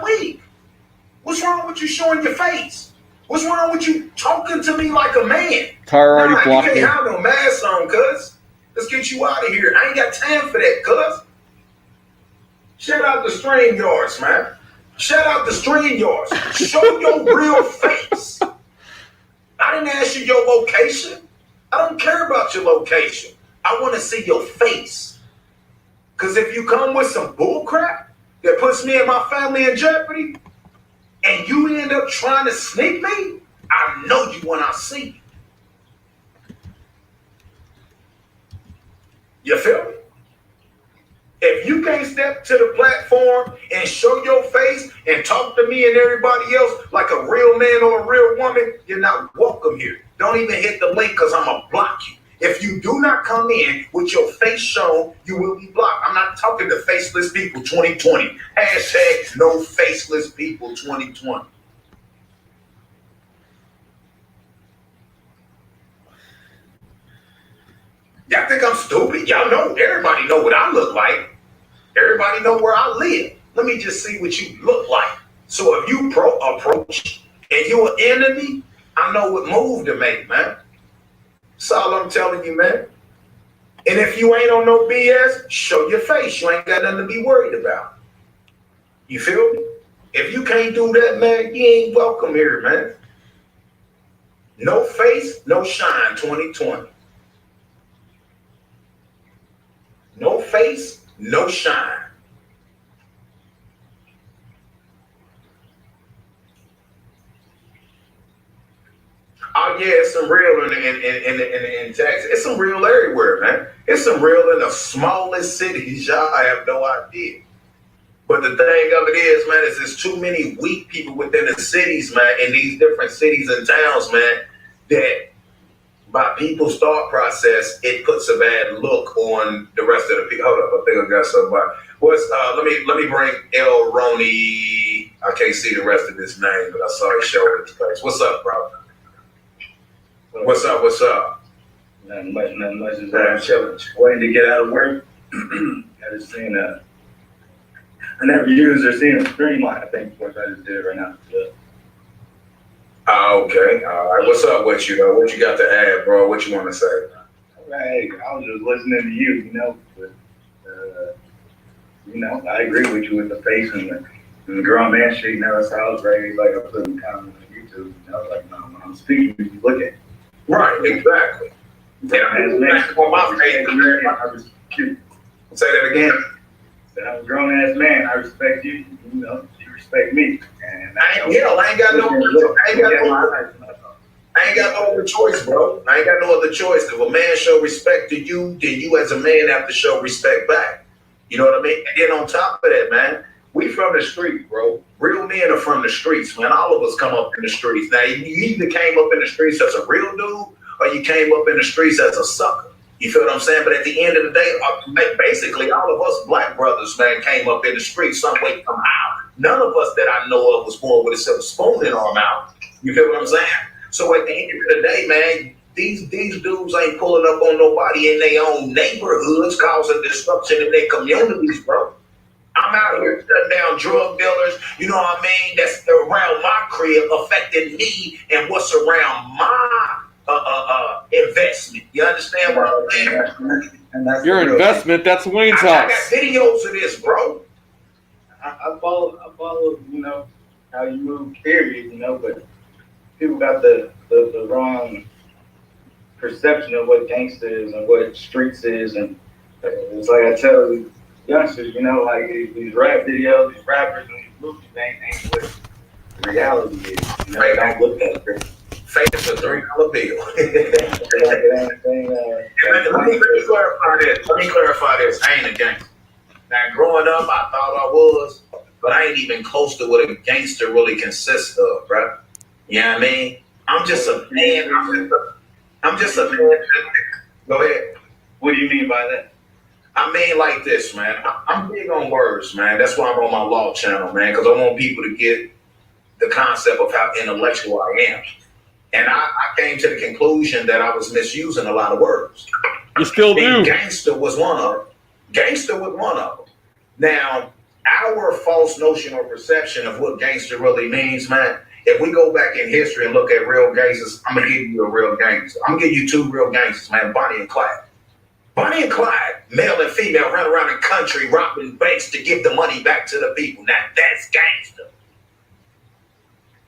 week? What's wrong with you showing your face? What's wrong with you talking to me like a man? Tyra already blocked me. You can't have no mask on, cuz. Let's get you out of here. I ain't got time for that, cuz. Shout out to StreamYards, man. Shout out to StreamYards. Show your real face. I didn't ask you your location. I don't care about your location. I want to see your face. Because if you come with some bullcrap that puts me and my family in jeopardy, and you end up trying to sneak me, I know you when I see you. You feel me? If you can't step to the platform and show your face and talk to me and everybody else like a real man or a real woman, you're not welcome here. Don't even hit the link because I'm going to block you. If you do not come in with your face shown, you will be blocked. I'm not talking to faceless people 2020. Hashtag no faceless people 2020. Y'all think I'm stupid? Y'all know, everybody know what I look like. Everybody know where I live. Let me just see what you look like. So if you approach and you're an enemy, I know what move to make, man. That's all I'm telling you, man. And if you ain't on no BS, show your face. You ain't got nothing to be worried about. You feel me? If you can't do that, man, you ain't welcome here, man. No face, no shine 2020. No face, no shine. Oh yeah, it's some real in Texas. It's some real everywhere, man. It's some real in the smallest cities. Y'all have no idea. But the thing of it is, man, is there's too many weak people within the cities, man, in these different cities and towns, man, that by people's thought process, it puts a bad look on the rest of the people. Hold up, I think I got somebody. Let me bring El Roni. I can't see the rest of his name, but I saw he showed his face. What's up, bro? What's up? Nothing much. Just chilling. Waiting to get out of work. I just seen I never used or seen a stream line, I think, which I just did it right now. Yeah. Okay. All right. What's up with you, though? What you got to add, bro? What you want to say? Hey, I was just listening to you, but, I agree with you with the face and the grown man shit. That's how I was raised. Like, I put in comments on YouTube. Like, no, when I'm speaking, you look at it. Right, exactly. And on my face, say that again. I'm a grown ass man. I respect you. You respect me. And I ain't got no other choice, bro. I ain't got no other choice. If a man show respect to you, then you as a man have to show respect back. You know what I mean? And then on top of that, man, we from the street, bro. Real men are from the streets, man. All of us come up in the streets. Now, you either came up in the streets as a real dude or you came up in the streets as a sucker. You feel what I'm saying? But at the end of the day, basically all of us black brothers, man, came up in the streets some way, somehow. None of us that I know of was born with a silver spoon in our mouth. You feel what I'm saying? So at the end of the day, man, these dudes ain't pulling up on nobody in their own neighborhoods, causing destruction in their communities, bro. I'm out here shutting down drug dealers, you know what I mean? That's around my crib, affecting me and what's around my investment. You understand what I'm saying? And your investment, that's Wayne's house. I got videos of this, bro. I follow, how you move, period, but people got the wrong perception of what gangsta is and what streets is, and it's like I tell youngsters, like these rap videos, these rappers and these movies ain't what the reality is. They don't look that great. Fake is a $3 bill. Let me clarify this. I ain't a gangster. Now, growing up, I thought I was, but I ain't even close to what a gangster really consists of, bro. You know what I mean? I'm just a man. I'm just a man. Go ahead. What do you mean by that? I mean like this, man. I'm big on words, man. That's why I'm on my law channel, man, because I want people to get the concept of how intellectual I am. And I came to the conclusion that I was misusing a lot of words. You still do. Gangster was one of them. Now, our false notion or perception of what gangster really means, man. If we go back in history and look at real gangsters, I'm gonna give you a real gangster. I'm gonna give you two real gangsters, man. Bonnie and Clyde. Bonnie and Clyde, male and female, run around the country robbing banks to give the money back to the people. Now that's gangster.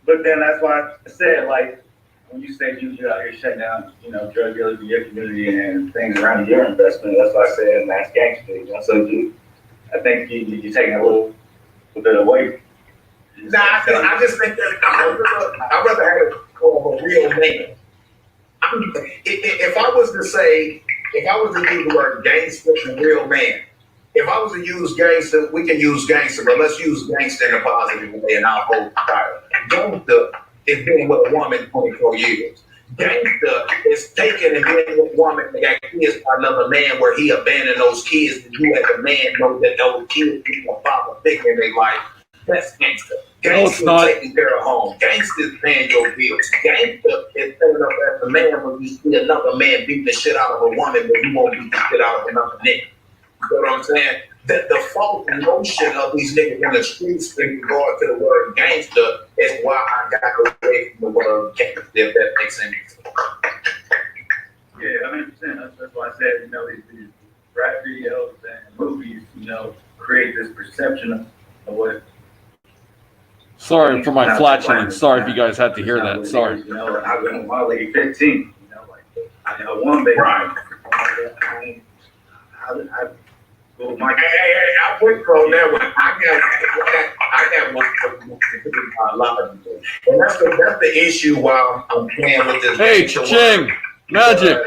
But then that's why I said, like, when you say you're out here shutting down, drug dealers in your community and things around your investment, that's why I said that's gangster. So I think you're taking a little bit away. Nah, I just think that I'd rather have a real man. If I was to say, if I was to use the word gangster and real man, if I was to use gangster, we can use gangster, but let's use gangster in a positive way, and I'll hold the title. Gangster is being with a woman 24 years. Gangster is taking and being with a woman that got kids by another man where he abandoned those kids, and you as a man know that those kids need a father figure in their life. That's gangster. Gangster is taking care of home. Gangster is paying your bills. Gangster is standing up as a man when you see another man beat the shit out of a woman, but you won't beat the shit out of another nigga. You know what I'm saying? That the false notion of these niggas in the streets in regard to the word gangster is why I got away from the word gangster, if that makes any sense. Yeah, 100%. That's why I said, these rap videos and movies, create this perception of what. Sorry for my flatulence. Sorry if you guys had to hear that. Sorry. I've been with my lady 15. I have one baby. Right. I go with my. Hey, I put on that one. I got one a lot of people. And that's the issue while I'm playing with this. Hey, Ching, magic.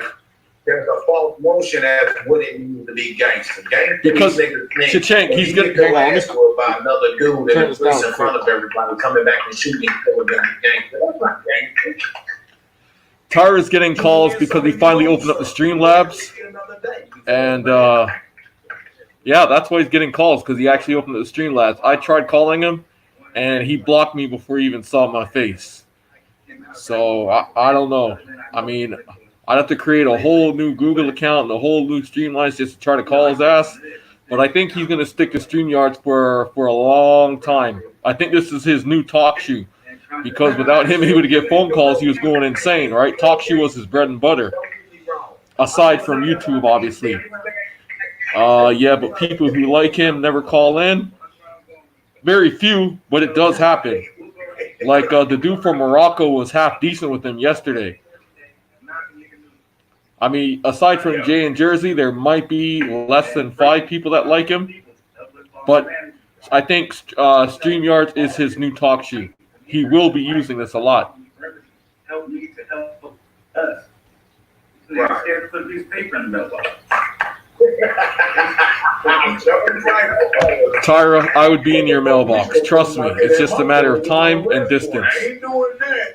There's a false notion as what it means to be gangster. Because Cha-Ching, he's getting by another dude in the police in front of everybody coming back and shooting and killing them gangster. That's not gangster. Tyra's getting calls because he finally opened up the Streamlabs. And yeah, that's why he's getting calls, because he actually opened up the Streamlabs. I tried calling him and he blocked me before he even saw my face. So I don't know. I mean, I'd have to create a whole new Google account and a whole new Streamlines just to try to call his ass. But I think he's going to stick to StreamYards for a long time. I think this is his new talk show. Because without him, he would get phone calls. He was going insane, right? Talk show was his bread and butter. Aside from YouTube, obviously. Yeah, but people who like him never call in. Very few, but it does happen. Like the dude from Morocco was half decent with him yesterday. I mean, aside from Jay in Jersey, there might be less than 5 people that like him. But I think StreamYards is his new talk show. He will be using this a lot. Help me to help us. They're scared to put a piece of paper in the mailbox. Tyra, I would be in your mailbox. Trust me. It's just a matter of time and distance.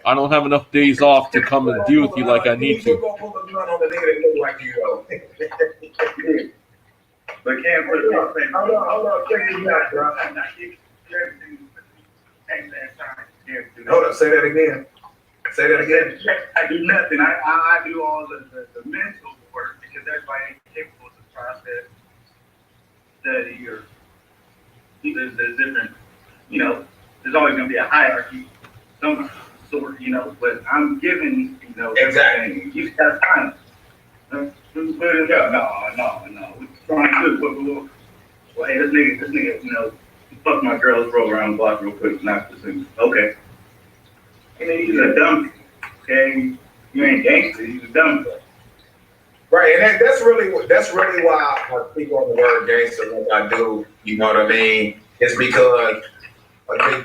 I don't have enough days off to come and deal with you like I need to. But can't put it on. Hold on, check this out, bro. Hold up, say that again. Say that again. I do nothing. I do all the mental work because everybody ain't capable to process, study, or there's different, there's always going to be a hierarchy, some sort, but I'm giving, exactly. You got time. No. We're trying to do well, hey, this nigga, fuck my girl, let's roll around the block real quick, knock this in. Okay. And then he's a dumb, okay? You ain't gangster, he's a dumb. Right, and that's really why I speak on the word gangster like I do, you know what I mean? It's because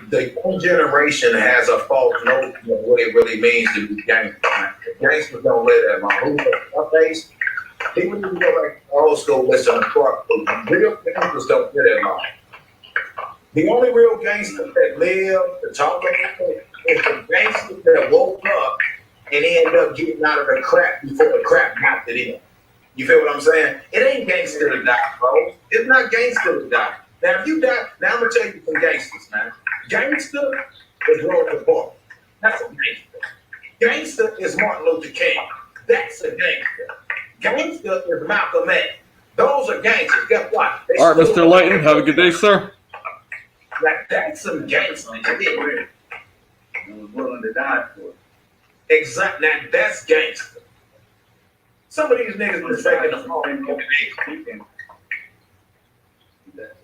the young generation has a false notion of what it really means to be gangster. Gangsters don't live that long. Who's the face? People need to go back to old school, listen to truck. Real gangsters don't live that long. The only real gangster that live to talk about it is the gangster that woke up and ended up getting out of the crap before the crap knocked it in. You feel what I'm saying? It ain't gangster to die, bro. It's not gangster to die. Now, if you die, now I'm going to tell you some gangsters, man. Gangster is Rosa Parks. That's a gangster. Gangster is Martin Luther King. That's a gangster. Gangster is Malcolm X. Those are gangsters. Guess what? All right, Mr. Layton, have a good day, sir. Like, that's some gangster. I was willing to die for it. Exactly. Now, that's gangster. Some of these niggas been faking the phone.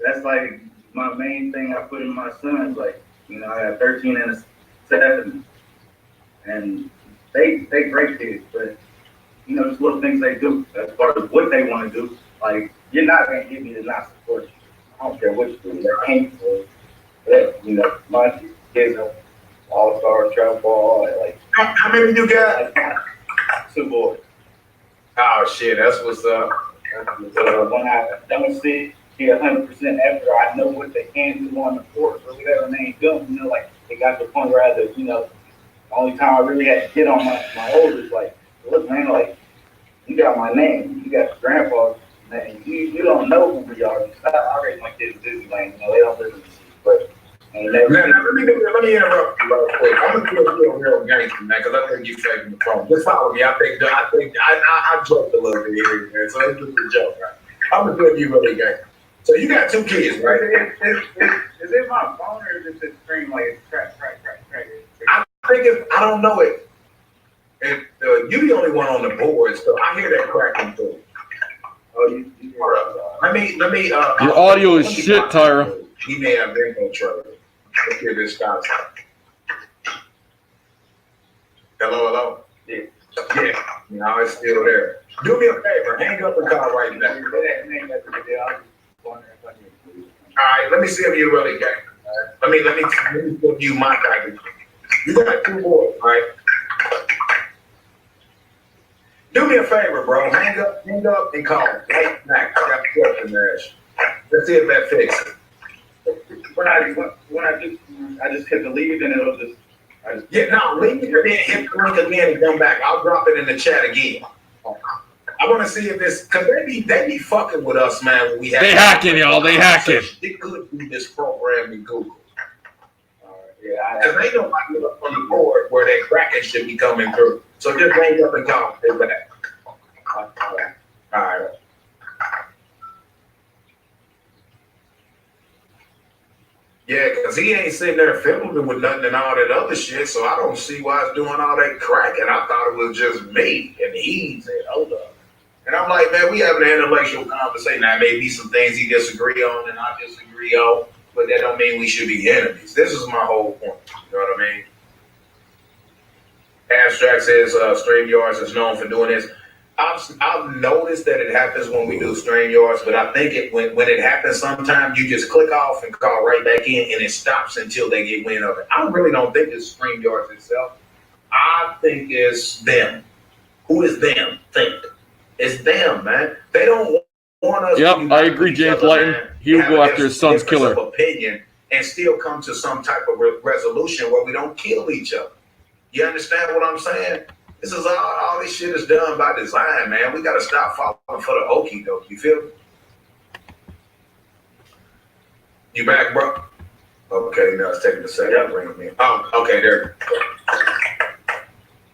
That's like my main thing I put in my sons. Like, you know, I have 13 and a 7, and they great kids, but you know, just little things they do as far as what they want to do. Like, you're not gonna get me to not support you. I don't care what you do. That ain't for that. You know, my kids are all-stars, travel ball, all that. Like, How many you got? like 2 boys. Oh shit, that's what's up. So when I don't see 100% effort, I know what they can do on the court or whatever, and they ain't doing. You know, like they got to the point where I had to, you know, the only time I really had to get on my oldest, like, look, man, like, you got my name, you got grandpa's name, you don't know who we are. I raised my kids in Disneyland, you know, they don't live in the city, but. And Let me interrupt you real quick. I'm gonna do a real gangster, man, because I think you're taking the phone. Just follow me. I joked a little bit here, man. So it's just a joke, right? I'm gonna do you really gangster. So you got 2 kids, right? Is it my phone or is it the screen like it's crack? I think I don't know it. And you the only one on the board, so I hear that cracking too. Oh, you Let me. Your audio is shit, Tyra. He may have been control. Let's give this guy time. Hello. Yeah. No, it's still there. Do me a favor. Hang up and call right back. All right. Let me see if you really got it. Let me give you my package. You got 2 boys, right? Do me a favor, bro. Hang up and call. Hey, back. I got a question to ask you. Let's see if that fixes it. When I just hit the leave and it'll just. Leave it and then hit the link again and come back. I'll drop it in the chat again. I want to see if this, because they be fucking with us, man. When we have They hacking, y'all. They hacking. It could be this program in Google. Yeah, Because they don't like it up on the board where that cracking should be coming through. So just hang up and call. Stay back. All right. Yeah, because he ain't sitting there filming with nothing and all that other shit, so I don't see why it's doing all that cracking. I thought it was just me, and he said, hold up. And I'm like, man, we having an intellectual conversation. Now, maybe some things he disagree on and I disagree on, but that don't mean we should be enemies. This is my whole point. You know what I mean? Abstract says StreamYards is known for doing this. I've noticed that it happens when we do StreamYards, but I think when it happens, sometimes you just click off and call right back in, and it stops until they get wind of it. I really don't think it's StreamYards itself. I think it's them. Who is them? Think it's them, man. They don't want us. Yep, I agree, James Lighton. He'll go after his son's killer. Opinion and still come to some type of resolution where we don't kill each other. You understand what I'm saying? This is all this shit is done by design, man. We gotta stop falling for the okie doke. You feel me? You back, bro? Okay, now it's taking a second to bring him in. Oh, okay, there.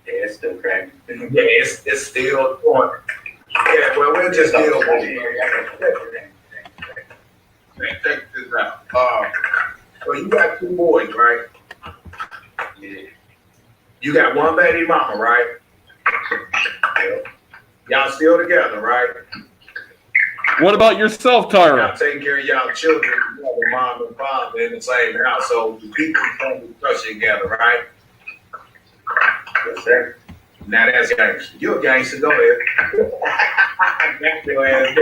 Yeah, it's still cracking. Yeah, it's still going. Yeah, well, we'll just deal with it. Check this out. Well, you got 2 boys, right? Yeah. You got 1 baby mama, right? Y'all still together, right? What about yourself, Y'all Tyra? taking care of y'all children, together, mom and father in the same household. You people family trust together, right? Yes, sir. Now that's gangster. You're a gangster. Go ahead. That's your ass.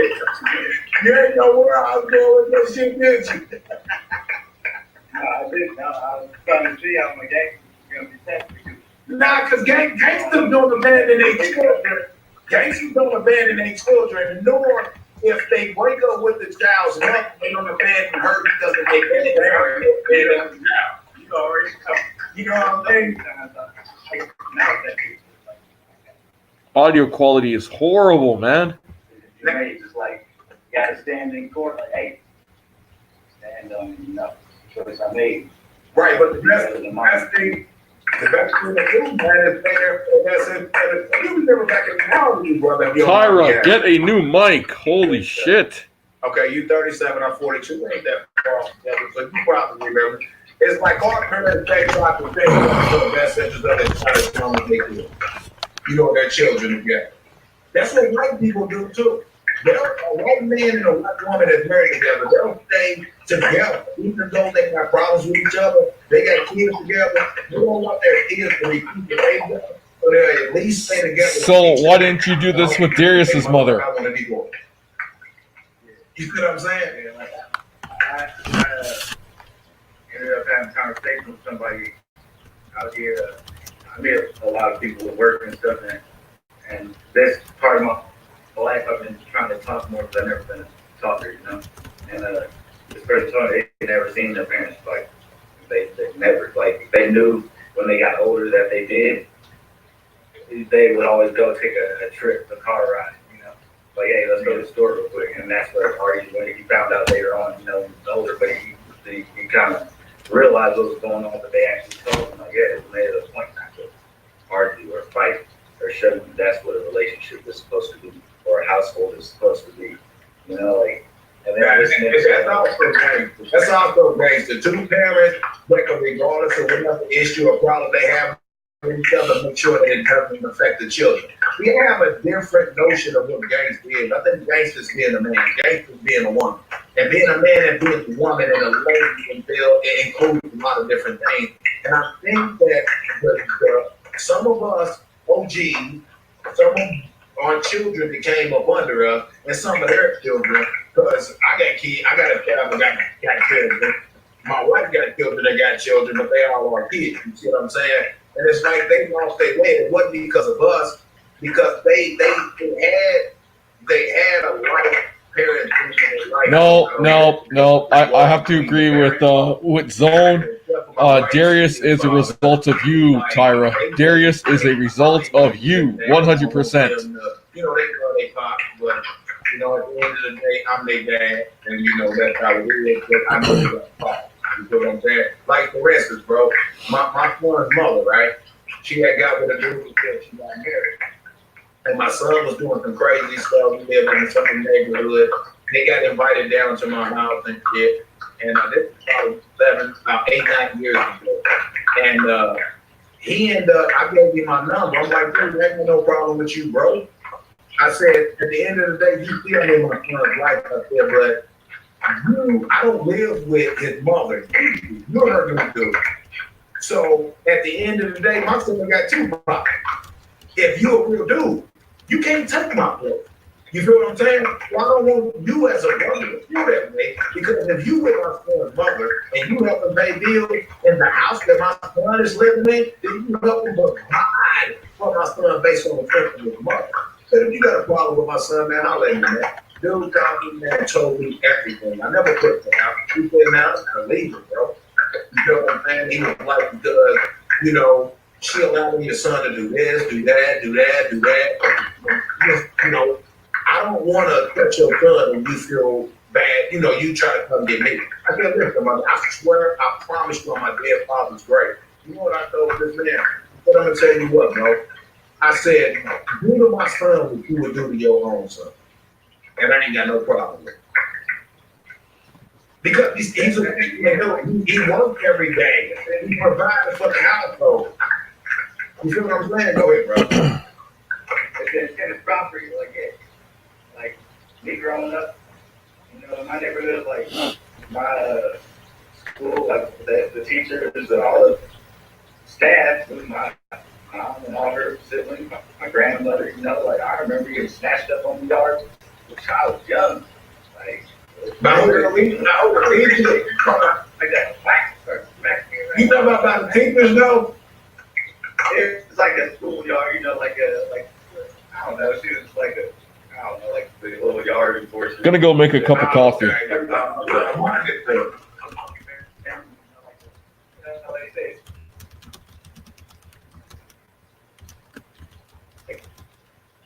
You ain't know where I was going with this shit, did you? I didn't know. I was trying to see how my gangster was going to be tested. Nah, because gangsters don't abandon their children. Gangsters don't abandon their children, nor if they break up with the child's mother, they don't abandon her because of their parents. You already know. You know what I'm saying? Now Audio quality is horrible, man. you just like, you got to stand in court like, hey, stand on, you know, choice I made. Right, but the best thing to do, man, is there. You remember back in how old you, brother? Tyra, get a new mic. Holy shit. Okay, you 37, I'm 42. Ain't that together, so you probably remember. It's like our parents take out the thing for the best interest of their child as long as they could. You know, their children together. That's what white people do too. A white man and a white woman that's married together, they'll stay together. Even though they got problems with each other, they got kids together, they don't want their kids to repeat the behavior. So they'll at least stay together. So why didn't you do this with Darius's mother? I want to divorce. You see what I'm saying? Yeah, like I ended up having a conversation with somebody out here. I meet a lot of people at work and stuff, and this part of my life I've been trying to talk more because I've never been a talker, you know. And this person told me they never seen their parents fight. They never, like, they knew when they got older that they did. They would always go take a trip, a car ride, you know. Like, hey, let's go to the store real quick. And that's where when he found out later on, you know, he was older, but he kind of realized what was going on, but they actually told him, like, yeah, it was made a point not to argue or fight or show you that's what a relationship is supposed to be or a household is supposed to be, you know, like. And then that's also gangster. That's also gangster. Two parents, like, regardless of whatever issue or problem they have with each other, make sure that it doesn't affect the children. We have a different notion of what gangster is. I think gangster is being a man, gangster is being a woman. And being a man and being a woman and a lady and Bill, it includes a lot of different things. And I think that some of us, OGs, some of our children that came up under us, and some of their children, because I got kids, I got a child that got children. My wife got children that got children, but they all are kids. You see what I'm saying? And it's like they lost their way. It wasn't because of us, because they had a life. No. I have to agree with Zone. Darius is a result of you, Tyra. Darius is a result of you, 100%. You know, they call they pop, but you know, at the end of the day, I'm their dad, and you know that's how it is. But I know that's pop. You know what I'm saying? Like for instance, bro, my son's mother, right? She had got with a dude before she got married. And my son was doing some crazy stuff. We lived in some neighborhood. They got invited down to my house and shit. And this was about 8, 9 years ago. And he ended up, I gave him my number. I'm like, dude, there ain't no problem with you, bro. I said, at the end of the day, you still in my son's life up there, but I don't live with his mother. You're her dude. So at the end of the day, my son got 2 problems. If you're a real dude, you can't take my place. You feel what I'm saying? Well, I don't want you as a brother to feel that way, because if you with my son's mother and you help him pay bills in the house that my son is living in, then you help him provide for my son based on the friendship with his mother. So if you got a problem with my son, man, I'll let him, man. Dude called me, man, told me everything. I never put it out. He said, man, I'm gonna leave it, bro. You know what I'm saying? He was like, because, you know, she allowed your son to do this, do that. You know, I don't want to touch your son and you feel bad. You know, you try to come get me. I said, listen, I swear, I promise you on my dead father's grave. You know what I told this man? But I'm going to tell you what, bro. I said, do to my son what you would do to your own son. And I ain't got no problem with it. Because he works every day. He provides for the household. You feel what I'm saying? Go ahead, bro. It's kind of property, like me growing up, you know, in my neighborhood, like my school, like the teachers and all the staff, my mom and all her siblings, my grandmother, you know, like I remember getting snatched up on the yard when I was young, like. You know about the teachers, though? It's like a schoolyard, you know, like I don't know, it's like the little yard enforcement. Gonna go make a cup of coffee.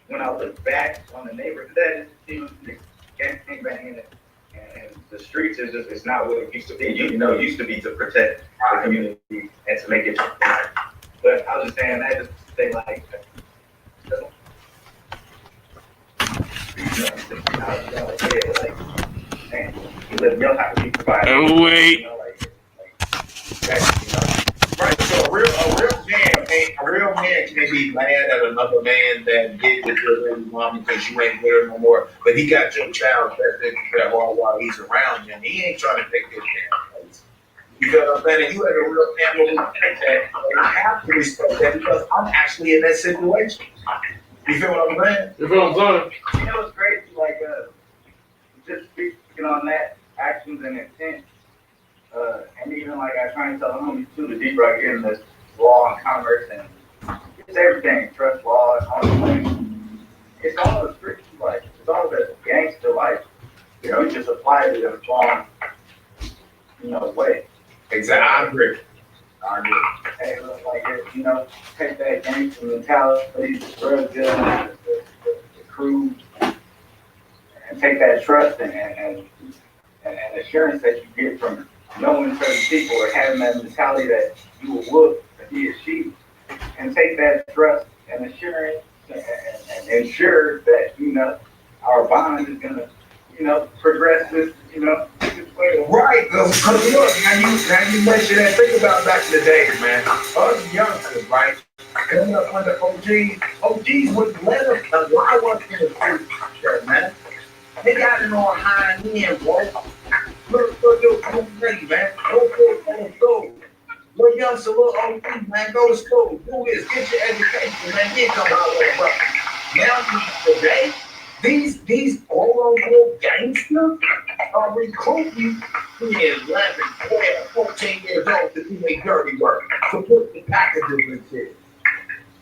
When I look back on the neighborhood, that is gang banging and the streets is just, it's not what it used to be. You know, it used to be to protect the community and to make it. But I was just saying that just say like, And you live your house, you provide. Oh, wait. You know, that's, Right, so a real man can't be mad at another man that did with your baby mama because you ain't with her no more. But he got your child best interest all while he's around you, and he ain't trying to take this damn place. You feel what I'm saying? And you as a real man will respect that, and I have to respect that because I'm actually in that situation. You feel what I'm saying? You feel what I'm saying? you know, it's crazy, like, just speaking on that, actions and intent. And even like I try and tell the homies too, the deeper I get in this law and commerce and it's everything, trust laws, all the things. It's all the street life. It's all the gangster life. You know, you just apply it in a wrong, way. Exactly. I agree. Hey, look, like you know, take that gangster mentality, the drug dealing, the crew, and take that trust and assurance that you get from knowing certain people or having that mentality that you will whoop he or she, and take that trust and assurance and ensure that, our bond is going to, progress this way. Right, because look, now you mentioned that. Think about back in the days, man. Us youngsters, right? Coming up under OGs wouldn't let us allow us in the street, man. They got it on high end, boy. Look, ready, man. Go to school. Little youngster, little OG, man, go to school. Do this, get your education, man. Then come out with a brother. Now, today, these quote-unquote gangsters are recruiting 10, 11, 12, 14 years old to do their dirty work, to put the packages and shit.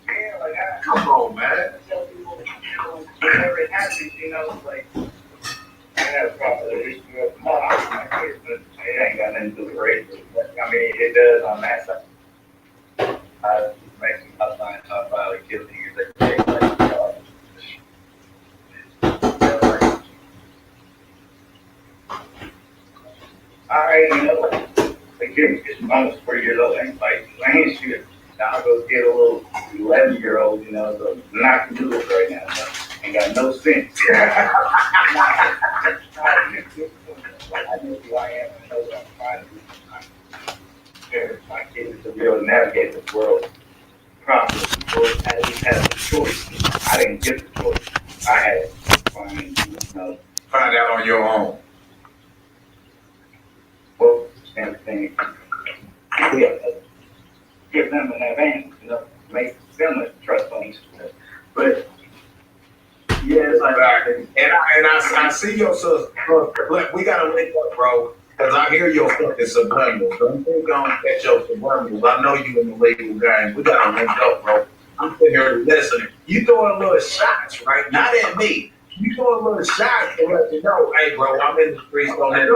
Yeah, like Come on, man. Whenever it happens, like, I have a problem with it. My kids, but it ain't got nothing to do with race. I mean, it does on that side. It makes me tough finally kill niggas every day. Alright, the kid is almost 4 years old, and like, man, shit. Now I'll go get a little 11-year-old, so not to do it right now. So, ain't got no sense. I know who I am and know what I'm trying to do. My kid is to be able to navigate this world properly. Or at least have a choice. I didn't get the choice. I had to Find out on your own. well, everything. We have to give them an advantage, make them trust on each other. But yeah, it's like and I see your sister. Look, we gotta link up, bro. Cause I hear your fucking subliminals. Don't think I'm gonna catch your subliminals. I know you in the legal game. We gotta link up, bro. I'm sitting here listening. You throwing little shots, right? Not at me. You throwing little shots to let you know, hey, bro, I'm in the streets on that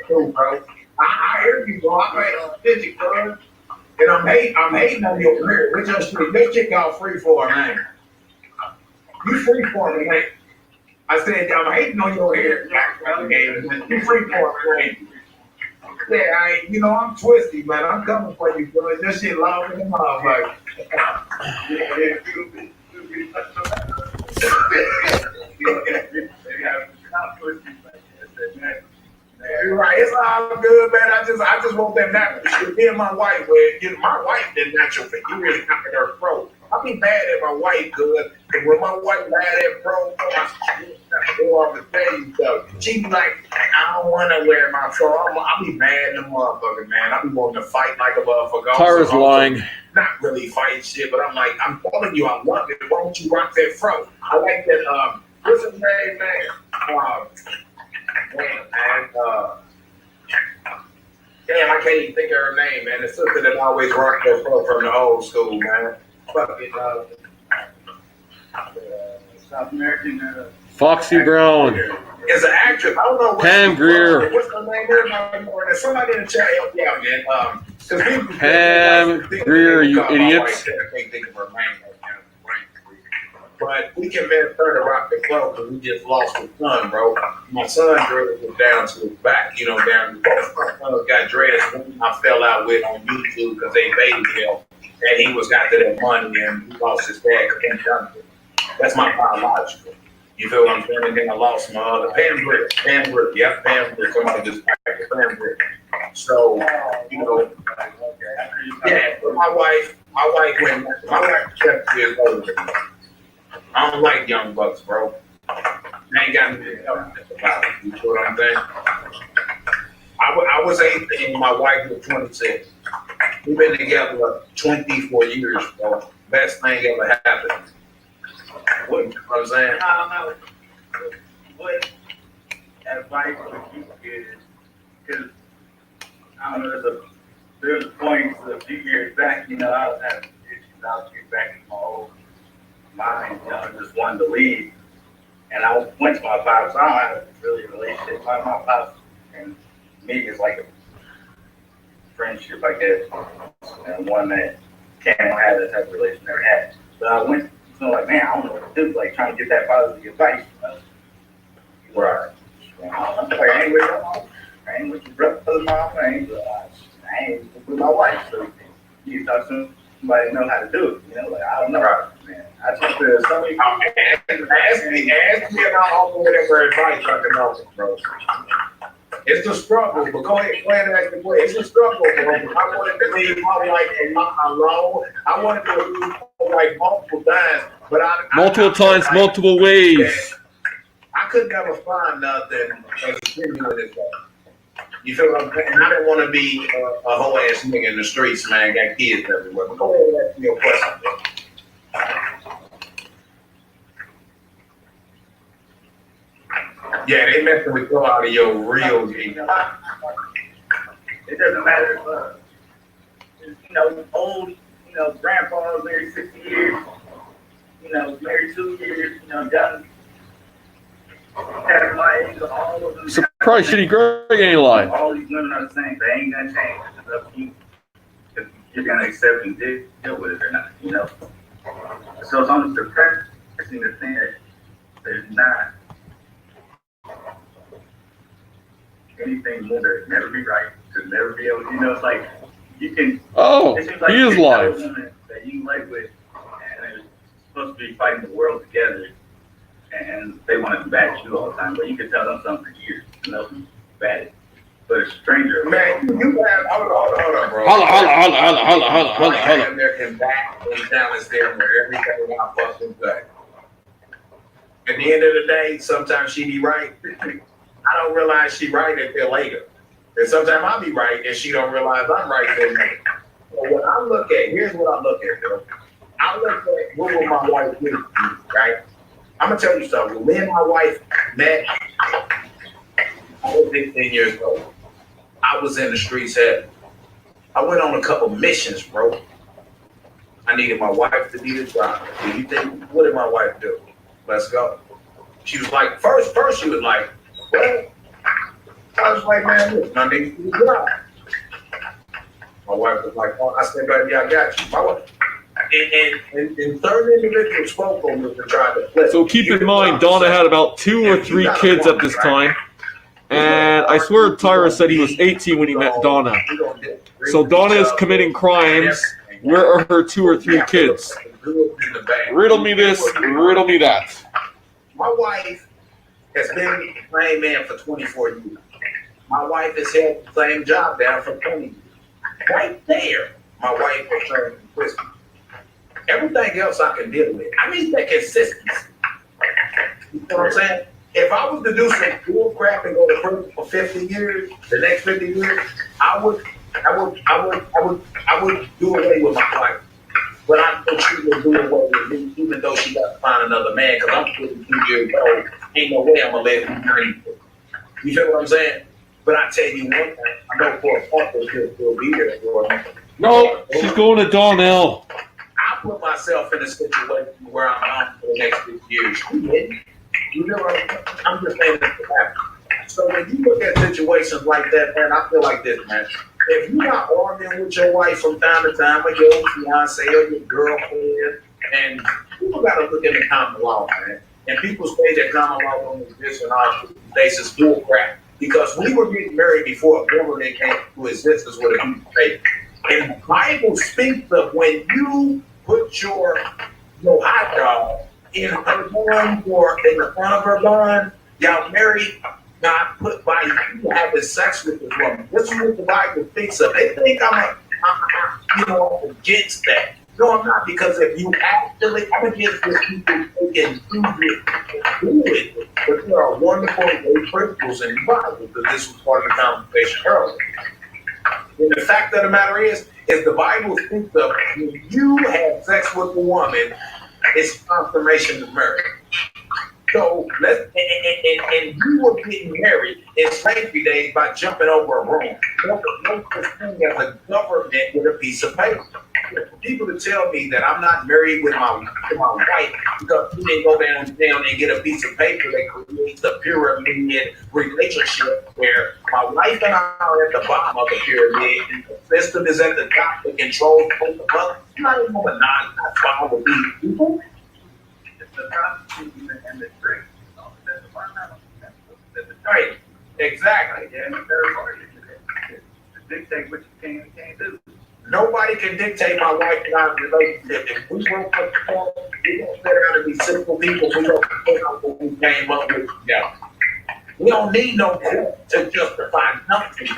too, bro. I hear you, bro. I'm right 50, bro. And I'm hating on your career. With your street, your chick out free for a man. You free for me, man. I said, I'm hating on your hair. You free for me, man. Yeah, I'm twisty, man. I'm coming for you, bro. This shit loud in the motherfucker. You're right. It's all good, man. I just want that natural shit. Me and my wife, my wife did natural for years after her pro. I be mad at my wife, good. And when my wife mad at pro, I go off the stage stuff. She be like, I don't want to wear my pro. I be mad at the motherfucker, man. I be wanting to fight like a motherfucker. Tyra's lying. Not really fighting shit, but I'm like, I'm telling you, I love it. Why don't you rock that fro? I like that. What's his name, man? Damn, I can't even think of her name, man. The sister that always rocked her fro from the old school, man. Fuck it, South American. Foxy Brown. Is an actress. I don't know. Pam Grier. What's her name? Somebody in the chat help me out, man. Pam Grier, you idiots. I can't think of her name right now. But we convinced her to rock the club because we just lost his son, bro. My son dreads was down to his back, down. Both my sons got dreads. One I fell out with on YouTube because they babied him. And he was got to that money and he lost his dad. That's my biological. You feel what I'm saying? And then I lost my other Pam Brick. Yep, Pam Brick. Somebody just packed a Pam Brick. So, you know, yeah, but my wife, when my wife is 7 years older than me. I don't like young bucks, bro. I ain't got anything about it. You know what I'm saying? I was 18 when my wife was 26. We've been together for 24 years, bro. Best thing ever happened. What, you know what I'm saying? What advice would you give? Because I don't know, there's a point a few years back, you know, I was having issues. I was getting back in my old mind, you know, just wanted to leave. And I went to my pops. So I don't have really a relationship. My pops and me is like a friendship, I guess, and one that can't have that type of relationship never had. So I went, so like, man, I don't know what to do, like trying to get that positive advice, you know? Right. I'm like, I ain't with your mom, I ain't with your brother's mom, I ain't with my wife. So you talk to somebody that know how to do it, you know? Like, I don't know, man. I talk to somebody. Ask me if I offer whatever advice I can offer, bro. It's a struggle, but go ahead and ask the question. It's a struggle, bro. I wanted to leave my wife alone. I wanted to leave my wife multiple times, but multiple ways. I could never find nothing as genuine as that. You feel what I'm saying? I didn't want to be a whole ass nigga in the streets, man. Got kids everywhere. But go ahead and ask me a question, bro. Yeah, they messing with you out of your real game. It doesn't matter if, you know, old, you know, grandpa was married 60 years, you know, married 2 years, you know, done having my age, all of them. Surprise, Shitty Greg ain't lying. All these women are the same. They ain't gonna change. It's up to you if you're gonna accept and deal with it or not, you know. So it's almost depressing to think that there's not anything more that never be right, to never be able, you know, it's like you can. Oh, it seems like he is live. That you like with, and they're supposed to be fighting the world together, and they want to bash you all the time, but you can tell them something for years, and they'll be bad. But a stranger, man, you have hold on, bro. Holla. There can back and balance there where everything I fucking say. At the end of the day, sometimes she be right. I don't realize she right until later. And sometimes I be right and she don't realize I'm right until later. So when I look at, here's what I look at, bro. I look at what will my wife do, right? I'm gonna tell you something. When me and my wife met, I was 15 years old. I was in the streets heavy. I went on a couple missions, bro. I needed my wife to be the driver. Do you think, what did my wife do? Let's go. She was like, first she was like, well, I was like, man, listen, I need you to drive. My wife was like, oh, I said, baby, I got you. My wife, and third individual spoke on me and tried to flip. So keep in mind, Donna had about 2 or 3 kids at this time. And I swear Tyra said he was 18 when he met Donna. So Donna is committing crimes. Where are her 2 or 3 kids? Riddle me this, riddle me that. My wife has been the same man for 24 years. My wife has held the same job down for 20 years. Right there, my wife is turning Christmas. Everything else I can deal with. I need that consistency. You know what I'm saying? If I was to do some bull crap and go to prison for 50 years, the next 50 years, I would do away with my wife. But I know she will do away with me, even though she got to find another man, because I'm 52 years old. Ain't no way I'm going to let him marry me. You feel what I'm saying? But I tell you one thing, I know for a fact that she'll be there for me. No, she's going to Donnell. I put myself in a situation where I'm out for the next 50 years. You know what I'm just saying that to happen. So when you look at situations like that, man, I feel like this, man. If you're not arguing with your wife from time to time, or your fiance or your girlfriend, and people got to look at the common law, man. And people say that common law don't exist in our basis bull crap. Because we were getting married before a government came to existence with a huge faith. And the Bible speaks of when you put your hot dog in her bun or in the front of her bun. Y'all married, not put by you having sex with this woman. This is what the Bible thinks of. They think I'm against that. No, I'm not, because if you actually, I'm against this people taking do it, but there are wonderful principles in the Bible, because this was part of the conversation earlier. And the fact of the matter is the Bible thinks of when you have sex with a woman, it's confirmation of marriage. So and you were getting married in slavery days by jumping over a room. No such thing as a government with a piece of paper. For people to tell me that I'm not married with my wife because we didn't go down and get a piece of paper that creates a pyramid relationship where my wife and I are at the bottom of the pyramid and the system is at the top that controls both of us. I'm not even going to not follow these people. The Constitution and the tree. That's the fundamental. That's the trade. Exactly. Yeah, and the third party to dictate what you can and can't do. Nobody can dictate my wife and I's relationship. If we work for the court, we don't sit down and be simple people. We don't figure out what we came up with together. We don't need no court to justify nothing.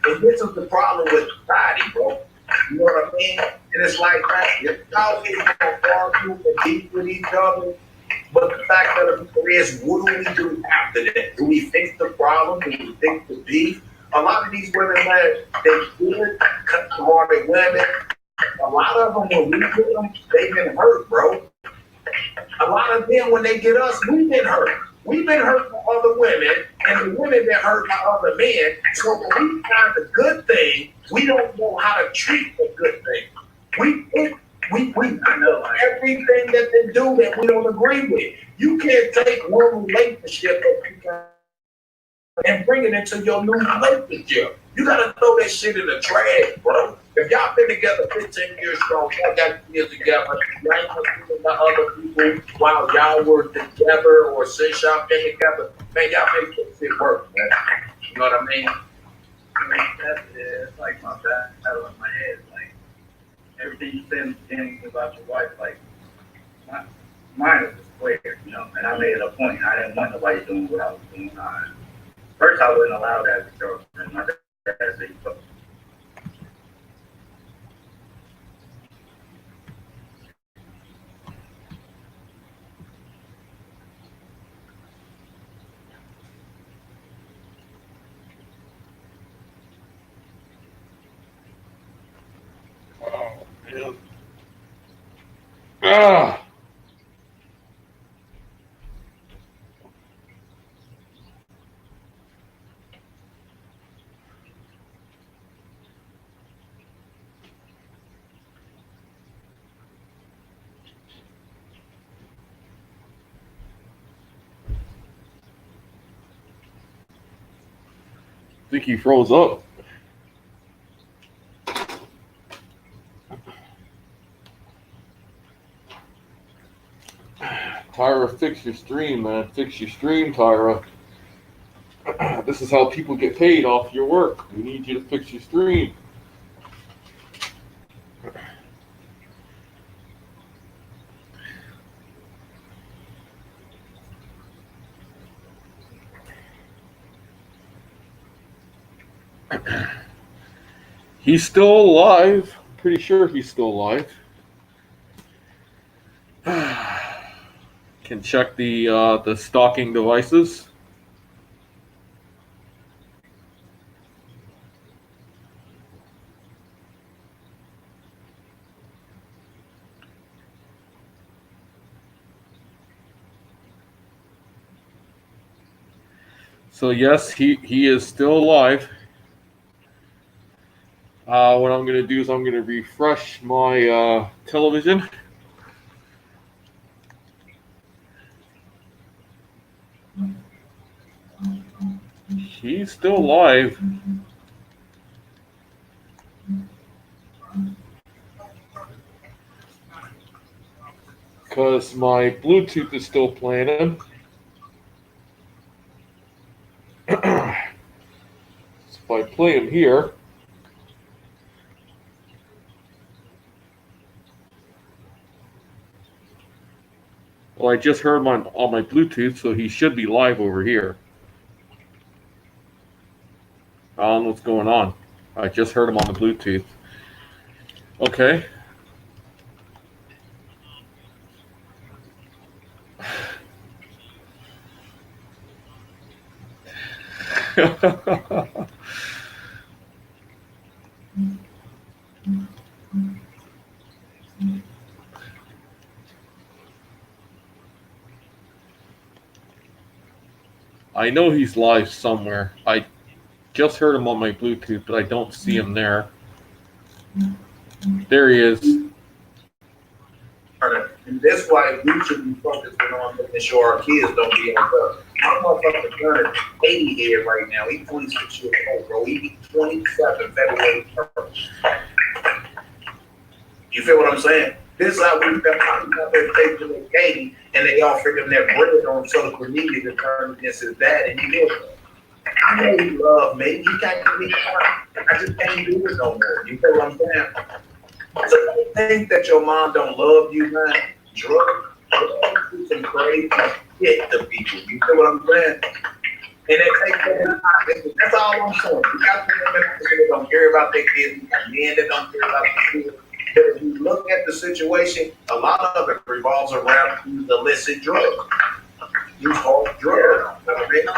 And this is the problem with society, bro. You know what I mean? And it's like that. It's always going to argue and beat with each other. But the fact of the matter is, what do we do after that? Do we fix the problem? Do we fix the beef? A lot of these women, man, they good, cut-hearted women. A lot of them, when we get them, they've been hurt, bro. A lot of them, when they get us, we've been hurt. We've been hurt by other women, and the women been hurt by other men. So when we find the good thing, we don't know how to treat the good thing. We know everything that they do that we don't agree with. You can't take one relationship and bring it into your new relationship. You gotta throw that shit in the trash, bro. If y'all been together 15 years strong, y'all got years together, you ain't gonna the other people while y'all were together or since y'all been together, man, y'all make this shit work, man. You know what I mean? It's like my battle in my head. Like everything you said in the beginning about your wife, like mine is clear, you know, and I made it a point. I didn't want nobody doing what I was doing. First, I wouldn't allow that as a girlfriend. My dad said, Oh, man. Ah. I think he froze up. Tyra, fix your stream, man. Fix your stream, Tyra. This is how people get paid off your work. We need you to fix your stream. He's still alive. Pretty sure he's still alive. Can check the stalking devices. So yes, he is still alive. What I'm going to do is I'm going to refresh my television. He's still alive. Because my Bluetooth is still playing him. So if I play him here. Well, I just heard him on my Bluetooth, so he should be live over here. I don't know what's going on. I just heard him on the Bluetooth. Okay. I know he's live somewhere. I just heard him on my Bluetooth, but I don't see him there. There he is. And that's why we should be focusing on making sure our kids don't be on drugs. My motherfucker turning 80 here right now. He's 26 years old, bro. He be 27 February 1st. You feel what I'm saying? This is how we've got out there taking Katie, and they all figuring their bread on social media to turn against his dad, and he lives. I know he love me. He can't give me time. I just can't do it no more. You feel what I'm saying? So don't think that your mom don't love you, man. Drugs do some crazy shit to people. You feel what I'm saying? And it takes time. That's all I'm saying. You got women that don't care about their kids. You got men that don't care about their kids. But if you look at the situation, a lot of it revolves around these illicit drugs. Use hard drugs. You know,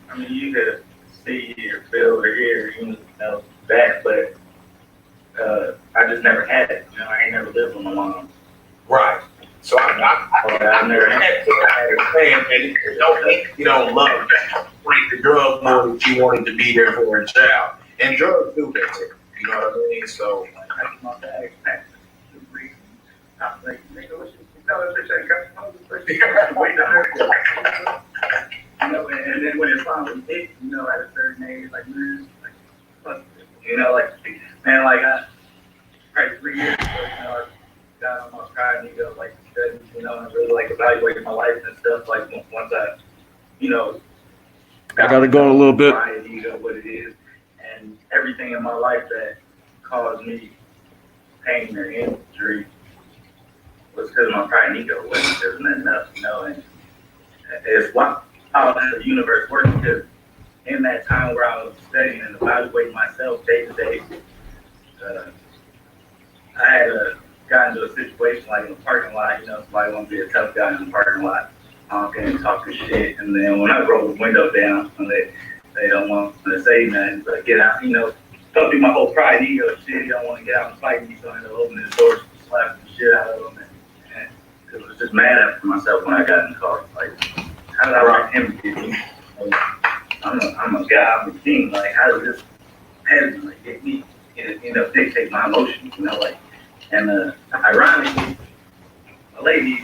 I mean, you could see or feel or hear, you know, that, but I just never had it. You know, I ain't never lived with my mom. Right. So I never had it. And don't think you don't love it. Break the drug more that you wanted to be there for a child. And drugs do that too. You know what I mean? So That's my bag. I'm like, nigga, what you tell us this ain't got you know, and then when it finally hit, you know, at a certain age, like, man, like, fuck this. You know, like, man, like, probably 3 years ago, you know, I got on my pride and ego, like, you know, and really, like, evaluating my life and stuff, like, once I, you know, I gotta go in a little bit. Pride and ego, what it is, and everything in my life that caused me pain or injury was because of my pride and ego. There's nothing else, you know, and it's how the universe works, because in that time where I was studying and evaluating myself day to day, I had gotten into a situation like in the parking lot, you know, somebody want to be a tough guy in the parking lot, honking and talking shit, and then when I roll the window down, and they don't want to say nothing, but get out, you know, don't do my whole pride and ego shit, you don't want to get out and fight me, so I ended up opening the doors, slapping the shit out of them, and I was just mad at myself when I got in the car, like, how did I let him get me? Like, I'm a guy, I'm a king, like, how did this peasant, like, get me, you know, dictate my emotions, you know, like, and ironically, a lady,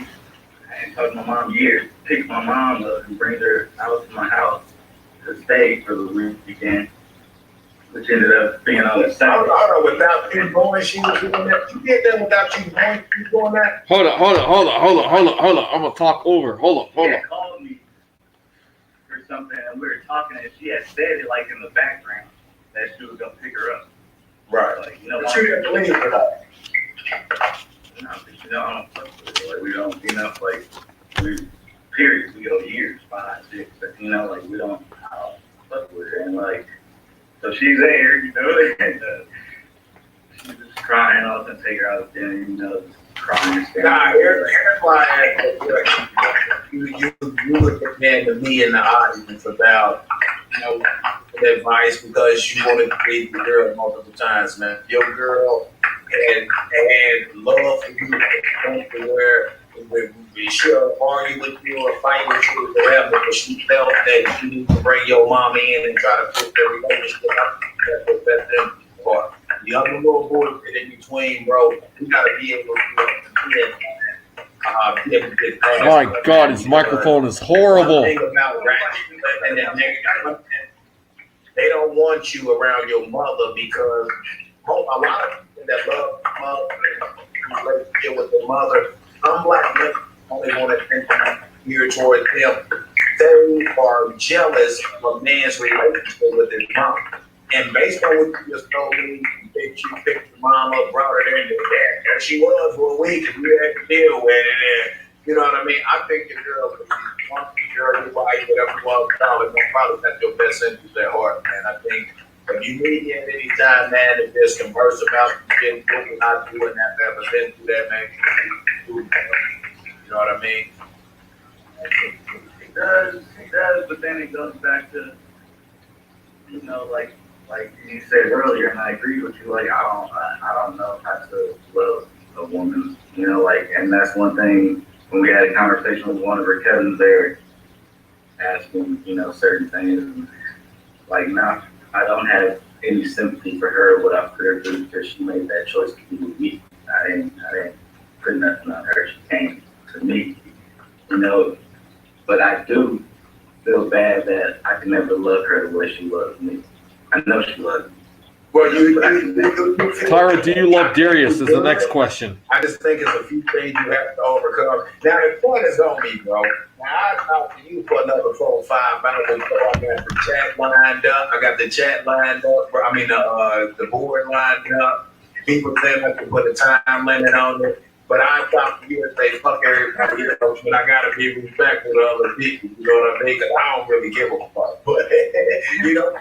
I hadn't talked to my mom years, picked my mom up and brings her out to my house to stay for the weekend, which ended up being on the Saturday. Hold on, without you knowing she was doing that? You did that without you knowing she was doing that? Hold on. I'm gonna talk over. Hold on. She had called me for something, and we were talking, and she had said it like in the background that she was gonna pick her up. Right. Like, you know, But you didn't believe her that. You know, I don't fuck with her. Like, we don't, you know, like, period, we go years, 5, 6, but, you know, like, I don't fuck with her, and, like, so she's there, you know, and she's just crying, I was gonna take her out to dinner, you know, just crying. Nah, here's why you were demanding me in the audience about, you know, advice because you wanted to leave the girl multiple times, man. Your girl had love for you to the point to where she'll argue with you or fight with you or whatever, but she felt that you need to bring your mom in and try to put the relationship up. That's what that's them for. The other little boy in between, bro, you gotta be able to get past. My God, his microphone is horrible. One thing about rap, and they don't want you around your mother because a lot of people that love mother and deal with their mother, some black men only want to gear towards them. They are jealous of a man's relationship with his mom. And based on what you just told me, you picked your mom up, brought her there, and there she was for a week, and you had to deal with it. And you know what I mean? I think the girl, your wife, whatever you want to call it, probably got your best interest at heart, man. I think if you need me at any time, man, to just converse about shit, what we're not doing that, ever been through that, man. You know what I mean? It does, but then it goes back to, you know, like you said earlier, and I agree with you. Like I don't know how to love a woman, you know, like, and that's one thing. When we had a conversation with one of her cousins there, asking, you know, certain things, like, now I don't have any sympathy for her, what I put her through, because she made that choice to be with me. I didn't put nothing on her. She came to me, you know. But I do feel bad that I can never love her the way she loves me. I know she loves me. Well, Tyra, do you love Darius is the next question. I just think it's a few things you have to overcome. Now, the point is on me, bro. Now, I talked to you for another 4 or 5 hours before I got the chat lined up. I got the chat lined up. I mean, the board lined up. People saying I can put a time limit on it. But I talk to you and say, fuck everybody, you know, but I gotta be respectful to other people, you know what I mean? Because I don't really give a fuck. But, you know,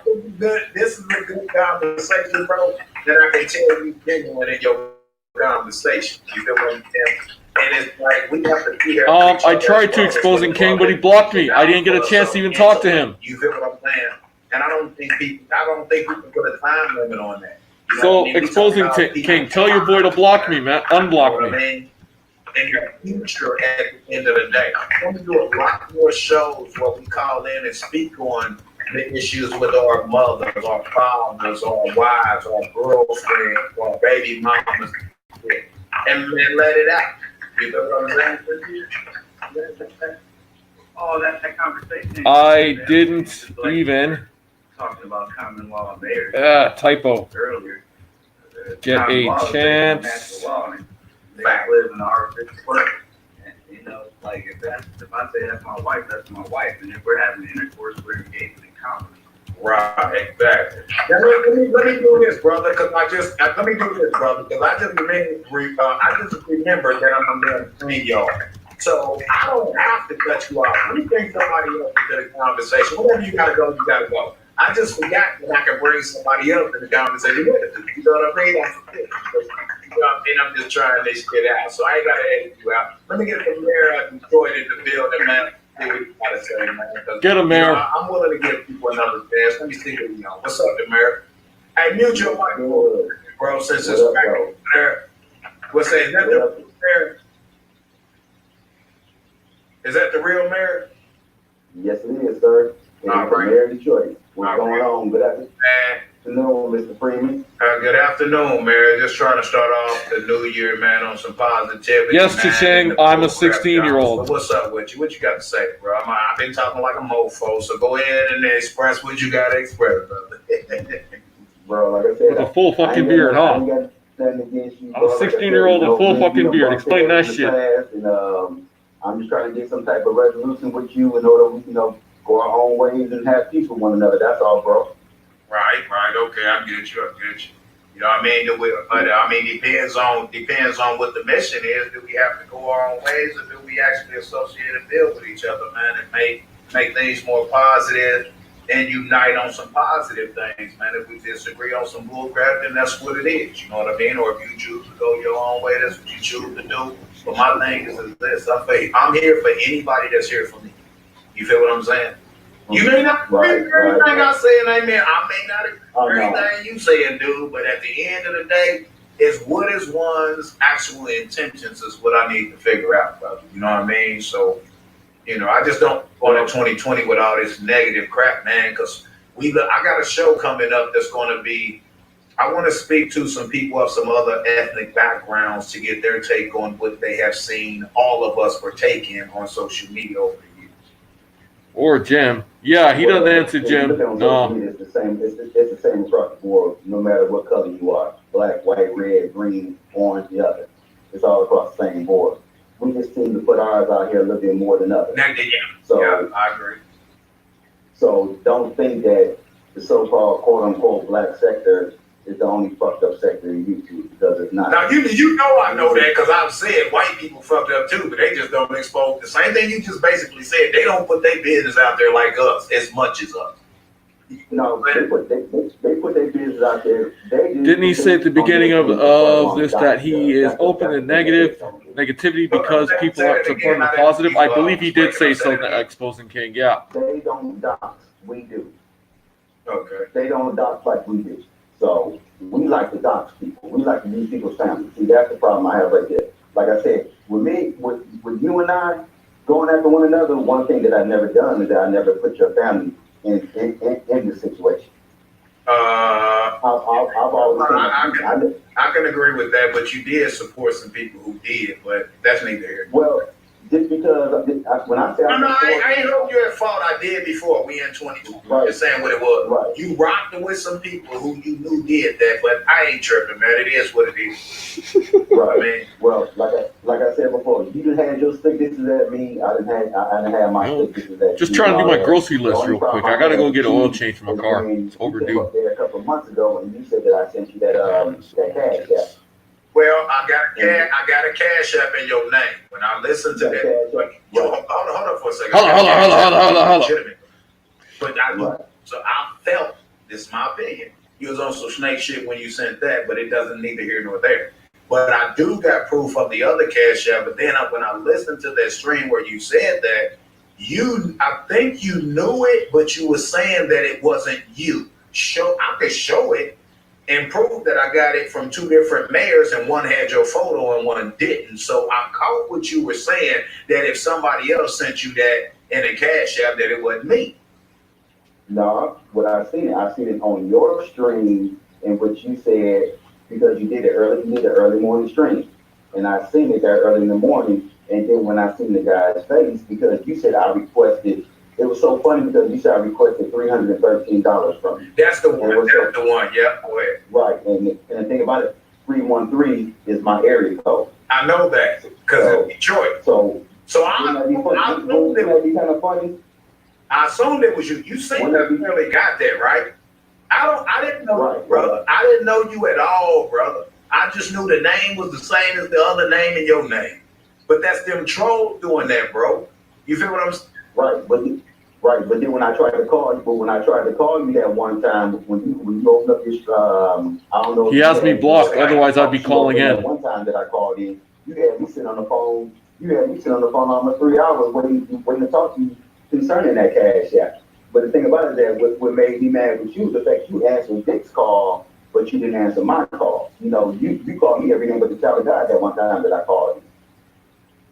this is a good conversation, bro, that I can tell you genuine in your conversation. You feel what I'm saying? And it's like, we have to be there. I tried to exposing King, but he blocked me. I didn't get a chance to even talk to him. You feel what I'm saying? And I don't think we can put a time limit on that. So, exposing King, tell your boy to block me, man. Unblock me. And your future at the end of the day. I'm going to do a lot more shows where we call in and speak on the issues with our mothers, our fathers, our wives, our girlfriends, our baby mamas, and then let it out. You know what I'm saying? Oh, that conversation. I didn't even. Talking about common law marriage. Typo. Earlier. Get a chance. They live in our work. And, you know, like if I say that's my wife, that's my wife. And if we're having intercourse, we're engaged in comedy. Right, exactly. Now, let me do this, brother, because I just remember that I'm a man between y'all. So I don't have to cut you off. Let me bring somebody else into the conversation. Whenever you gotta go, you gotta go. I just forgot that I can bring somebody else in the conversation. You know what I mean? That's it. You know what I mean? I'm just trying this shit out. So I ain't gotta edit you out. Let me get the mayor of Detroit in the building, man. See what you gotta say, man. Get him, Mayor. I'm willing to give people another chance. Let me see what you know. What's up, the mayor? Hey, mute your mic, bro, since it's back over there. What's that? Is that the mayor? Is that the real mayor? Yes, it is, sir. All right. Mayor of Detroit. What's going on? Good afternoon, Mr. Freeman. Good afternoon, Mayor. Just trying to start off the new year, man, on some positivity. Yes, man, Cha-Ching, I'm a 16-year-old. What's up with you? What you got to say, bro? I've been talking like a mofo, so go ahead and express what you got to express, brother. Bro, like I said, with a full fucking beard, huh? I'm a 16-year-old with a full fucking beard. Explain that shit. And, I'm just trying to get some type of resolution with you in order we can, go our own ways and have peace with one another. That's all, bro. Right. Okay, I get you. You know what I mean? But I mean, depends on what the mission is. Do we have to go our own ways, or do we actually associate and build with each other, man, and make things more positive and unite on some positive things, man? If we disagree on some bullcrap, then that's what it is. You know what I mean? Or if you choose to go your own way, that's what you choose to do. But my thing is this: I'm here for anybody that's here for me. You feel what I'm saying? You may not agree with everything I say, and amen. I may not agree with everything you say and do, but at the end of the day, it's what is one's actual intentions is what I need to figure out, brother. You know what I mean? So, you know, I just don't go into 2020 with all this negative crap, man, because I got a show coming up that's going to be, I want to speak to some people of some other ethnic backgrounds to get their take on what they have seen all of us partake in on social media over the years. Or Jim. Yeah, he doesn't answer Jim. No. It's the same. It's the same across the board, no matter what color you are. Black, white, red, green, orange, the other. It's all across the same board. We just seem to put ours out here a little bit more than others. Yeah, I agree. So don't think that the so-called quote-unquote black sector is the only fucked up sector in YouTube because it's not. Now you know I know that because I've said white people fucked up too, but they just don't expose the same thing you just basically said. They don't put their business out there like us as much as us. No, they put their business out there. Didn't he say at the beginning of this that he is open to negativity because people aren't supporting the positive? I believe he did say so, exposing King. Yeah. They don't dox. We do. Okay. They don't dox like we do. So we like to dox people. We like to use people's families. See, that's the problem I have right there. Like I said, with me, with you and I going after one another, one thing that I've never done is that I never put your family in the situation. I've always I can agree with that, but you did support some people who did, but that's neither here. Well, just because when I say I ain't hope you're at fault. I did before. We in 22. Right. Just saying what it was. Right. You rocked with some people who you knew did that, but I ain't tripping, man. It is what it is. Right. I mean, well, like I said before, you done had your stick. This is at me. I didn't have my stick. This is at just trying to do my grocery list real quick. I gotta go get an oil change for my car. It's overdue. There a couple of months ago, and you said that I sent you that cash. Yeah. Well, I got a cash app in your name. When I listen to that, hold on for a second. Hold on. But so I felt, this is my opinion, you was on some snake shit when you sent that, but it doesn't neither here nor there. But I do got proof of the other cash app. But then when I listened to that stream where you said that, I think you knew it, but you were saying that it wasn't you. I could show it and prove that I got it from two different mayors, and one had your photo and one didn't. So I caught what you were saying, that if somebody else sent you that in a cash app, that it wasn't me. No, what I seen it on your stream in which you said, because you did an early morning stream, and I seen it there early in the morning, and then when I seen the guy's face, because you said I requested. It was so funny because you said I requested $313 from you. That's the one. That's the one. Yeah. Go ahead. Right, and the thing about it, 313 is my area code. I know that because it's Detroit. So I assumed it would be kind of funny. I assumed it was you. You seem to really got that right. I didn't know, brother. I didn't know you at all, brother. I just knew the name was the same as the other name in your name. But that's them trolls doing that, bro. You feel what I'm saying? Right, but then when I tried to call you, that one time when you opened up your I don't know. He has me blocked, otherwise I'd be calling in. One time that I called in, you had me sitting on the phone. You had me sitting on the phone almost 3 hours waiting to talk to you concerning that cash app. But the thing about it is that what made me mad with you, the fact you answered Dick's call, but you didn't answer my call. You know, you called me every day but the child of God that one time that I called you.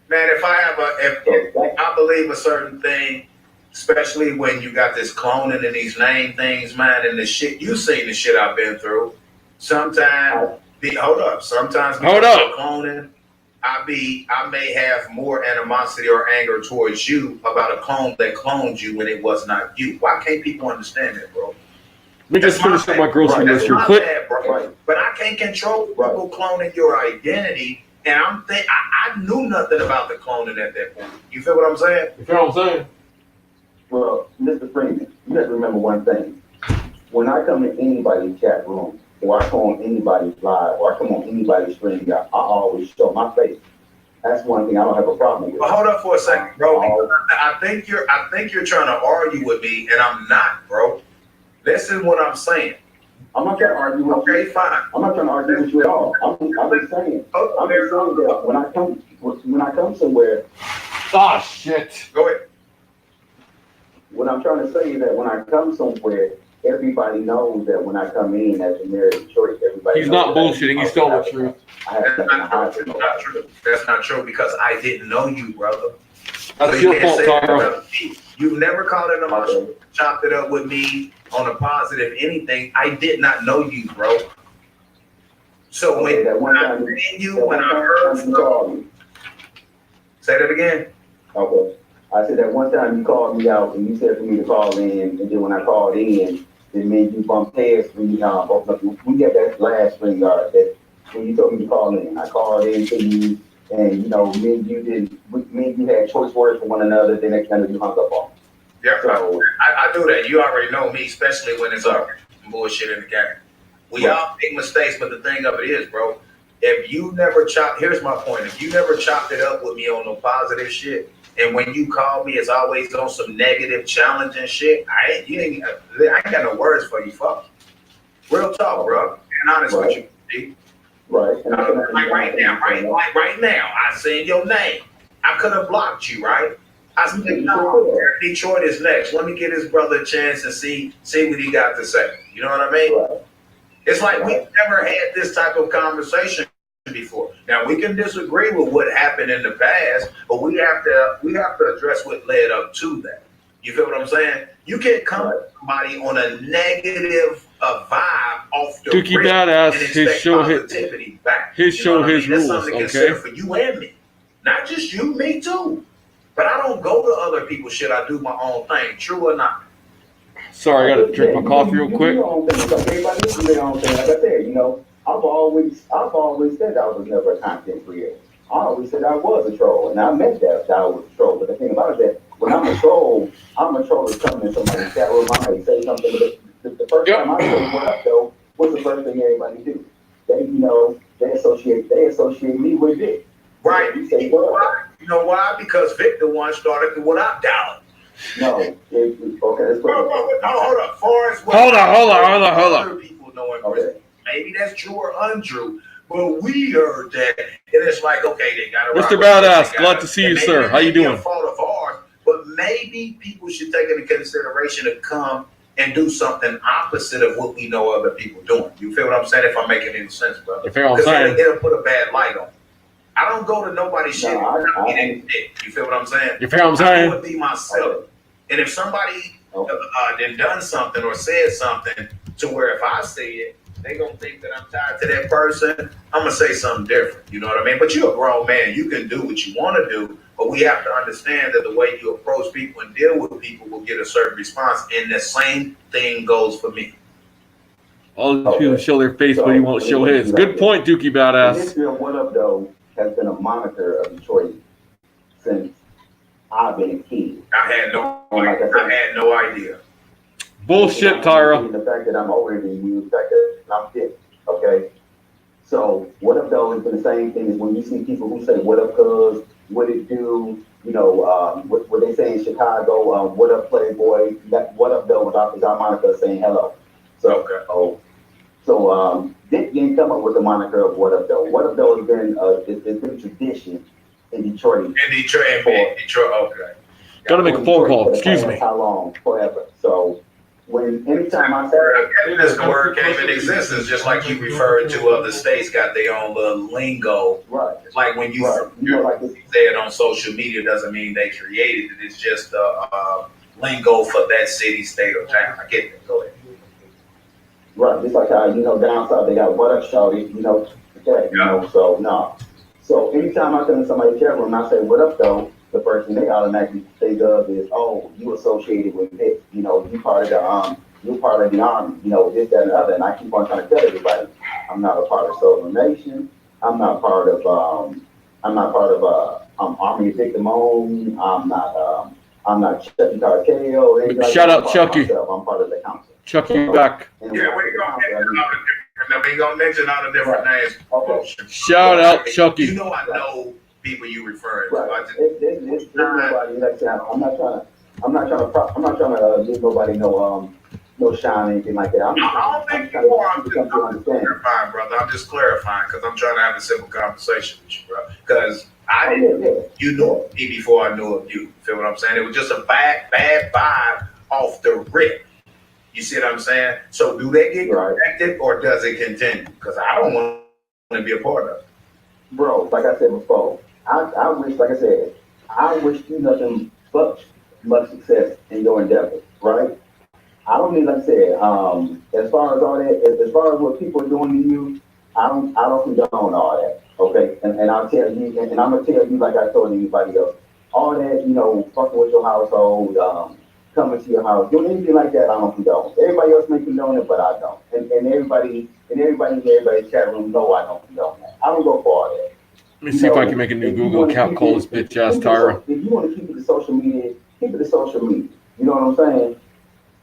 Man, if I believe a certain thing, especially when you got this cloning and these name things, man, and the shit, you seen the shit I've been through. Sometimes, cloning, I may have more animosity or anger towards you about a clone that cloned you when it was not you. Why can't people understand that, bro? Let me just finish up my grocery list real quick. But I can't control people cloning your identity. And I knew nothing about the cloning at that point. You feel what I'm saying? You feel what I'm saying? Well, Mr. Freeman, you have to remember one thing. When I come in anybody's chat room, or I come on anybody's live, or I come on anybody's stream, I always show my face. That's one thing I don't have a problem with. Well, hold up for a second, bro. I think you're trying to argue with me, and I'm not, bro. Listen what I'm saying. I'm not trying to argue with you. Okay, fine. I'm not trying to argue with you at all. I'm just saying that when I come somewhere. Ah, shit. Go ahead. What I'm trying to say is that when I come somewhere, everybody knows that when I come in as a mayor of Detroit, everybody. He's not bullshitting. He's telling the truth. That's not true because I didn't know you, brother. That's your fault, Tyra. You never called it emotional, chopped it up with me on a positive anything. I did not know you, bro. So when I heard from you, say that again. Okay. I said that one time you called me out and you said for me to call in, and then when I called in, it meant you bumped heads when we had that last string guard that when you told me to call in. I called in to you, and me and you had choice words for one another. Then next time you hung up on. Yeah, So I do that. You already know me, especially when it's bullshit in the game. We all make mistakes, but the thing of it is, bro, if you never here's my point. If you never chopped it up with me on no positive shit, and when you call me, it's always on some negative, challenging shit, I ain't got no words for you, fuck. Real talk, bro. Being honest with you, G. right. And Like right now, I seen your name. I could have blocked you, right? I said, no, Detroit is next. Let me give this brother a chance and see what he got to say. You know what I mean? Right. It's like we've never had this type of conversation before. Now we can disagree with what happened in the past, but we have to address what led up to that. You feel what I'm saying? You can't come to somebody on a negative vibe off the Dookie rip Badass, and his expect show, positivity back. his You know show, what I his mean? That's rules. something to Okay. consider for you and me. Not just you, me too. But I don't go to other people's shit. I do my own thing. True or not? Sorry, I gotta drink my coffee real quick. Everybody do their own thing. Like I said, I've always said I was never a content creator. I always said I was a troll, and I meant that I was a troll. But the thing about it is that when I'm a troll to come in somebody's chat room. I might say something, but the first time I say what up though, what's the first thing everybody do? They associate me with it. Right. You say what up? You know why? Because Victor once started the what up dollar. No. Okay, let's put it. Hold up. Forrest. Hold on. Other people know it. Okay. Maybe that's true or untrue, but we heard that, and it's like, okay, they got to. Mr. Badass, glad to see you, sir. How you doing? A fault of ours, but maybe people should take into consideration to come and do something opposite of what we know other people doing. You feel what I'm saying? If I'm making any sense, brother. You feel what I'm saying? It'll put a bad light on. I don't go to nobody's shit. You feel what I'm saying? You feel what I'm saying? I would be myself. And if somebody then done something or said something to where if I say it, they gonna think that I'm tied to that person, I'm gonna say something different. You know what I mean? But you're a grown man. You can do what you want to do, but we have to understand that the way you approach people and deal with people will get a certain response. And the same thing goes for me. All these people show their face, but he won't show his. Good point, Dookie Badass. This real what up though has been a moniker of Detroit since I've been a kid. I had no idea. Bullshit, Tyra. The fact that I'm older than you, the fact that I'm fit. Okay. So what up though has been the same thing as when you see people who say what up cuz, what it do, what they say in Chicago, what up Playboy, that what up though is our moniker saying hello. So Dick didn't come up with the moniker of what up though. What up though has been it's been tradition in Detroit. Okay. Gotta make a phone call. Excuse me. How long? Forever. So anytime I say this word came into existence, just like you referred to, other states got their own little lingo. Right. Like when you say it on social media, doesn't mean they created it. It's just lingo for that city, state, or town. I get it. Go ahead. Right. Just like how down south they got what up, shawty. So no. So anytime I come in somebody's chat room and I say what up though, the first thing they automatically think of is, oh, you associated with this, you part of the army, this, that, and the other. And I keep on trying to tell everybody, I'm not a part of Southern Nation. I'm not part of Army of Victim Own. I'm not Chucky Cartel. Shout out Chucky. I'm part of the council. Chucky back. Yeah, we're gonna mention all the different names. Okay. Shout out Chucky. I know people you referring to. Right. There's nobody like that. I'm not trying to give nobody no shine or anything like that. I don't think you are. I'm just clarifying, brother. I'm just clarifying because I'm trying to have a simple conversation with you, bro. Because you knew me before I knew of you. Feel what I'm saying? It was just a bad vibe off the rip. You see what I'm saying? So do they get corrected or does it continue? Because I don't want to be a part of it. Bro, like I said before, I wish you nothing but much success in your endeavors, right? I don't mean, like I said, as far as all that, as far as what people are doing to you, I don't condone all that, okay? And I'll tell you, and I'm gonna tell you like I told anybody else, all that, fucking with your household, coming to your house, doing anything like that, I don't condone. Everybody else may condone it, but I don't. And everybody in everybody's chat room know I don't condone that. I don't go for all that. Let me see if I can make a new Google account, call this bitch ass Tyra. If you want to keep it to social media, keep it to social media. You know what I'm saying?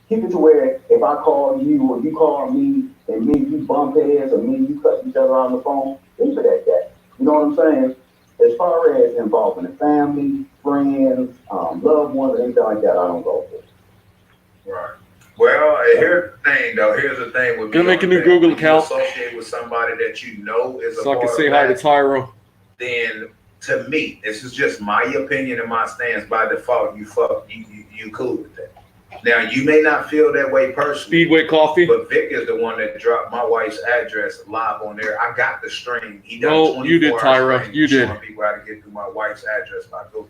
Keep it to where if I call you or you call me and me and you bump heads or me and you cut each other on the phone, leave it at that. You know what I'm saying? As far as involving the family, friends, loved ones, anything like that, I don't go for. Right. Well, here's the thing, though. Here's the thing with me. Gonna make a new Google account. Associate with somebody that you know is a so I part can say of hi to that, Tyra. then to me, this is just my opinion and my stance. By default, you cool with that. Now, you may not feel that way personally. Speedway Coffee. But Vic is the one that dropped my wife's address live on there. I got the stream. He done No, you did, 24-hour Tyra. stream You did. showing people how to get through my wife's address by Google.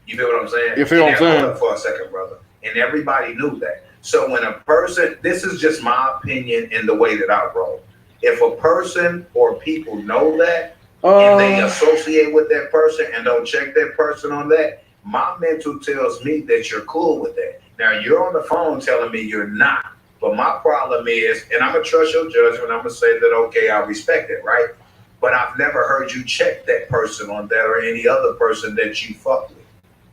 You feel what I'm saying? You feel what I'm saying? Hold up for a second, brother. And everybody knew that. So when a person, this is just my opinion in the way that I roll. If a person or people know that and they associate with that person and don't check that person on that, my mental tells me that you're cool with that. Now, you're on the phone telling me you're not. But my problem is, and I'm going to trust your judgment, I'm going to say that, okay, I respect it, right? But I've never heard you check that person on that or any other person that you fuck with.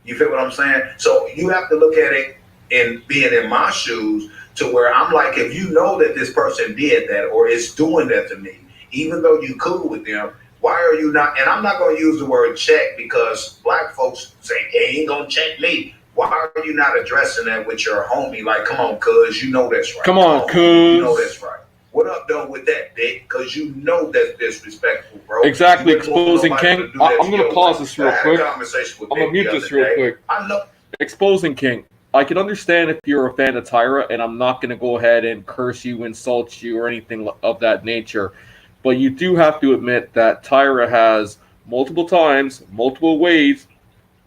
You feel what I'm saying? So you have to look at it in being in my shoes to where I'm like, if you know that this person did that or is doing that to me, even though you cool with them, why are you not? And I'm not going to use the word check because black folks say, hey, he ain't going to check me. Why are you not addressing that with your homie? Like, come on, cuz, you know that's right. Come on, cuz. You know that's right. What up, though, with that, Dick? Because you know that's disrespectful, bro. Exactly, Exposing King. I'm going to pause this real quick. I'm going to mute this real quick. I know. Exposing King. I can understand if you're a fan of Tyra, and I'm not going to go ahead and curse you, insult you, or anything of that nature. But you do have to admit that Tyra has multiple times, multiple ways,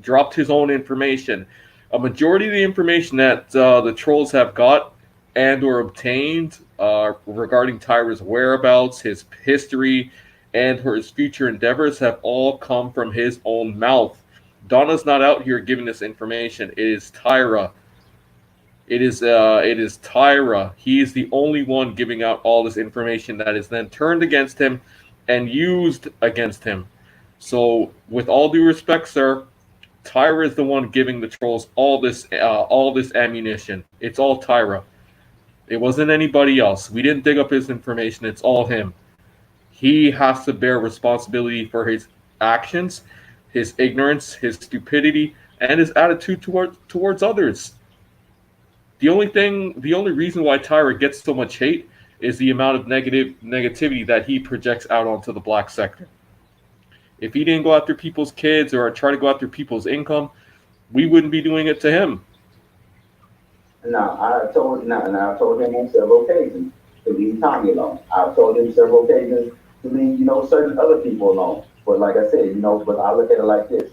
dropped his own information. A majority of the information that the trolls have got and or obtained regarding Tyra's whereabouts, his history, and his future endeavors have all come from his own mouth. Donna's not out here giving this information. It is Tyra. It is Tyra. He is the only one giving out all this information that is then turned against him and used against him. So, with all due respect, sir, Tyra is the one giving the trolls all this ammunition. It's all Tyra. It wasn't anybody else. We didn't dig up his information. It's all him. He has to bear responsibility for his actions, his ignorance, his stupidity, and his attitude towards others. The only reason why Tyra gets so much hate is the amount of negativity that he projects out onto the black sector. If he didn't go after people's kids or try to go after people's income, we wouldn't be doing it to him. I told him on several occasions to leave Tommy alone. I've told him several occasions to leave, certain other people alone. But like I said, but I look at it like this.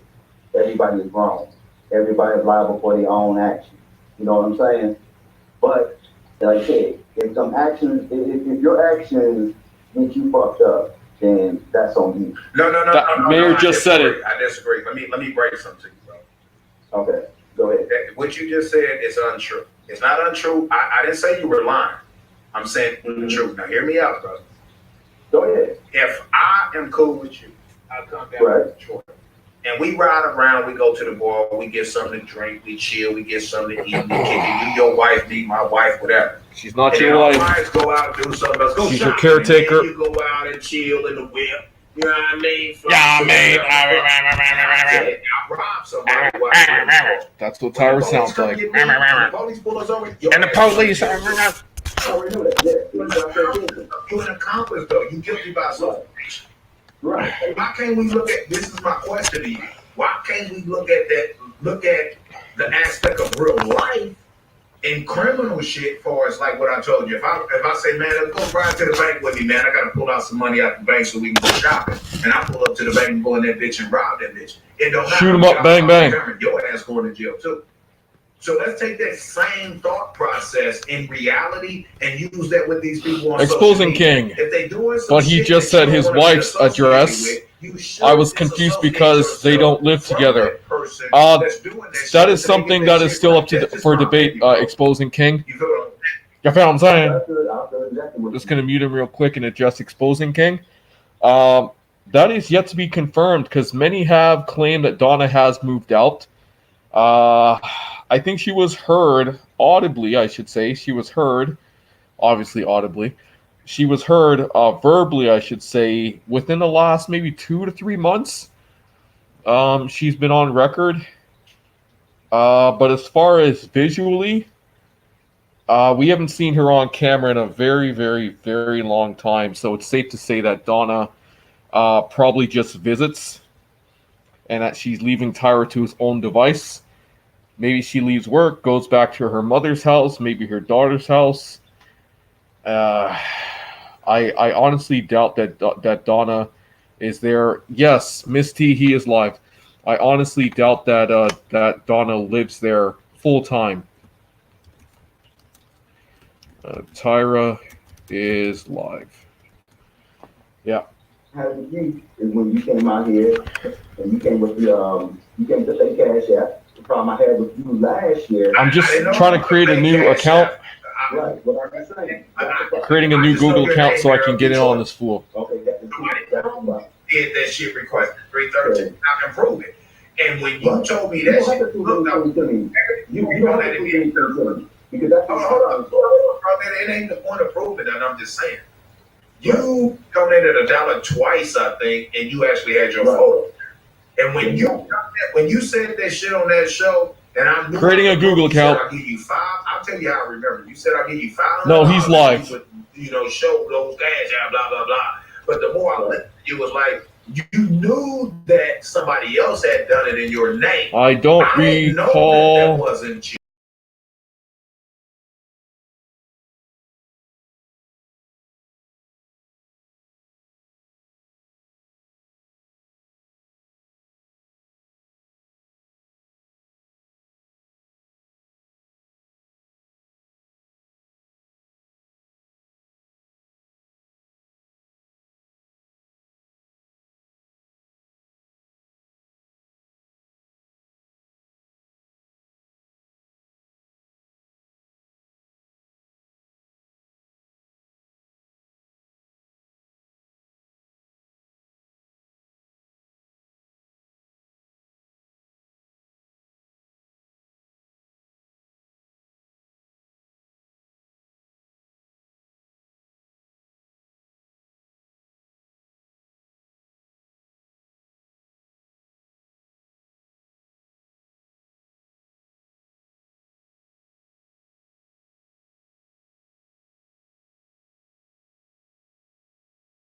Everybody is wrong. Everybody is liable for their own actions. You know what I'm saying? But like I said, if your actions get you fucked up, then that's on you. No. Mayor just said it. I disagree. Let me break something to you, bro. Okay, go ahead. What you just said is untrue. It's not untrue. I didn't say you were lying. I'm saying the truth. Now hear me out, brother. Go ahead. If I am cool with you, I come down to Detroit. And we ride around, we go to the bar, we get something to drink, we chill, we get something to eat, we kick it. You, your wife, me, my wife, whatever. She's not and your wife. Wives go out and do something. Let's go She's shopping. your caretaker. You go out and chill in the whip. You know what I mean? I rob somebody. That's what Tyra sounds like. The police pull us over. And the police. You're an accomplice, though. You guilty by assault. Right. Why can't we look at this? Is my question to you. Why can't we look at that? Look at the aspect of real life and criminal shit for us, like what I told you. If I say, man, let's go ride to the bank with me, man. I gotta pull out some money out the bank so we can go shopping. And I pull up to the bank and go in that bitch and rob that bitch. It don't shoot him up, bang bang. Your ass going to jail too. So let's take that same thought process in reality and use that with these people on Exposing King. If they doing some but he just said his wife's address. I was confused because they don't live together. That is something that is still up for debate, Exposing King. You feel what I'm saying? I'm just going to mute him real quick and address Exposing King. That is yet to be confirmed because many have claimed that Donna has moved out. I think she was heard audibly, I should say. She was heard, obviously audibly. She was heard verbally, I should say, within the last maybe 2 to 3 months. She's been on record. But as far as visually, we haven't seen her on camera in a very, very, very long time. So it's safe to say that Donna probably just visits and that she's leaving Tyra to his own device. Maybe she leaves work, goes back to her mother's house, maybe her daughter's house. I honestly doubt that Donna is there. Yes, Miss T, he is live. I honestly doubt that Donna lives there full time. Tyra is live. Yeah. Happened to you is when you came out here and you came with the you came to fake cash app. The problem I had with you last year. I'm just trying to create a new account. Right, what I'm saying. Creating a new Google account so I can get in on this fool. Okay, that's the Did that shit request 313. I can prove it. And when you told me that shit, look, you don't have to do anything to me. Because that's hold up, brother. It ain't the point of proving that. I'm just saying. You donated $1 twice, I think, and you actually had your photo. And when you said that shit on that show, and I'm creating a Google account. I'll give you $5. I'll tell you how I remember. You said I'll give you $5. No, he's live. You know, show those cash out, blah blah blah. But the more I listened, it was like you knew that somebody else had done it in your name. I don't recall. That wasn't you.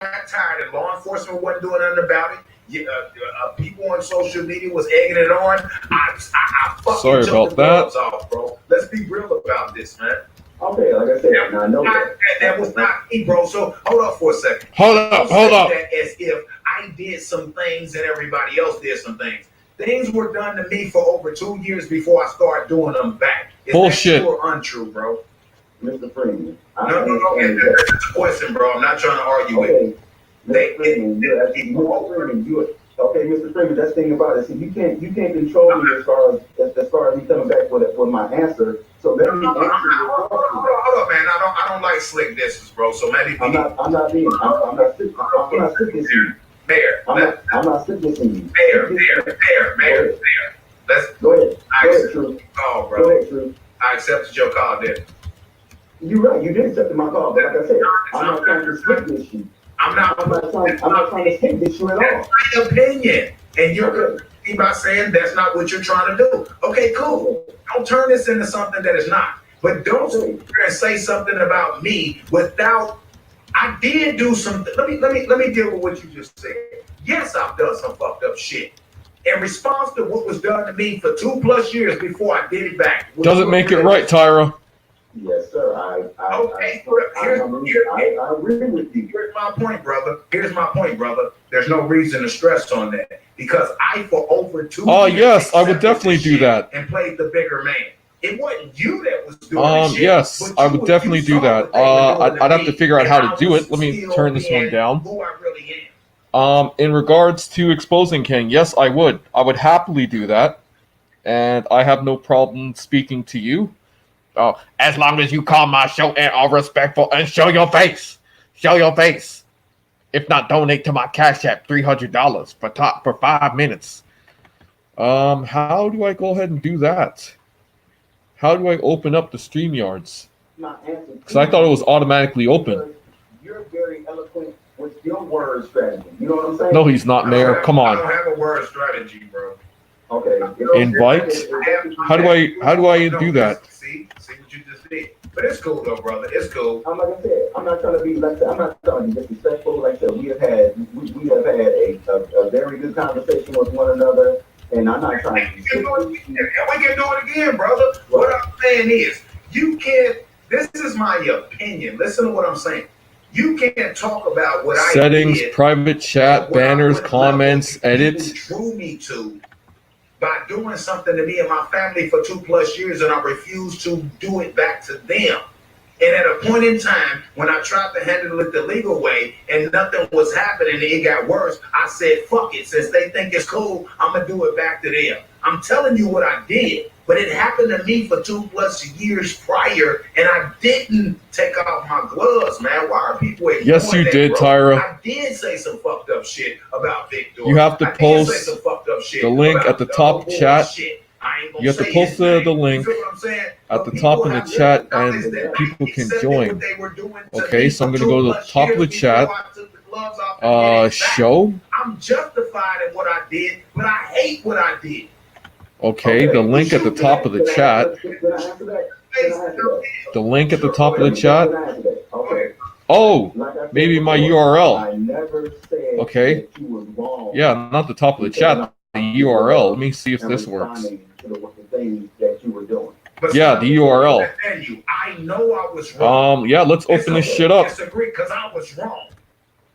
Got tired and law enforcement wasn't doing nothing about it. People on social media was egging it on. I fucking Sorry about that. Off, bro. Let's be real about this, man. Okay, like I said, I know that was not me, bro. So hold up for a second. Hold up. That as if I did some things and everybody else did some things. Things were done to me for over 2 years before I started doing them back. Is bullshit. That true or untrue, bro? Mr. Freeman. No. It's a question, bro. I'm not trying to argue with you. Mr. Freeman, Mr. Freeman, that's the thing about it. See, you can't control me as far as me coming back with my answer. So let me answer your question. Hold up, man. I don't like slick disses, bro. So maybe I'm not sick this you. Mayor. I'm not sick this you. Mayor. Let's go ahead. Go ahead, True. Oh, bro. Go ahead, True. I accepted your call, then. You're right. You did accept my call, but like I said, I'm not trying to stick this you. I'm not trying to stick this you at all. That's my opinion, and you're by saying that's not what you're trying to do. Okay, cool. Don't turn this into something that is not. But don't sit here and say something about me without. I did do something. Let me deal with what you just said. Yes, I've done some fucked up shit. In response to what was done to me for 2+ years before I did it back. Doesn't make it right, Tyra. Yes, sir. I agree with you. Here's my point, brother. There's no reason to stress on that because I, for over 2 years. Oh, yes, I would definitely do that. And played the bigger man. It wasn't you that was doing this shit. Yes, I would definitely do that. I'd have to figure out how to do it. Let me turn this one down. Who I really am. In regards to exposing King, yes, I would. I would happily do that, and I have no problem speaking to you. As long as you call my show and are respectful and show your face. Show your face. If not, donate to my Cash App, $300 for 5 minutes. How do I go ahead and do that? How do I open up the StreamYards? My answer. Because I thought it was automatically open. You're very eloquent with your word strategy. You know what I'm saying? No, he's not, Mayor. Come I on. don't have a word strategy, bro. Okay. Invite? How do I do that? See what you just did. But it's cool though, brother. It's cool. Like I said, I'm not trying to be like I'm not trying to be disrespectful. Like I said, we have had a very good conversation with one another, and I'm not trying to. And we can do it again, brother. What I'm saying is, you can't. This is my opinion. Listen to what I'm saying. You can't talk about what Settings, I did, private chat, banners, comments, edit. Drew me to by doing something to me and my family for 2+ years, and I refused to do it back to them. And at a point in time, when I tried to handle it the legal way and nothing was happening and it got worse, I said, fuck it. Since they think it's cool, I'm going to do it back to them. I'm telling you what I did. But it happened to me for 2+ years prior, and I didn't take off my gloves, man. Why are people ignoring Yes, you that, did, bro? Tyra. I did say some fucked up shit about Victor. You have to post the link at the top chat. You have to post the link at the top in the chat, and people can join. Okay, so I'm going to go to the top of the chat. Show. I'm justified in what I did, but I hate what I did. Okay, the link at the top of the chat. The link at the top of the chat. Oh, maybe my URL. Okay. Yeah, not the top of the chat, the URL. Let me see if this works. Yeah, the URL. I know I was wrong. Yeah, let's open this shit up. Disagree, because I was wrong.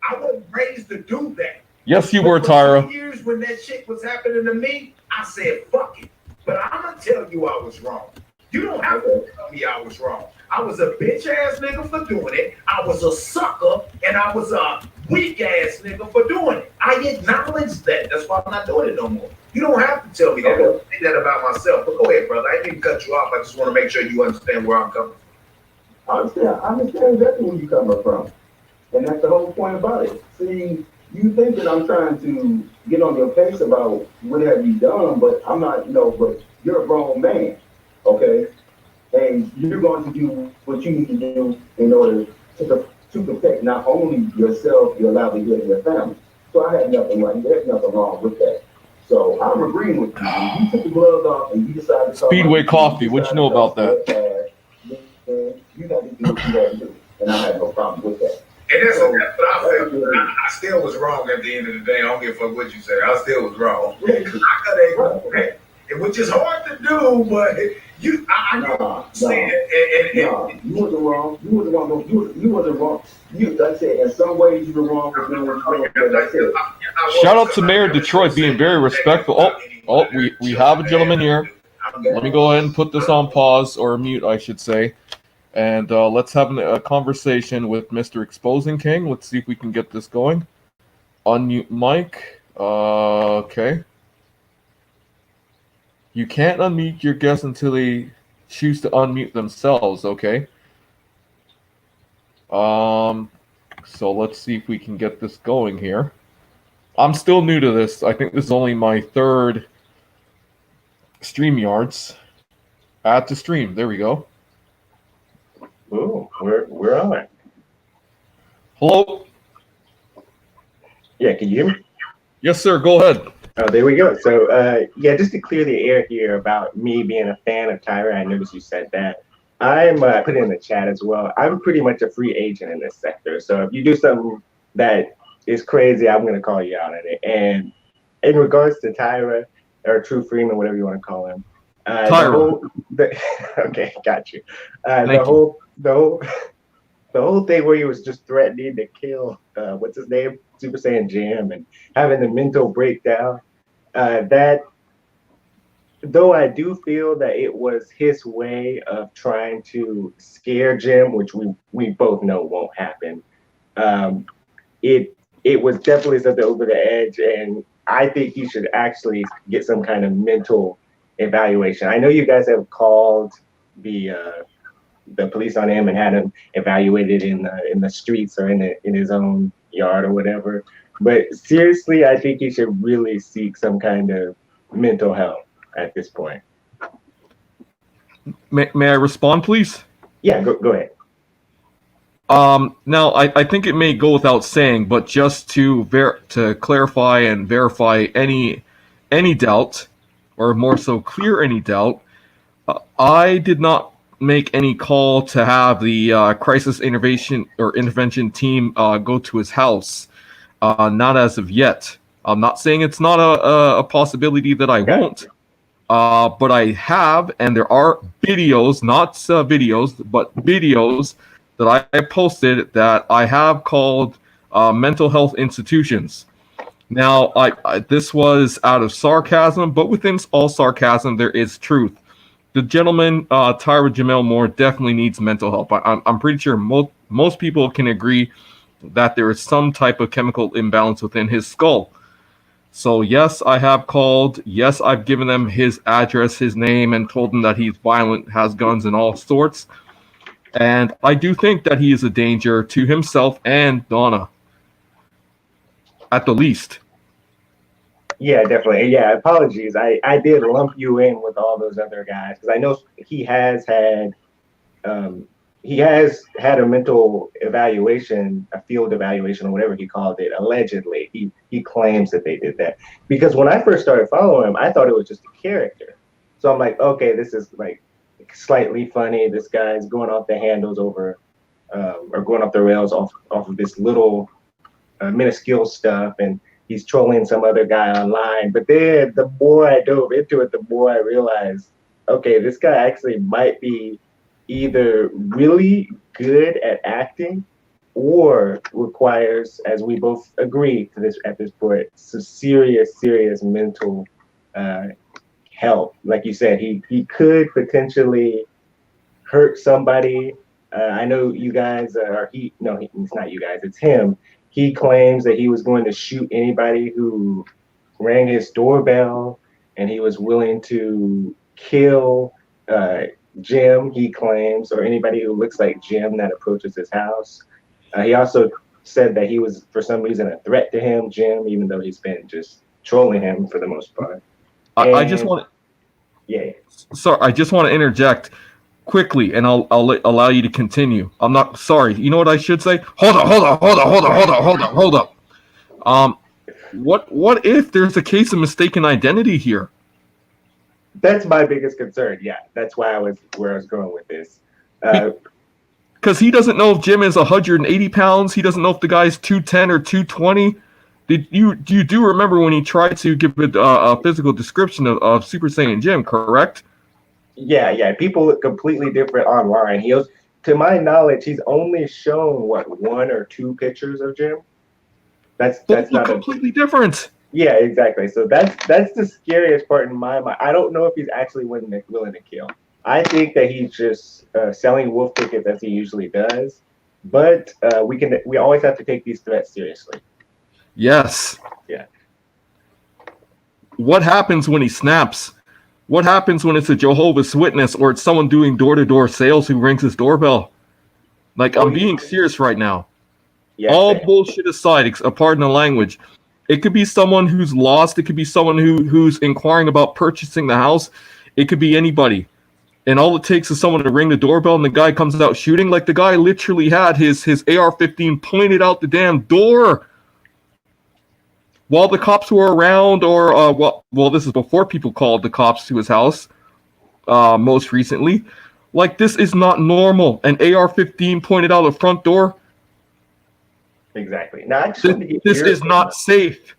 I wasn't raised to do that. Yes, you were, Tyra. 2 years when that shit was happening to me, I said, fuck it. But I'm going to tell you I was wrong. You don't have to tell me I was wrong. I was a bitch ass nigga for doing it. I was a sucker, and I was a weak ass nigga for doing it. I acknowledge that. That's why I'm not doing it no more. You don't have to tell me that. I say that about myself. But go ahead, brother. I didn't cut you off. I just want to make sure you understand where I'm coming from. I understand exactly where you're coming from. And that's the whole point about it. See, you think that I'm trying to get on your case about what have you done, but I'm not, but you're a grown man, okay? And you're going to do what you need to do in order to protect not only yourself, your livelihood, and your family. So I had nothing wrong. There's nothing wrong with that. So I'm agreeing with you. When you took the gloves off and you decided to Speedway Coffee, what you know about that? You had to do what you had to do. And I had no problem with that. And that's what I felt. I still was wrong at the end of the day. I don't give a fuck what you say. I still was wrong. I got that, which is hard to do, but I know saying it. You wasn't wrong. You wasn't wrong. No, you wasn't wrong. Like I said, in some ways you were wrong for doing what you were. Shout out to Mayor Detroit being very respectful. Oh, we have a gentleman here. Let me go ahead and put this on pause, or mute, I should say. And let's have a conversation with Mr. Exposing King. Let's see if we can get this going. Unmute mic. Okay. You can't unmute your guests until they choose to unmute themselves, okay? So let's see if we can get this going here. I'm still new to this. I think this is only my third StreamYards. Add to stream. There we go. Ooh, we're on. Hello? Yeah, can you hear me? Yes, sir. Go ahead. Oh, there we go. So, yeah, just to clear the air here about me being a fan of Tyra, I noticed you said that. I'm put it in the chat as well. I'm pretty much a free agent in this sector. So if you do something that is crazy, I'm going to call you out on it. And in regards to Tyra, or True Freeman, whatever you want to call him, Tyra. Okay, got you. The whole thing where he was just threatening to kill what's his name, Super Saiyan Jam, and having the mental breakdown. That, though I do feel that it was his way of trying to scare Jim, which we both know won't happen. It was definitely something over the edge, and I think he should actually get some kind of mental evaluation. I know you guys have called the police on him and had him evaluated in the streets or in his own yard or whatever. But seriously, I think he should really seek some kind of mental help at this point. May I respond, please? Yeah, go ahead. Now, I think it may go without saying, but just to clarify and verify any doubt, or more so clear any doubt, I did not make any call to have the crisis intervention team go to his house. Not as of yet. I'm not saying it's not a possibility that I won't. But I have, and there are videos, not videos, but videos that I posted that I have called mental health institutions. Now, this was out of sarcasm, but within all sarcasm, there is truth. The gentleman, Tyra Jamel Moore, definitely needs mental help. I'm pretty sure most people can agree that there is some type of chemical imbalance within his skull. So yes, I have called. Yes, I've given them his address, his name, and told him that he's violent, has guns and all sorts. And I do think that he is a danger to himself and Donna, at the least. Yeah, definitely. Yeah, apologies. I did lump you in with all those other guys because I know he has had a mental evaluation, a field evaluation, or whatever he called it. Allegedly, he claims that they did that because when I first started following him, I thought it was just a character. So I'm like, okay, this is like slightly funny. This guy's going off the handles over, or going off the rails off of this little minuscule stuff, and he's trolling some other guy online. But then the more I dove into it, the more I realized, okay, this guy actually might be either really good at acting or requires, as we both agree to this at this point, some serious mental help. Like you said, he could potentially hurt somebody. I know you guys it's not you guys, it's him. He claims that he was going to shoot anybody who rang his doorbell, and he was willing to kill Jim, he claims, or anybody who looks like Jim that approaches his house. He also said that he was, for some reason, a threat to him, Jim, even though he's been just trolling him for the most part. I just want to... Yeah. Sorry, I just want to interject quickly, and I'll allow you to continue. I'm not sorry. You know what I should say? Hold up. What if there's a case of mistaken identity here? That's my biggest concern. Yeah, that's why where I was going with this. Because he doesn't know if Jim is 180 pounds. He doesn't know if the guy's 210 or 220. You do remember when he tried to give it a physical description of Super Saiyan Jim, correct? Yeah. People look completely different online. To my knowledge, he's only shown one or two pictures of Jim. That's not completely different. Yeah, exactly. So that's the scariest part in my mind. I don't know if he's actually willing to kill. I think that he's just selling wolf tickets as he usually does. But we always have to take these threats seriously. Yes. Yeah. What happens when he snaps? What happens when it's a Jehovah's Witness or it's someone doing door-to-door sales who rings his doorbell? Like, I'm being serious right now. Yeah, all bullshit aside, pardon the language, it could be someone who's lost. It could be someone who's inquiring about purchasing the house. It could be anybody. And all it takes is someone to ring the doorbell and the guy comes out shooting. Like, the guy literally had his AR-15 pointed out the damn door while the cops were around, or well, this is before people called the cops to his house. Most recently, like, this is not normal. An AR-15 pointed out the front door. Exactly. Now, this is not safe.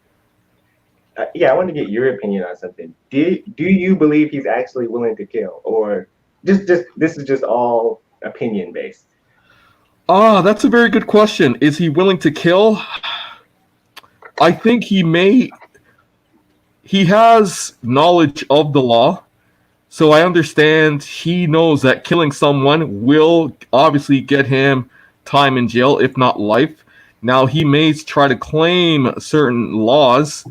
I want to get your opinion on something. Do you believe he's actually willing to kill, or just this is just all opinion based? That's a very good question. Is he willing to kill? I think he has knowledge of the law, so I understand he knows that killing someone will obviously get him time in jail, if not life. Now, he may try to claim certain laws,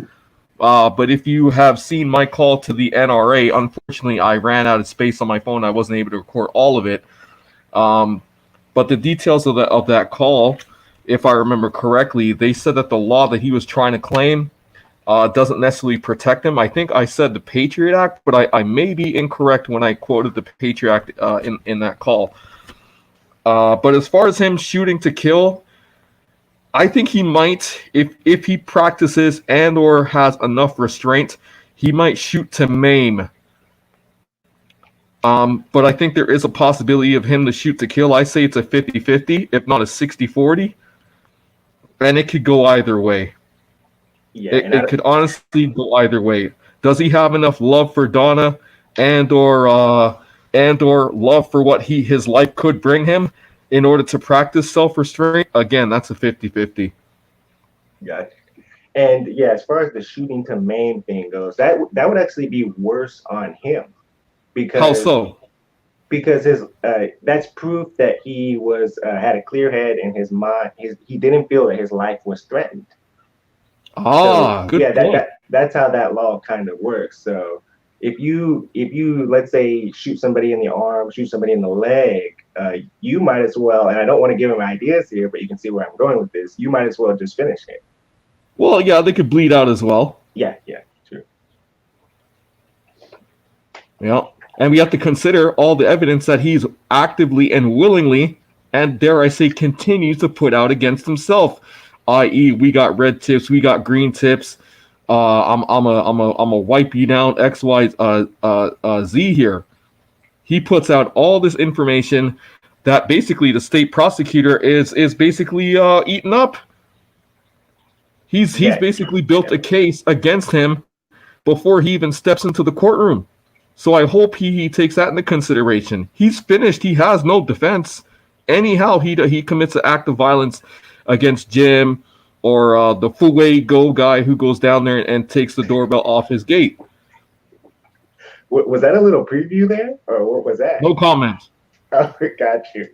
but if you have seen my call to the NRA, unfortunately, I ran out of space on my phone. I wasn't able to record all of it. But the details of that call, if I remember correctly, they said that the law that he was trying to claim doesn't necessarily protect him. I think I said the Patriot Act, but I may be incorrect when I quoted the Patriot Act in that call. But as far as him shooting to kill, I think he might, if he practices and or has enough restraint, he might shoot to maim. But I think there is a possibility of him to shoot to kill. I say it's a 50-50, if not a 60-40. And it could go either way. Yeah, it could honestly go either way. Does he have enough love for Donna and or love for what his life could bring him in order to practice self-restraint? Again, that's a 50-50. Gotcha. And yeah, as far as the shooting to maim thing goes, that would actually be worse on him. Because how so? Because his that's proof that he was had a clear head in his mind. He didn't feel that his life was threatened. Good point. That's how that law kind of works. So if you let's say shoot somebody in the arm, shoot somebody in the leg, you might as well. And I don't want to give him ideas here, but you can see where I'm going with this. You might as well just finish it. Well, yeah, they could bleed out as well. Yeah, true. Yeah, and we have to consider all the evidence that he's actively and willingly, and dare I say, continues to put out against himself. I.e., we got red tips, we got green tips. I'm a wipe you down X Y Z here. He puts out all this information that basically the state prosecutor is basically eating up. He's basically built a case against him before he even steps into the courtroom. So I hope he takes that into consideration. He's finished. He has no defense. Anyhow, he commits an act of violence against Jim or the Fuway Go guy who goes down there and takes the doorbell off his gate. Was that a little preview there, or what was that? No comment. Oh, got you.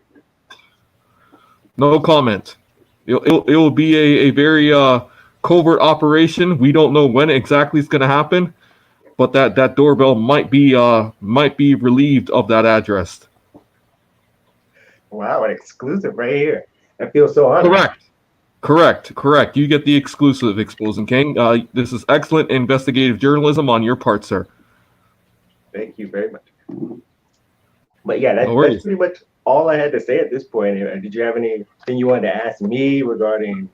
No comment. It will be a very covert operation. We don't know when exactly it's going to happen, but that doorbell might be relieved of that address. Wow, an exclusive right here. I feel so honored. Correct. You get the exclusive, Exposing King. This is excellent investigative journalism on your part, sir. Thank you very much. But yeah, that's pretty much all I had to say at this point. Did you have anything you wanted to ask me regarding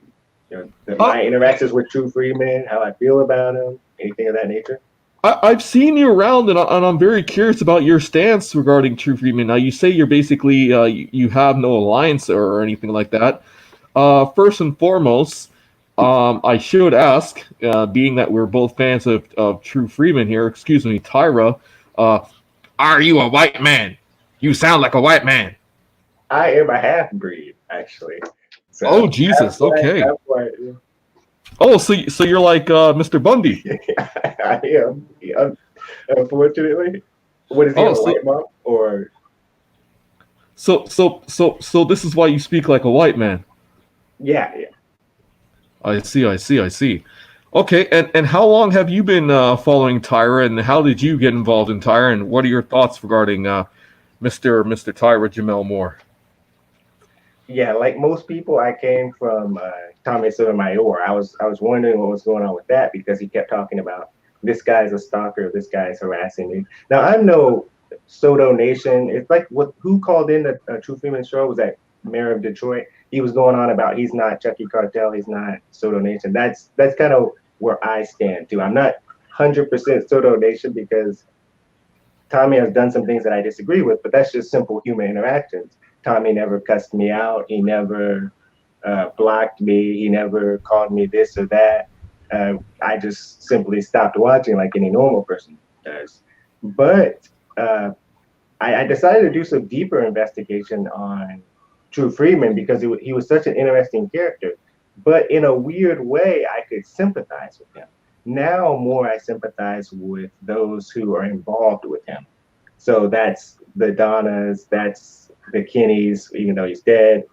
my interactions with True Freeman, how I feel about him, anything of that nature? I've seen you around, and I'm very curious about your stance regarding True Freeman. Now, you say you're basically you have no alliance or anything like that. First and foremost, I should ask, being that we're both fans of True Freeman here, excuse me, Tyra, are you a white man? You sound like a white man. I am a half-breed, actually. So oh, Jesus, okay. Oh, so you're like Mr. Bundy. I am. Yeah, unfortunately. What is he, a white mom? Or So this is why you speak like a white man. Yeah. I see. Okay, and how long have you been following Tyra, and how did you get involved in Tyra, and what are your thoughts regarding Mr. Tyra Jamel Moore? Yeah, like most people, I came from Tommy Sotomayor. I was wondering what was going on with that because he kept talking about this guy's a stalker, this guy's harassing me. Now I'm no Soto Nation. It's like who called in the True Freeman show? Was that Mayor of Detroit? He was going on about he's not Chucky Cartel, he's not Soto Nation. That's kind of where I stand too. I'm not 100% Soto Nation because Tommy has done some things that I disagree with, but that's just simple human interactions. Tommy never cussed me out. He never blocked me. He never called me this or that. I just simply stopped watching like any normal person does. But I decided to do some deeper investigation on True Freeman because he was such an interesting character. But in a weird way, I could sympathize with him. Now more I sympathize with those who are involved with him. So that's the Donnas, that's the Kennys, even though he's dead,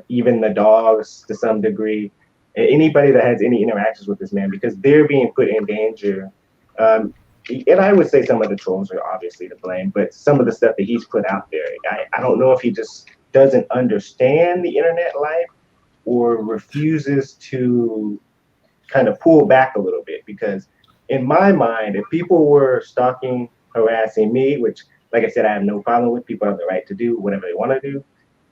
even the dogs to some degree, anybody that has any interactions with this man, because they're being put in danger. And I would say some of the trolls are obviously to blame, but some of the stuff that he's put out there, I don't know if he just doesn't understand the internet life or refuses to kind of pull back a little bit, because in my mind, if people were stalking, harassing me, which, like I said, I have no problem with, people have the right to do whatever they want to do,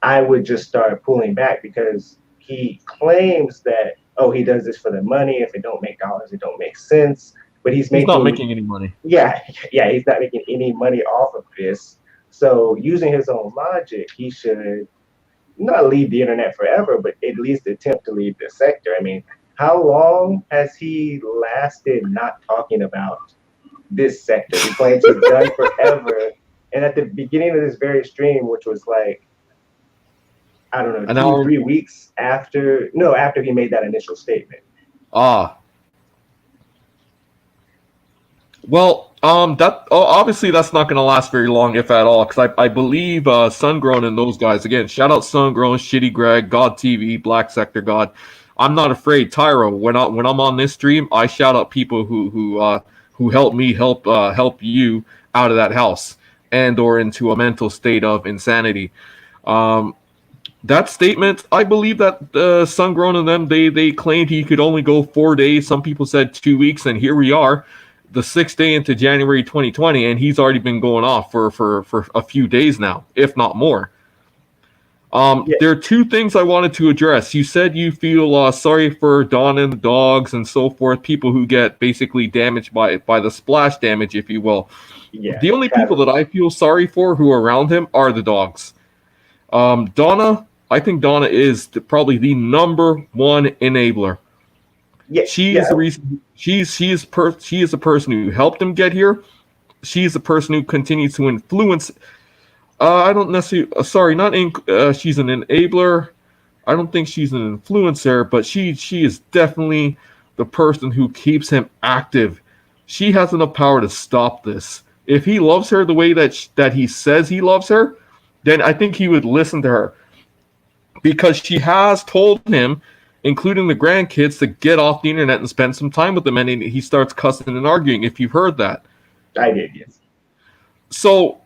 I would just start pulling back, because he claims that, oh, he does this for the money. If it don't make dollars, it don't make sense. But he's not making any money. Yeah, he's not making any money off of this. So using his own logic, he should not leave the internet forever, but at least attempt to leave the sector. I mean, how long has he lasted not talking about this sector? He claims he's done forever. And at the beginning of this very stream, which was like, I don't know, 2-3 weeks after he made that initial statement. Well, obviously that's not going to last very long, if at all, because I believe Sungrown and those guys, again, shout out Sungrown, Shitty Greg, God TV, Black Sector God. I'm not afraid. Tyra, when I'm on this stream, I shout out people who help me help you out of that house and or into a mental state of insanity. That statement, I believe that Sungrown and them, they claimed he could only go 4 days. Some people said 2 weeks, and here we are, the 6th day into January 2020, and he's already been going off for a few days now, if not more. There are two things I wanted to address. You said you feel sorry for Don and the dogs and so forth, people who get basically damaged by the splash damage, if you will. Yeah, the only people that I feel sorry for who are around him are the dogs. Donna, I think Donna is probably the number one enabler. Yeah, she is the reason. She is a person who helped him get here. She's the person who continues to influence. I don't necessarily. She's an enabler. I don't think she's an influencer, but she is definitely the person who keeps him active. She has enough power to stop this. If he loves her the way that he says he loves her, then I think he would listen to her, because she has told him, including the grandkids, to get off the internet and spend some time with them, and he starts cussing and arguing, if you've heard that. I did, yes. So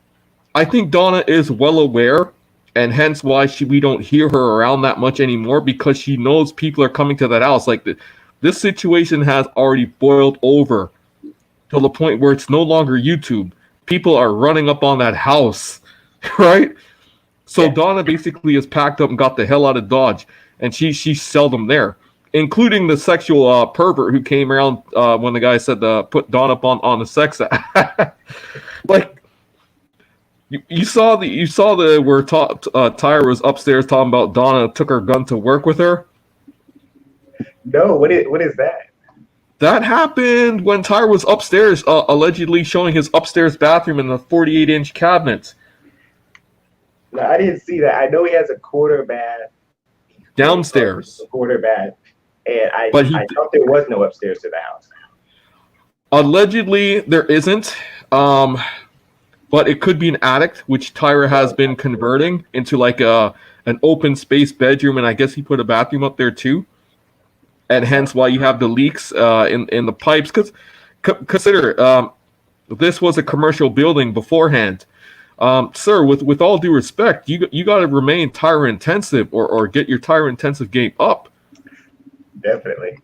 I think Donna is well aware, and hence why we don't hear her around that much anymore, because she knows people are coming to that house. Like, this situation has already boiled over to the point where it's no longer YouTube. People are running up on that house, right? So yeah. Donna basically is packed up and got the hell out of Dodge, and she's seldom there, including the sexual pervert who came around when the guy said put Donna up on the sex act. Like, you saw where Tyra was upstairs talking about Donna took her gun to work with her. No, what is that? That happened when Tyra was upstairs, allegedly showing his upstairs bathroom in the 48-inch cabinet. No, I didn't see that. I know he has a quarter bath downstairs. A quarter bath, and I thought there was no upstairs to the house. Allegedly, there isn't, but it could be an attic, which Tyra has been converting into like an open space bedroom, and I guess he put a bathroom up there too, and hence why you have the leaks in the pipes. Because consider this was a commercial building beforehand. Sir, with all due respect, you got to remain Tyra intensive or get your Tyra intensive game up. Definitely.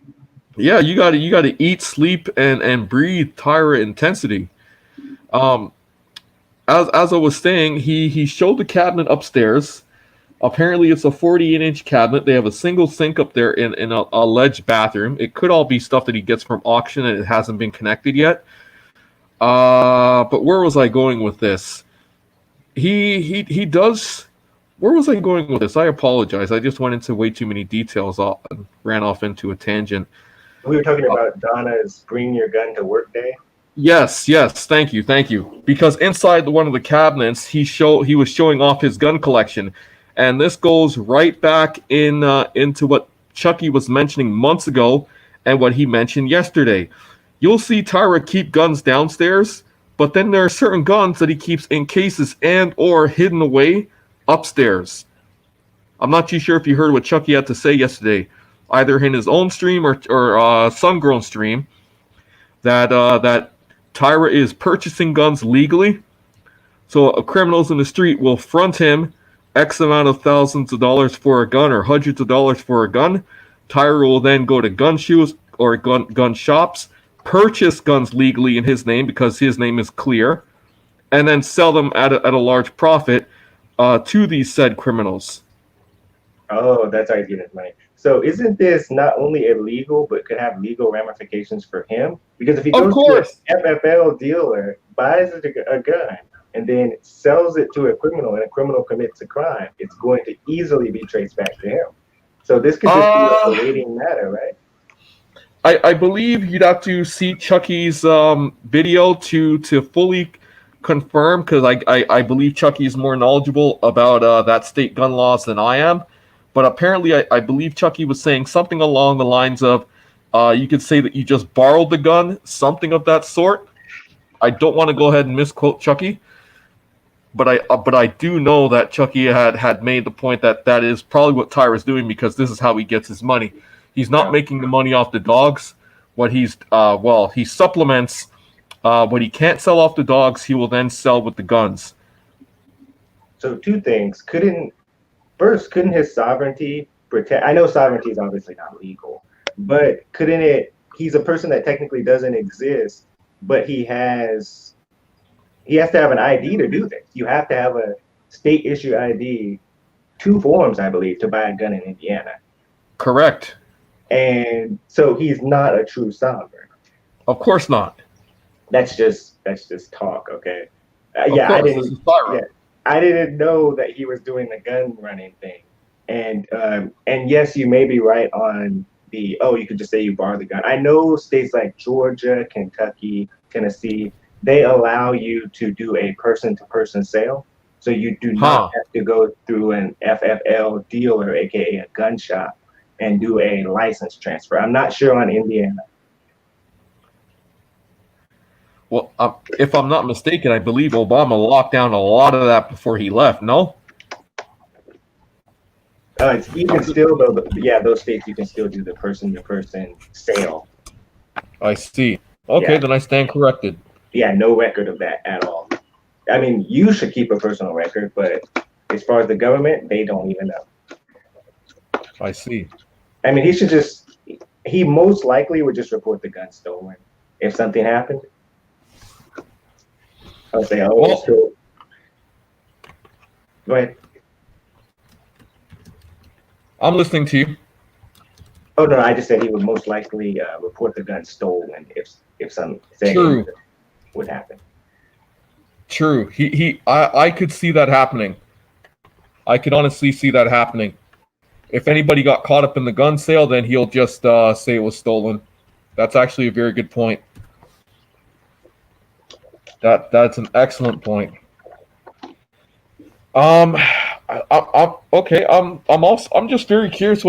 Yeah, you got to eat, sleep, and breathe Tyra intensity. As I was saying, he showed the cabinet upstairs. Apparently, it's a 48-inch cabinet. They have a single sink up there in an alleged bathroom. It could all be stuff that he gets from auction and it hasn't been connected yet. But where was I going with this? He does. Where was I going with this? I apologize. I just went into way too many details and ran off into a tangent. We were talking about Donna's bring your gun to work day. Yes. Thank you. Because inside one of the cabinets, he was showing off his gun collection, and this goes right back into what Chucky was mentioning months ago and what he mentioned yesterday. You'll see Tyra keep guns downstairs, but then there are certain guns that he keeps in cases and or hidden away upstairs. I'm not too sure if you heard what Chucky had to say yesterday, either in his own stream or Sungrown stream, that Tyra is purchasing guns legally. So criminals in the street will front him X amount of thousands of dollars for a gun or hundreds of dollars for a gun. Tyra will then go to gun shows or gun shops, purchase guns legally in his name because his name is clear, and then sell them at a large profit to these said criminals. Oh, that's how he's getting his money. So isn't this not only illegal, but could have legal ramifications for him? Because if he goes to an FFL dealer, buys a gun, and then sells it to a criminal, and a criminal commits a crime, it's going to easily be traced back to him. So this could just be a waiting matter, right? I believe you'd have to see Chucky's video to fully confirm, because I believe Chucky's more knowledgeable about that state gun laws than I am. But apparently, I believe Chucky was saying something along the lines of, you could say that you just borrowed the gun, something of that sort. I don't want to go ahead and misquote Chucky, but I do know that Chucky had made the point that is probably what Tyra's doing, because this is how he gets his money. He's not making the money off the dogs. What he's he supplements what he can't sell off the dogs. He will then sell with the guns. So two things. Couldn't his sovereignty protect? I know sovereignty is obviously not legal, but couldn't it? He's a person that technically doesn't exist, but he has to have an ID to do this. You have to have a state issue ID, 2 forms, I believe, to buy a gun in Indiana. Correct. And so he's not a true sovereign. Of course not. That's just talk, okay? I didn't know that he was doing the gun running thing. And yes, you may be right on the, you could just say you borrow the gun. I know states like Georgia, Kentucky, Tennessee, they allow you to do a person-to-person sale. So you do not have to go through an FFL dealer, aka a gun shop, and do a license transfer. I'm not sure on Indiana. Well, if I'm not mistaken, I believe Obama locked down a lot of that before he left. No? You can still, though. Yeah, those states you can still do the person-to-person sale. I see. Okay, then I stand corrected. Yeah, no record of that at all. I mean, you should keep a personal record, but as far as the government, they don't even know. I see. I mean, he most likely would just report the gun stolen if something happened. I would say, go ahead. I'm listening to you. Oh no, I just said he would most likely report the gun stolen if something would happen. True. I could see that happening. I could honestly see that happening. If anybody got caught up in the gun sale, then he'll just say it was stolen. That's actually a very good point. That's an excellent point. I'm just very curious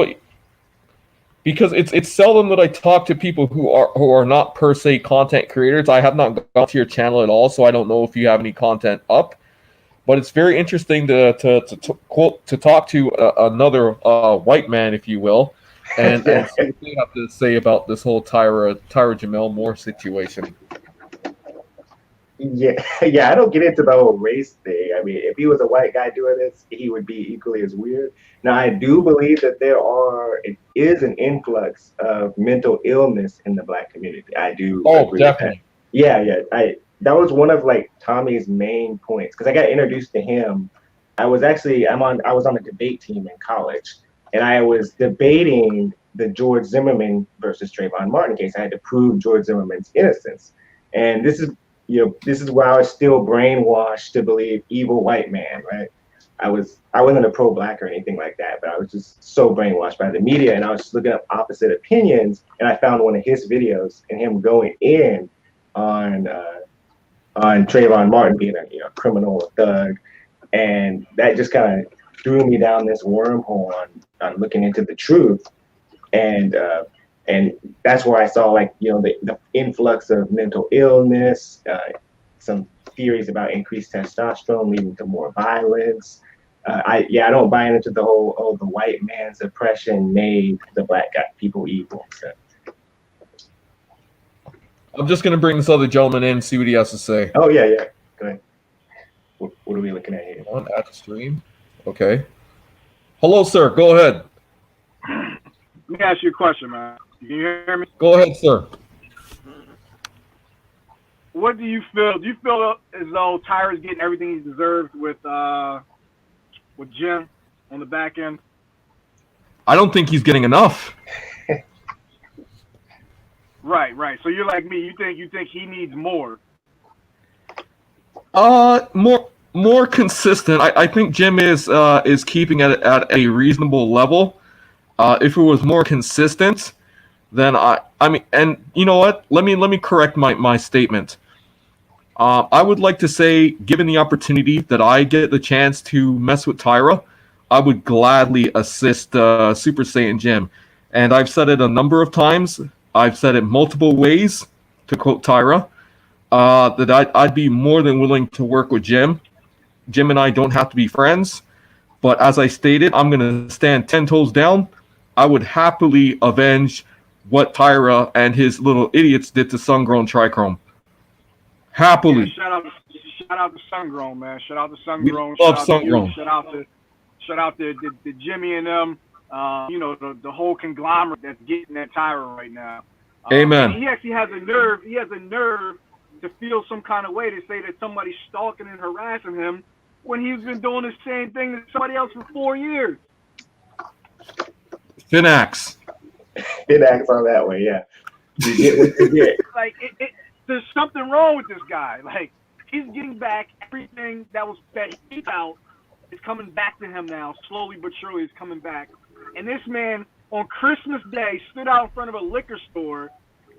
because it's seldom that I talk to people who are not per se content creators. I have not gone to your channel at all, so I don't know if you have any content up. But it's very interesting to talk to another white man, if you will, and see what they have to say about this whole Tyra Jamel Moore situation. Yeah, I don't get into the whole race thing. I mean, if he was a white guy doing this, he would be equally as weird. Now, I do believe that it is an influx of mental illness in the Black community. I do. Oh, definitely. Yeah. That was one of Tommy's main points, because I got introduced to him. I was on a debate team in college, and I was debating the George Zimmerman versus Trayvon Martin case. I had to prove George Zimmerman's innocence, and this is where I was still brainwashed to believe evil white man, right? I wasn't a pro-Black or anything like that, but I was just so brainwashed by the media, and I was just looking up opposite opinions, and I found one of his videos and him going in on Trayvon Martin being a criminal, a thug, and that just kind of threw me down this wormhole on looking into the truth, and that's where I saw the influx of mental illness, some theories about increased testosterone leading to more violence. I don't buy into the whole the white man's oppression made the Black people evil. So. I'm just gonna bring this other gentleman in and see what he has to say. Oh yeah. Go ahead. What are we looking at here? On at the stream. Okay. Hello, sir. Go ahead. Let me ask you a question, man. You can hear me? Go ahead, sir. What do you feel? Do you feel as though Tyra's getting everything he deserves with Jim on the back end? I don't think he's getting enough. Right. So you're like me. You think he needs more? More consistent. I think Jim is keeping it at a reasonable level. If it was more consistent, then I mean, and you know what? Let me correct my statement. I would like to say, given the opportunity that I get the chance to mess with Tyra, I would gladly assist Super Saiyan Jim. And I've said it a number of times. I've said it multiple ways, to quote Tyra, that I'd be more than willing to work with Jim. Jim and I don't have to be friends. But as I stated, I'm going to stand 10 toes down. I would happily avenge what Tyra and his little idiots did to Sungrown Trichrome. Happily. Yeah, shout out to Sungrown, man. Shout out to Sungrown. We love Sungrown. Shout out to Jimmy and them. The whole conglomerate that's getting at Tyra right now. Amen. He actually has a nerve. He has a nerve to feel some kind of way to say that somebody's stalking and harassing him when he's been doing the same thing to somebody else for 4 years. Finax. Finax on that one, yeah. You get what you get. Like there's something wrong with this guy. Like he's getting back everything that he out is coming back to him now. Slowly but surely is coming back. And this man on Christmas Day stood out in front of a liquor store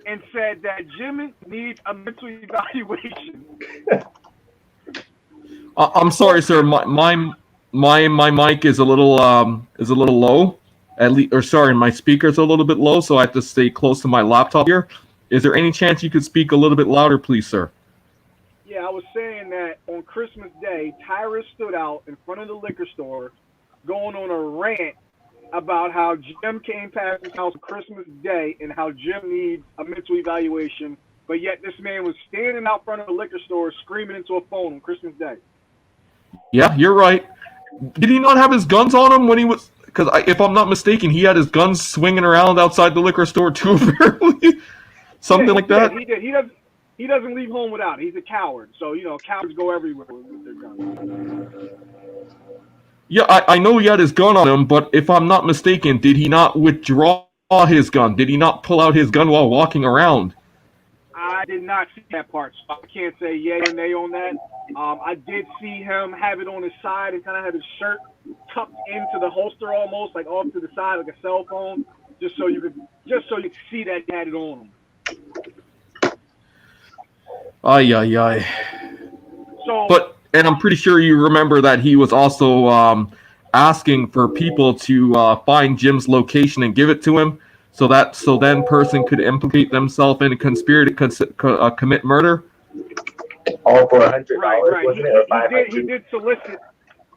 and said that Jim needs a mental evaluation. I'm sorry, sir. My mic is a little low. At least, or sorry, my speaker's a little bit low, so I have to stay close to my laptop here. Is there any chance you could speak a little bit louder, please, sir? Yeah, I was saying that on Christmas Day, Tyra stood out in front of the liquor store going on a rant about how Jim came past his house on Christmas Day and how Jim needs a mental evaluation, but yet this man was standing out front of a liquor store screaming into a phone on Christmas Day. Yeah, you're right. Did he not have his guns on him when he was... Because if I'm not mistaken, he had his guns swinging around outside the liquor store too, apparently. Something like that. He did. He doesn't leave home without it. He's a coward. So, cowards go everywhere with their guns. Yeah, I know he had his gun on him, but if I'm not mistaken, did he not withdraw his gun? Did he not pull out his gun while walking around? I did not see that part, so I can't say yay or nay on that. I did see him have it on his side and kind of have his shirt tucked into the holster almost, like off to the side, like a cell phone, just so you could see that he had it on him. Ay. So, and I'm pretty sure you remember that he was also asking for people to find Jim's location and give it to him, so then person could implicate themselves in a conspiracy to commit murder. All for $100, right. wasn't it? Or $500? He did solicit.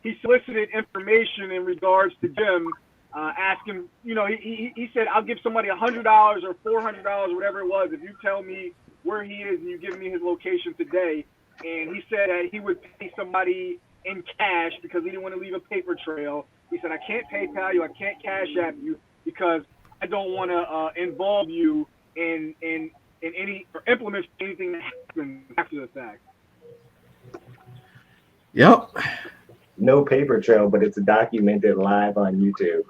He solicited information in regards to Jim, asking. He said, "I'll give somebody $100 or $400, whatever it was, if you tell me where he is and you give me his location today." And he said that he would pay somebody in cash because he didn't want to leave a paper trail. He said, "I can't PayPal you, I can't Cash App you because I don't want to involve you in any or implement anything that happens after the fact." Yep. No paper trail, but it's documented live on YouTube.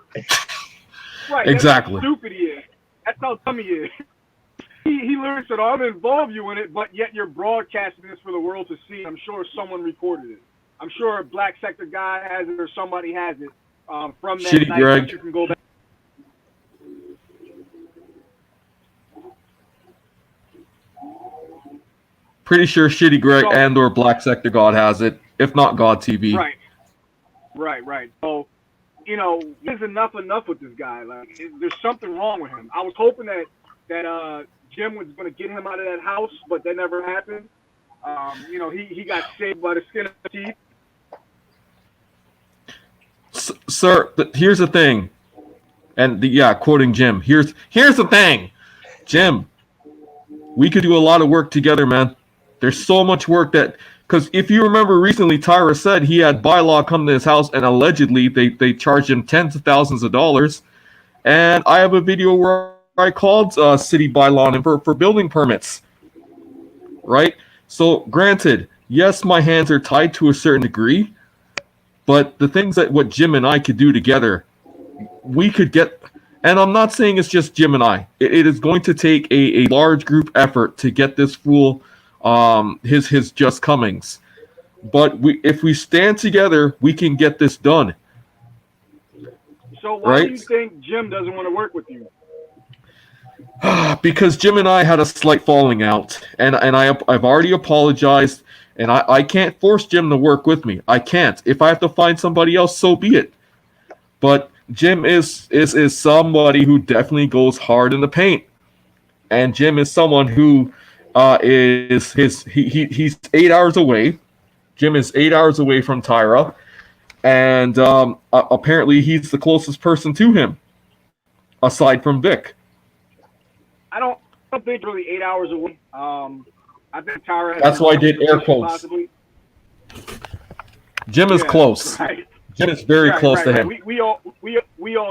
Right. Exactly. That's how stupid he is. That's how dumb he is. He literally said, "I'll involve you in it," but yet you're broadcasting this for the world to see. I'm sure someone recorded it. I'm sure a Black Sector guy has it or somebody has it from that Shitty night. Greg. You can go back. Pretty sure Shitty Greg and or Black Sector God has it, if not God TV. Right. So, there's enough with this guy. Like, there's something wrong with him. I was hoping that Jim was going to get him out of that house, but that never happened. He got saved by the skin of his teeth. Sir, here's the thing. And quoting Jim. Here's the thing. Jim, we could do a lot of work together, man. There's so much work because if you remember recently, Tyra said he had bylaw come to his house and allegedly they charged him tens of thousands of dollars. And I have a video where I called city by law and for building permits, right? So granted, yes, my hands are tied to a certain degree, but the things that what Jim and I could do together, we could get. And I'm not saying it's just Jim and I. It is going to take a large group effort to get this fool his just comings. But if we stand together, we can get this done. So why do Right? you think Jim doesn't want to work with you? Because Jim and I had a slight falling out, and I've already apologized, and I can't force Jim to work with me. I can't. If I have to find somebody else, so be it. But Jim is somebody who definitely goes hard in the paint, and Jim is someone who he's 8 hours away. Jim is 8 hours away from Tyra, and apparently he's the closest person to him, aside from Vic. I don't think really 8 hours away. I think Tyra has. That's why I did air quotes. Possibly. Jim is close. Right. Jim is very close to him. We all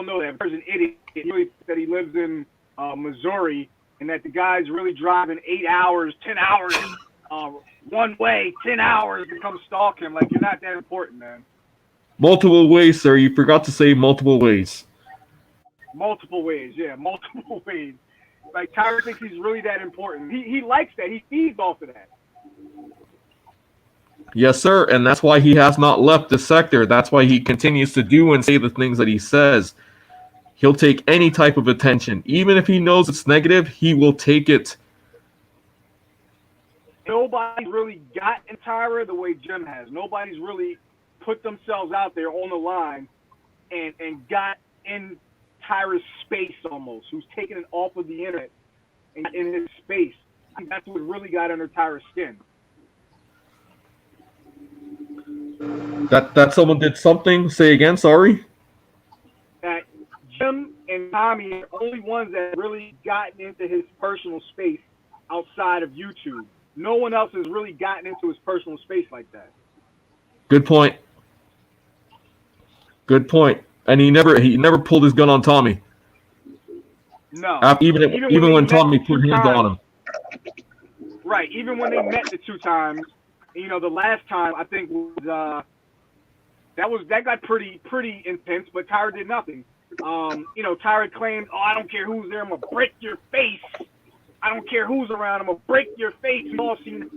know that. There's an idiot. He really that he lives in Missouri, and that the guy's really driving 8 hours, 10 hours, one way, 10 hours to come stalk him. Like, you're not that important, man. Multiple ways, sir. You forgot to say multiple ways. Multiple ways, yeah, multiple ways. Like, Tyra thinks he's really that important. He likes that. He feeds off of that. Yes, sir. And that's why he has not left the sector. That's why he continues to do and say the things that he says. He'll take any type of attention. Even if he knows it's negative, he will take it. Nobody's really gotten Tyra the way Jim has. Nobody's really put themselves out there on the line and got in Tyra's space almost, who's taken it off of the internet and in his space. I think that's what really got under Tyra's skin. That someone did something? Say again, sorry? That Jim and Tommy are the only ones that really gotten into his personal space outside of YouTube. No one else has really gotten into his personal space like that. Good point. Good point. And he never pulled his gun on Tommy. No. Even when Tommy put hands on him. Right. Even when they met the two times, you know, the last time I think was that got pretty intense, but Tyra did nothing. You know, Tyra claimed, "Oh, I don't care who's there, I'm gonna break your face. I don't care who's around, I'm gonna break your face." We've all seen it.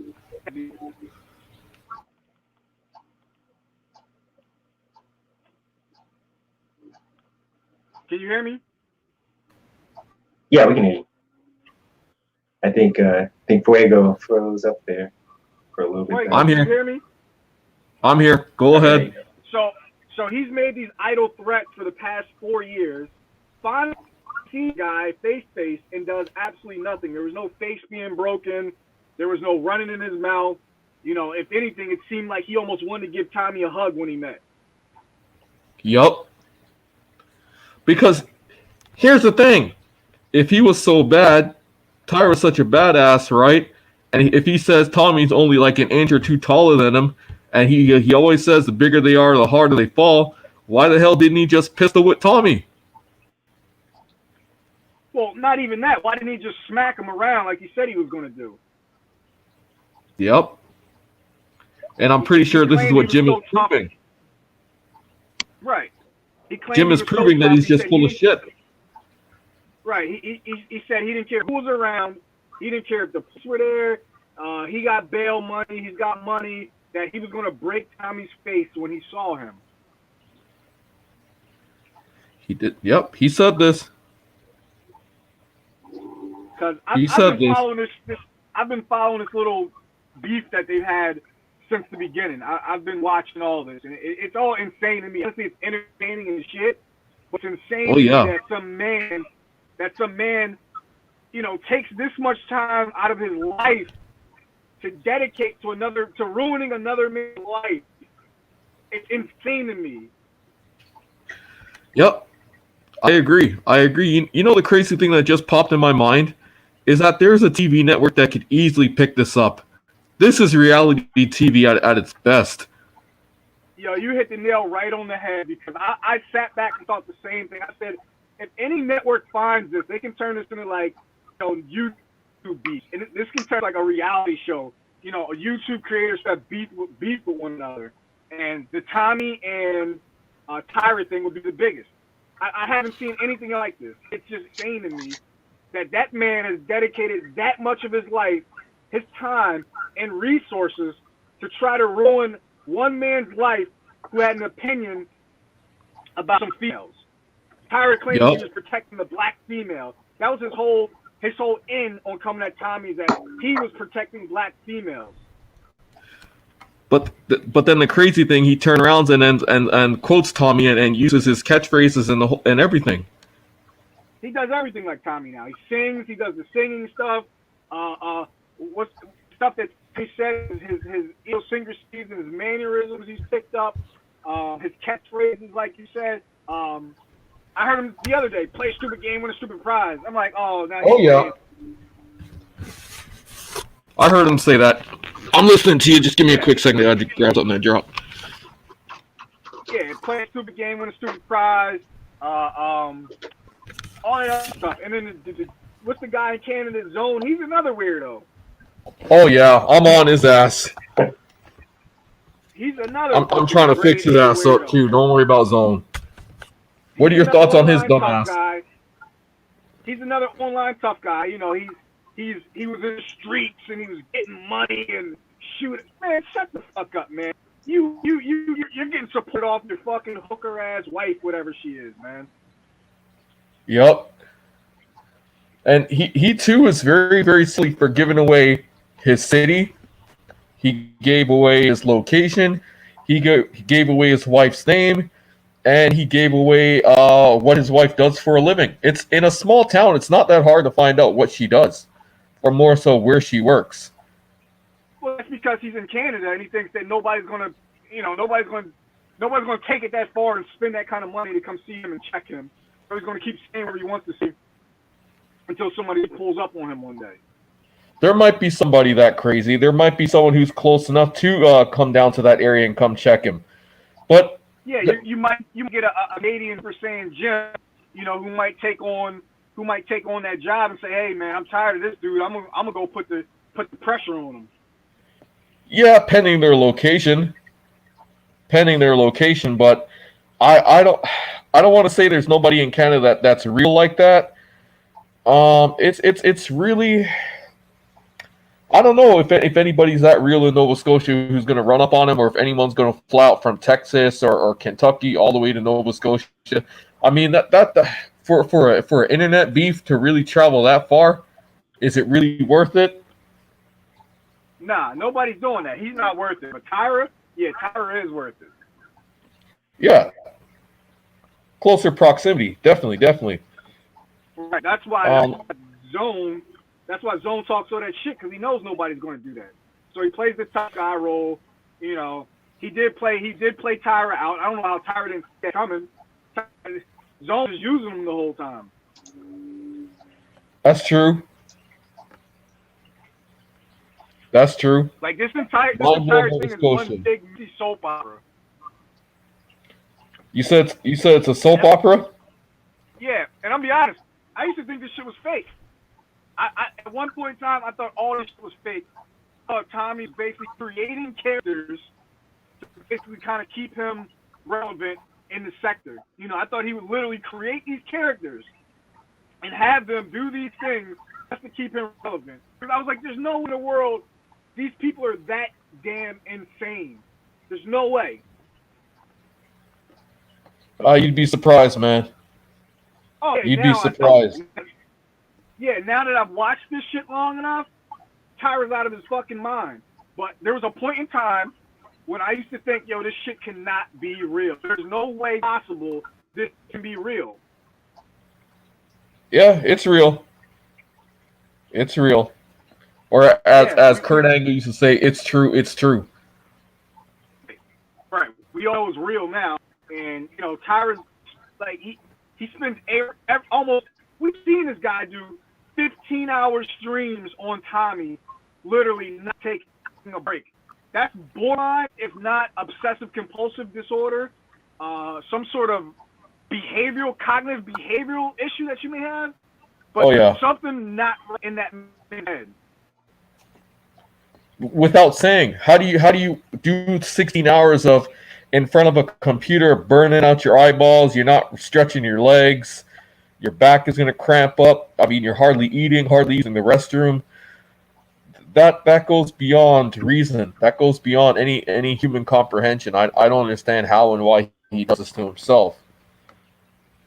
Can you hear me? Yeah, we can hear you. I think Fuego froze up there for a little bit. Fuego, I'm here. Can you hear me? I'm here. Go ahead. So he's made these idle threats for the past 4 years. Finally, see guy face and does absolutely nothing. There was no face being broken. There was no running in his mouth. You know, if anything, it seemed like he almost wanted to give Tommy a hug when he met. Yup. Because here's the thing. If he was so bad, Tyra's such a badass, right? And if he says Tommy's only like an inch or two taller than him, and he always says the bigger they are, the harder they fall, why the hell didn't he just pistol whip Tommy? Well, not even that. Why didn't he just smack him around like he said he was going to do? Yep. And I'm pretty sure this is what Jim is proving. Right. Jim is proving that he's just full of shit. Right. He said he didn't care who was around. He didn't care if the police were there. He got bail money. He's got money. That he was going to break Tommy's face when he saw him. He did. Yep. He said this. Because I've been following this little beef that they've had since the beginning. I've been watching all this, and it's all insane to me. Honestly, it's entertaining and shit, but it's insane to me that some man, you know, takes this much time out of his life to dedicate to ruining another man's life. It's insane to me. Yep. I agree. You know the crazy thing that just popped in my mind is that there's a TV network that could easily pick this up. This is reality TV at its best. Yo, you hit the nail right on the head, because I sat back and thought the same thing. I said, if any network finds this, they can turn this into like, YouTube beef, and this can turn like a reality show. A YouTube creators that beef with one another, and the Tommy and Tyra thing would be the biggest. I haven't seen anything like this. It's just insane to me that man has dedicated that much of his life, his time, and resources to try to ruin one man's life who had an opinion about some females. Tyra claimed he was protecting the black female. That was his whole end on coming at Tommy, that he was protecting black females. But then the crazy thing, he turned around and quotes Tommy and uses his catchphrases and everything. He does everything like Tommy now. He sings. He does the singing stuff. What's stuff that he says, his idiosyncrasies and his mannerisms he's picked up, his catchphrases, like you said. I heard him the other day, play a stupid game, win a stupid prize. I'm like, oh, now he's yeah. I heard him say that. I'm listening to you. Just give me a quick second. I just grab something and drop. Yeah, play a stupid game, win a stupid prize. All that other stuff. And then what's the guy in Canada, Zone? He's another weirdo. Oh yeah, I'm on his ass. He's another. I'm trying to fix his ass up too. Don't worry about Zone. What are your thoughts on his dumbass? He's another online tough guy. He was in the streets and he was getting money and shooting. Man, shut the fuck up, man. You're getting support off your fucking hooker ass wife, whatever she is, man. Yep. And he too is very, very silly for giving away his city. He gave away his location. He gave away his wife's name. And he gave away what his wife does for a living. It's in a small town. It's not that hard to find out what she does, or more so where she works. Well, that's because he's in Canada and he thinks that nobody's gonna take it that far and spend that kind of money to come see him and check him. So he's gonna keep staying where he wants to see until somebody pulls up on him one day. There might be somebody that crazy. There might be someone who's close enough to come down to that area and come check him. But yeah, you might get a Canadian for saying Jim, who might take on that job and say, hey man, I'm tired of this dude. I'm gonna go put the pressure on him. Yeah, pending their location. But I don't want to say there's nobody in Canada that's real like that. It's really, I don't know if anybody's that real in Nova Scotia who's going to run up on him, or if anyone's going to fly out from Texas or Kentucky all the way to Nova Scotia. I mean, that for an internet beef to really travel that far, is it really worth it? Nah, nobody's doing that. He's not worth it. But Tyra is worth it. Yeah. Closer proximity, definitely. Right. That's why Zone talks all that shit, because he knows nobody's going to do that. So he plays the tough guy role. He did play Tyra out. I don't know how Tyra didn't see it coming. Zone is using him the whole time. That's true. Like this entire thing is one big soap opera. You said it's a soap opera? Yeah, and I'll be honest, I used to think this shit was fake. I at one point in time, I thought all this shit was fake. Tommy's basically creating characters to basically kind of keep him relevant in the sector. I thought he would literally create these characters and have them do these things just to keep him relevant. Because I was like, there's no way in the world these people are that damn insane. There's no way. You'd be surprised, man. Oh, yeah, You'd be surprised. Now that I've watched this shit long enough, Tyra's out of his fucking mind. But there was a point in time when I used to think, this shit cannot be real. There's no way possible this can be real. Yeah, it's real. It's real. Or as Kurt Angle used to say, it's true. Right. We all know it's real now. And, Tyra's, like, he spends almost, we've seen this guy do 15-hour streams on Tommy, literally not taking a break. That's borderline, if not obsessive-compulsive disorder, some sort of cognitive behavioral issue that you may have, but there's something not in that man's head. Without saying, how do you do 16 hours of in front of a computer, burning out your eyeballs? You're not stretching your legs. Your back is going to cramp up. I mean, you're hardly eating, hardly using the restroom. That goes beyond reason. That goes beyond any human comprehension. I don't understand how and why he does this to himself.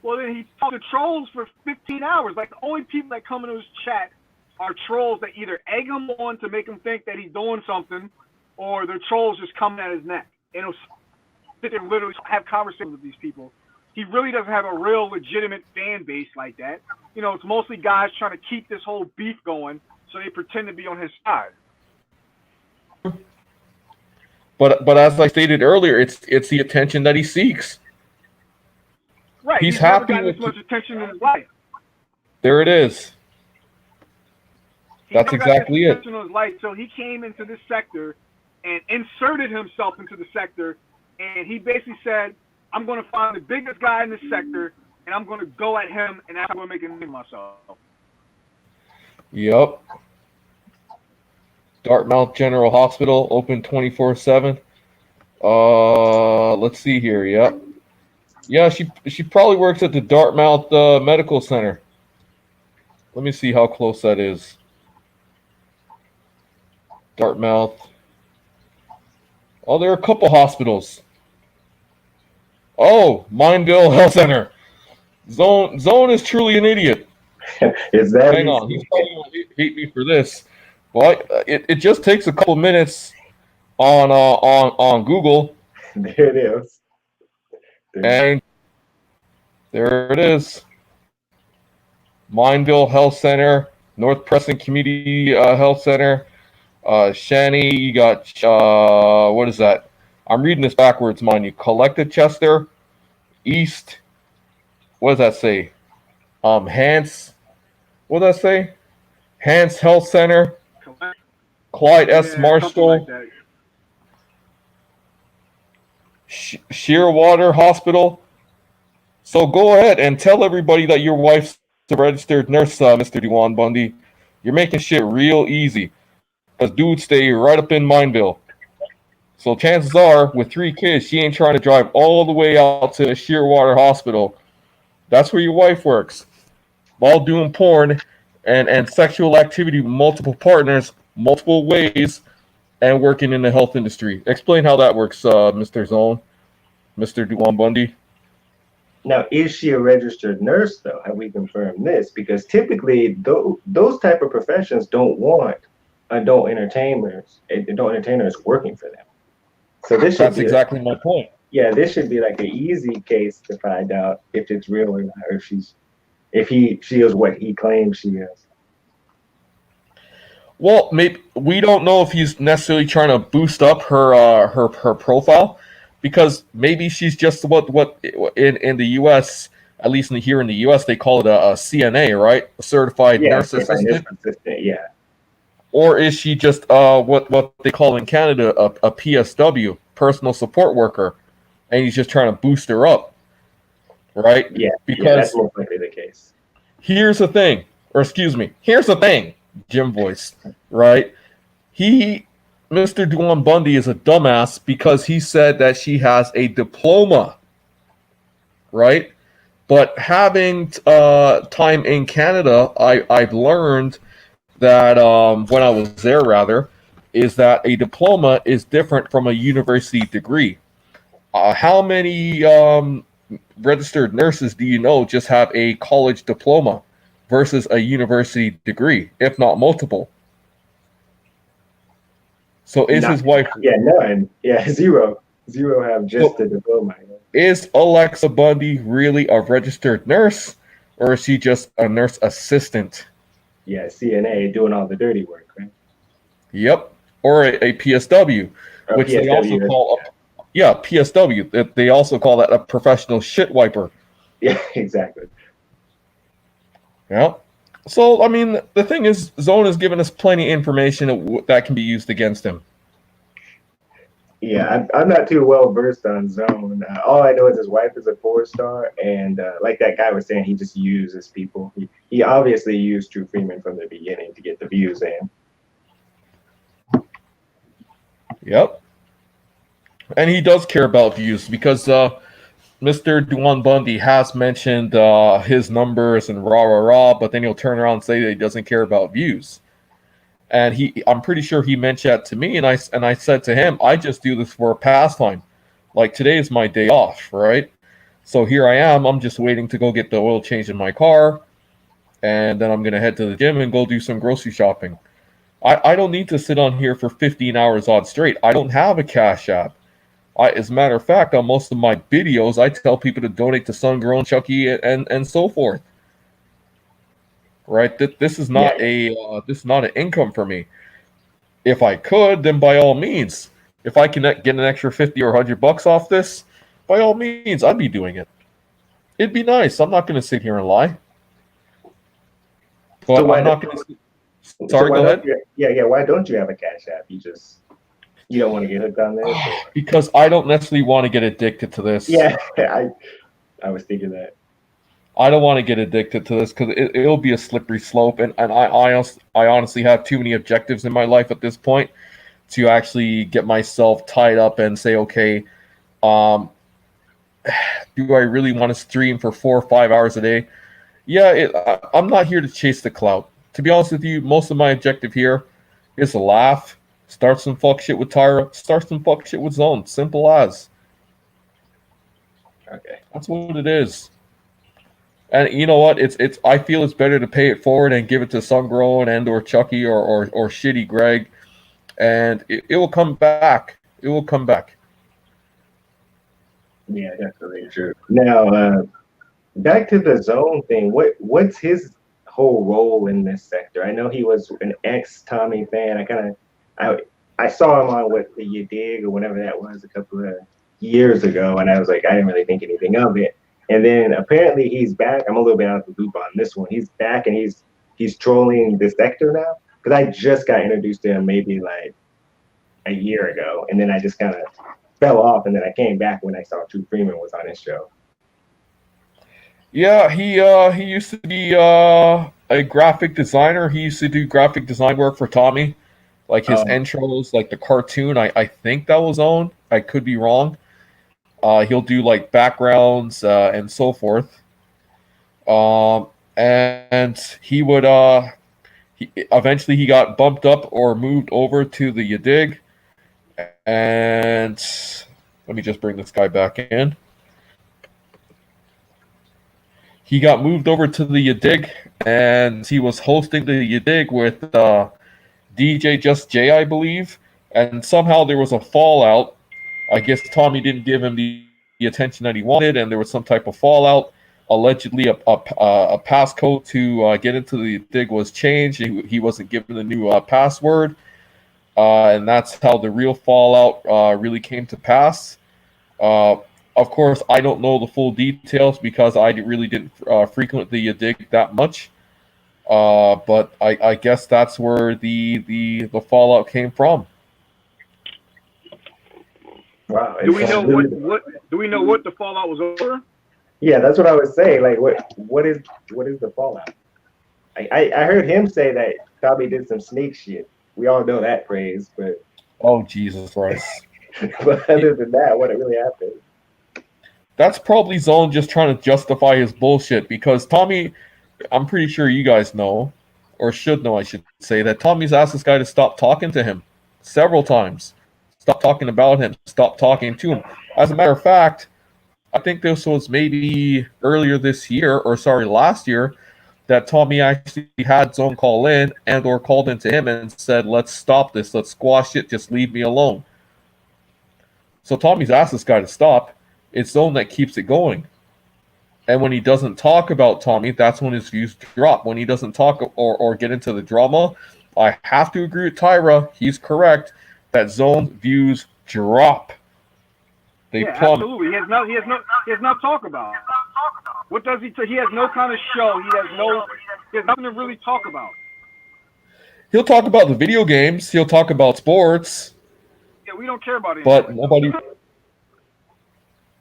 Well, then he talked to trolls for 15 hours. Like, the only people that come into his chat are trolls that either egg him on to make him think that he's doing something, or they're trolls just coming at his neck. And he'll sit there and literally have conversations with these people. He really doesn't have a real legitimate fan base like that. You know, it's mostly guys trying to keep this whole beef going, so they pretend to be on his side. But as I stated earlier, it's the attention that he seeks. Right. He's never happy gotten with this much attention in his life. There it is. That's exactly it. In his life, so he came into this sector and inserted himself into the sector, and he basically said, I'm going to find the biggest guy in this sector, and I'm going to go at him, and that's how I'm going to make a name myself. Yep. Dartmouth General Hospital, open 24/7. Let's see here. Yep. Yeah, she probably works at the Dartmouth Medical Center. Let me see how close that is. Dartmouth. Oh, there are a couple hospitals. Oh, Mineville Health Center. Zone is truly an idiot. Is that? Hang on, he's probably going to hate me for this. Well, it just takes a couple minutes on Google. There it is. And there it is. Mineville Health Center, North Preston Community Health Center, Shanny. You got what is that? I'm reading this backwards, mind you. Collected Chester, East. What does that say? Hans. What does that say? Hans Health Center, Clyde S. Marshall, like Shearwater Hospital. So go ahead and tell everybody that your wife's a registered nurse, Mr. Dewan Bundy. You're making shit real easy. Because dudes stay right up in Mineville. So chances are, with 3 kids, she ain't trying to drive all the way out to Shearwater Hospital. That's where your wife works. While doing porn and sexual activity with multiple partners, multiple ways, and working in the health industry. Explain how that works, Mr. Zone, Mr. Dewan Bundy. Now, is she a registered nurse, though? Have we confirmed this? Because typically, those type of professions don't want adult entertainers working for them. So that's exactly my point. Yeah, this should be like an easy case to find out if it's real or not, or if she is what he claims she is. Well, maybe we don't know if he's necessarily trying to boost up her profile, because maybe she's just what in the U.S., at least here in the U.S., they call it a CNA, right? A certified nurse assistant. Yeah. Or is she just what they call in Canada a PSW, personal support worker, and he's just trying to boost her up, right? Yeah, because that's more likely the case. Here's the thing, Jim voice, right? Mr. Dewan Bundy is a dumbass because he said that she has a diploma, right? But having time in Canada, I've learned that when I was there, rather, is that a diploma is different from a university degree. How many registered nurses do you know just have a college diploma versus a university degree, if not multiple? So is his wife... Yeah, none. Yeah, zero. Zero have just a diploma. Is Alexa Bundy really a registered nurse, or is she just a nurse assistant? Yeah, CNA doing all the dirty work, right? Yep. Or a PSW, which they also call PSW. They also call that a professional shit wiper. Yeah, exactly. Yeah. So, I mean, the thing is, Zone has given us plenty of information that can be used against him. Yeah, I'm not too well versed on Zone. All I know is his wife is a porn star, and like that guy was saying, he just uses people. He obviously used True Freeman from the beginning to get the views in. Yep. And he does care about views because Mr. Duan Bundy has mentioned his numbers and rah rah rah, but then he'll turn around and say that he doesn't care about views. And I'm pretty sure he mentioned that to me, and I said to him, I just do this for a pastime. Like today is my day off, right? So here I am. I'm just waiting to go get the oil change in my car, and then I'm gonna head to the gym and go do some grocery shopping. I don't need to sit on here for 15 hours odd straight. I don't have a Cash App. As a matter of fact, on most of my videos, I tell people to donate to Sungrown, Chucky, and so forth. Right? This is not this is not an income for me. If I could, then by all means. If I can get an extra 50 or $100 off this, by all means, I'd be doing it. It'd be nice. I'm not going to sit here and lie. But So I'm not going to. Sorry, go ahead. Why don't you have a Cash App? You don't want to get hooked on this? Because I don't necessarily want to get addicted to this. Yeah, I was thinking that. I don't want to get addicted to this because it'll be a slippery slope, and I honestly have too many objectives in my life at this point to actually get myself tied up and say, okay, do I really want to stream for 4 or 5 hours a day? Yeah, I'm not here to chase the clout. To be honest with you, most of my objective here is to laugh, start some fuck shit with Tyra, start some fuck shit with Zone. Simple as. Okay. That's what it is. And you know what? It's. I feel it's better to pay it forward and give it to Sungrown and or Chucky or shitty Greg, and it will come back. It will come back. Yeah, definitely true. Now, back to the Zone thing. What's his whole role in this sector? I know he was an ex-Tommy fan. I saw him on the You Dig or whatever that was a couple of years ago, and I was like, I didn't really think anything of it. And then apparently he's back. I'm a little bit out of the loop on this one. He's back and he's trolling the sector now. Because I just got introduced to him maybe like a year ago, and then I just kind of fell off, and then I came back when I saw True Freeman was on his show. Yeah, he used to be a graphic designer. He used to do graphic design work for Tommy, like his intros, like the cartoon. I think that was owned. I could be wrong. He'll do like backgrounds and so forth. And he would eventually he got bumped up or moved over to the You Dig. And let me just bring this guy back in. He got moved over to the You Dig, and he was hosting the You Dig with DJ Just J, I believe. And somehow there was a fallout. I guess Tommy didn't give him the attention that he wanted, and there was some type of fallout. Allegedly, a passcode to get into the dig was changed. He wasn't given the new password, and that's how the real fallout really came to pass. Of course, I don't know the full details because I really didn't frequent the dig that much. But I guess that's where the fallout came from. Wow. Do we know what the fallout was over? Yeah, that's what I was saying. Like, what is the fallout? I heard him say that Tommy did some snake shit. We all know that phrase, but oh Jesus Christ! But other than that, what really happened? That's probably Zone just trying to justify his bullshit because Tommy, I'm pretty sure you guys know, or should know, I should say, that Tommy's asked this guy to stop talking to him several times. Stop talking about him. Stop talking to him. As a matter of fact, I think this was maybe earlier this year, last year, that Tommy actually had Zone call in and or called into him and said, let's stop this. Let's squash it. Just leave me alone. So Tommy's asked this guy to stop. It's Zone that keeps it going. And when he doesn't talk about Tommy, that's when his views drop. When he doesn't talk or get into the drama, I have to agree with Tyra. He's correct. That Zone views drop. They plummet. Absolutely. He has no talk about. What does he? He has no kind of show. He has nothing to really talk about. He'll talk about the video games. He'll talk about sports. Yeah, we don't care about it.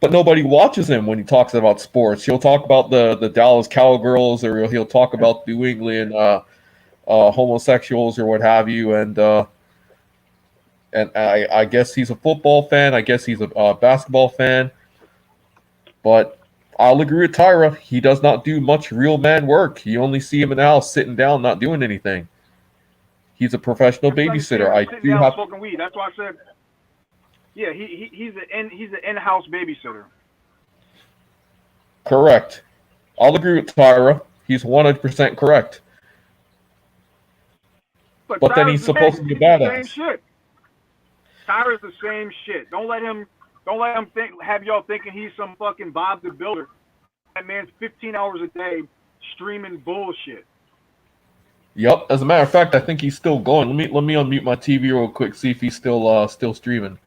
But nobody watches him when he talks about sports. He'll talk about the Dallas Cowgirls, or he'll talk about New England homosexuals or what have you. And I guess he's a football fan. I guess he's a basketball fan. But I'll agree with Tyra. He does not do much real man work. You only see him in the house sitting down, not doing anything. He's a professional babysitter. I do have smoking weed. That's why I said. Yeah, he's an in-house babysitter. Correct. I'll agree with Tyra. He's 100% correct. But then he's supposed to be a badass. Same shit. Tyra's the same shit. Don't let him have y'all thinking he's some fucking Bob the Builder. That man's 15 hours a day streaming bullshit. Yep. As a matter of fact, I think he's still going. Let me unmute my TV real quick. See if he's still streaming.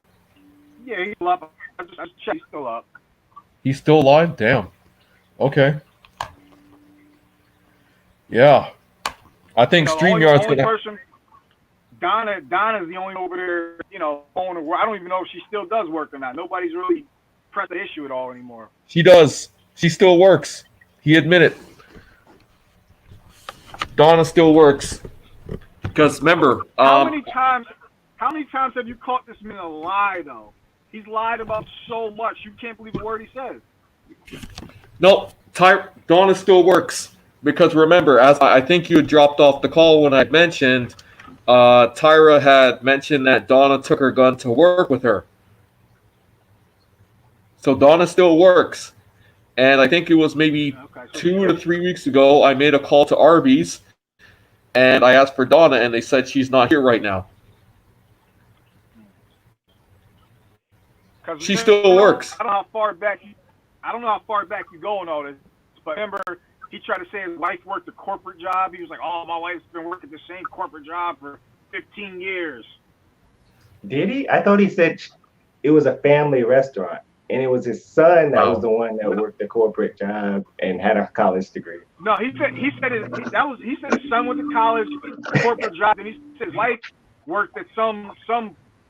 Yeah, he's still up. I just checked. He's still up. He's still live? Damn. Okay. Yeah. I think StreamYard's going gonna. Donna's the only over there, on the work. I don't even know if she still does work or not. Nobody's really pressed the issue at all anymore. She does. She still works. He admitted. Donna still works. Because remember, how many times have you caught this man a lie though? He's lied about so much. You can't believe a word he says. Nope. Donna still works. Because remember, as I think you had dropped off the call when I mentioned, Tyra had mentioned that Donna took her gun to work with her. So Donna still works. And I think it was maybe 2 to 3 weeks ago, I made a call to Arby's, and I asked for Donna, and they said she's not here right now. She still works. I don't know how far back you go in all this, but remember, he tried to say his wife worked a corporate job. He was like, "Oh, my wife's been working the same corporate job for 15 years." Did he? I thought he said it was a family restaurant, and it was his son that was the one that worked the corporate job and had a college degree. No, he said his son went to college, corporate job, and he said his wife worked at some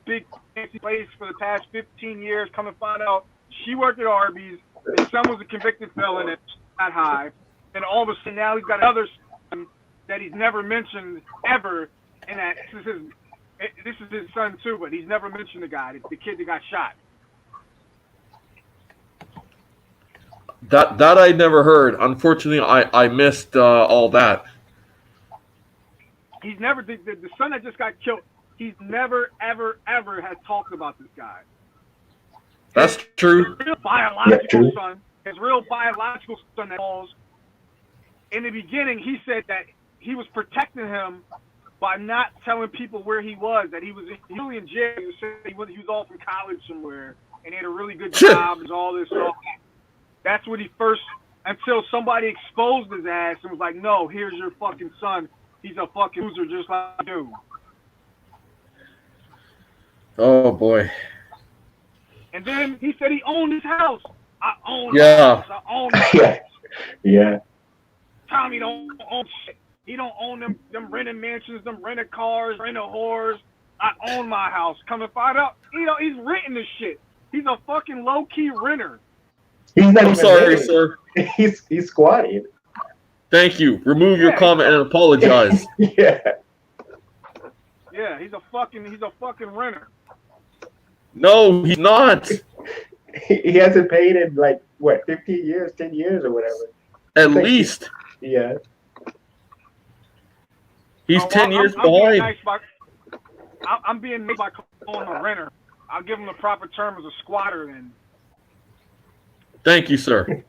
big fancy place for the past 15 years. Come and find out, she worked at Arby's. His son was a convicted felon at that high, and all of a sudden now he's got another son that he's never mentioned ever, and that this is his son too, but he's never mentioned the guy, the kid that got shot. That I never heard. Unfortunately, I missed all that. He's never the son that just got killed. He's never ever has talked about this guy. That's true. His real biological son. His real biological son that calls. In the beginning, he said that he was protecting him by not telling people where he was. That he was really in jail. He was off in college somewhere, and he had a really good job and all this. All that. That's what he first, until somebody exposed his ass and was like, "No, here's your fucking son. He's a fucking loser just like you." Oh boy. And then he said he owned his house. I own my house. I own my house. Yeah. Tommy don't own shit. He don't own them rented mansions, them rented cars, rented whores. I own my house. Come and find out, he's renting this shit. He's a fucking low-key renter. I'm sorry, sir. He's squatting. Thank you. Remove your comment and apologize. Yeah. Yeah, he's a fucking renter. No, he's not. He hasn't paid in 15 years, 10 years or whatever. At least. Yeah. He's 10 years behind. I'm being nice by calling him a renter. I'll give him the proper term as a squatter then. Thank you, sir.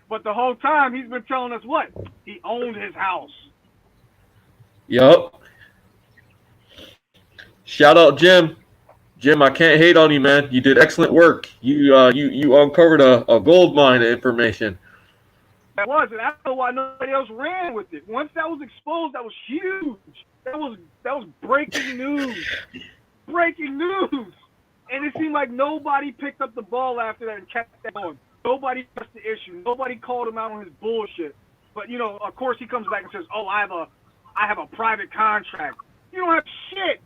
But the whole time he's been telling us what? He owned his house. Yup. Shout out Jim. Jim, I can't hate on you, man. You did excellent work. You uncovered a gold mine of information. That was, and I don't know why nobody else ran with it. Once that was exposed, that was huge. That was breaking news. Breaking news. And it seemed like nobody picked up the ball after that and kept that going. Nobody pressed the issue. Nobody called him out on his bullshit. But of course he comes back and says, "Oh, I have a private contract." You don't have shit.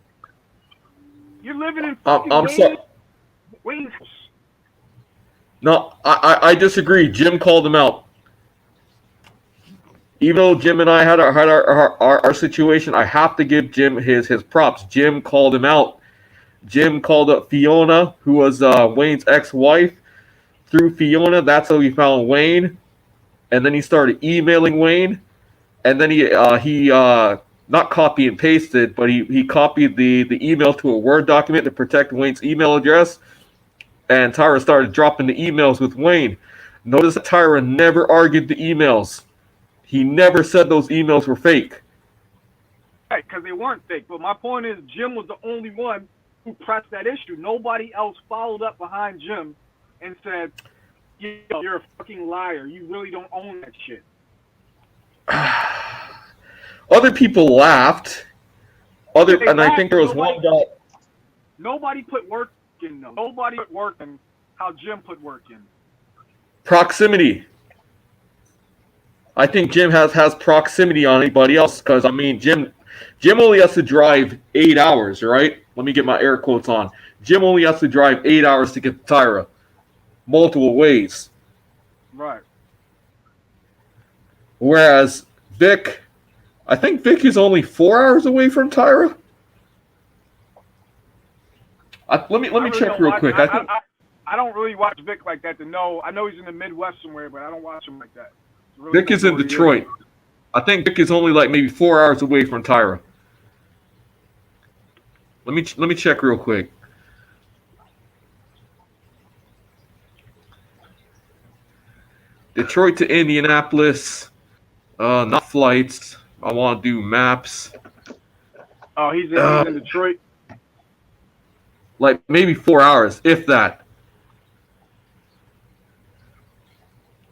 You're living in fucking I'm sorry. Wayne's house. No, I disagree. Jim called him out. Even though Jim and I had our situation, I have to give Jim his props. Jim called him out. Jim called up Fiona, who was Wayne's ex-wife. Through Fiona, that's how he found Wayne. And then he started emailing Wayne. And then he not copy and pasted, but he copied the email to a Word document to protect Wayne's email address. And Tyra started dropping the emails with Wayne. Notice that Tyra never argued the emails. He never said those emails were fake. Right, because they weren't fake. But my point is, Jim was the only one who pressed that issue. Nobody else followed up behind Jim and said, "Yo, you're a fucking liar. You really don't own that shit." Other people laughed. And I think there was nobody, one guy. Nobody put work in, though. Nobody put work in how Jim put work in. Proximity. I think Jim has proximity on anybody else because, I mean, Jim only has to drive 8 hours, right? Let me get my air quotes on. Jim only has to drive 8 hours to get to Tyra. Multiple ways. Right. Whereas Vic, I think Vic is only 4 hours away from Tyra. Let me check real quick. I don't really watch Vic like that to know. I know he's in the Midwest somewhere, but I don't watch him like that. Really Vic is in Detroit. I think Vic is only like maybe 4 hours away from Tyra. Let me check real quick. Detroit to Indianapolis, not flights. I want to do maps. Oh, he's in Detroit. Like maybe 4 hours, if that.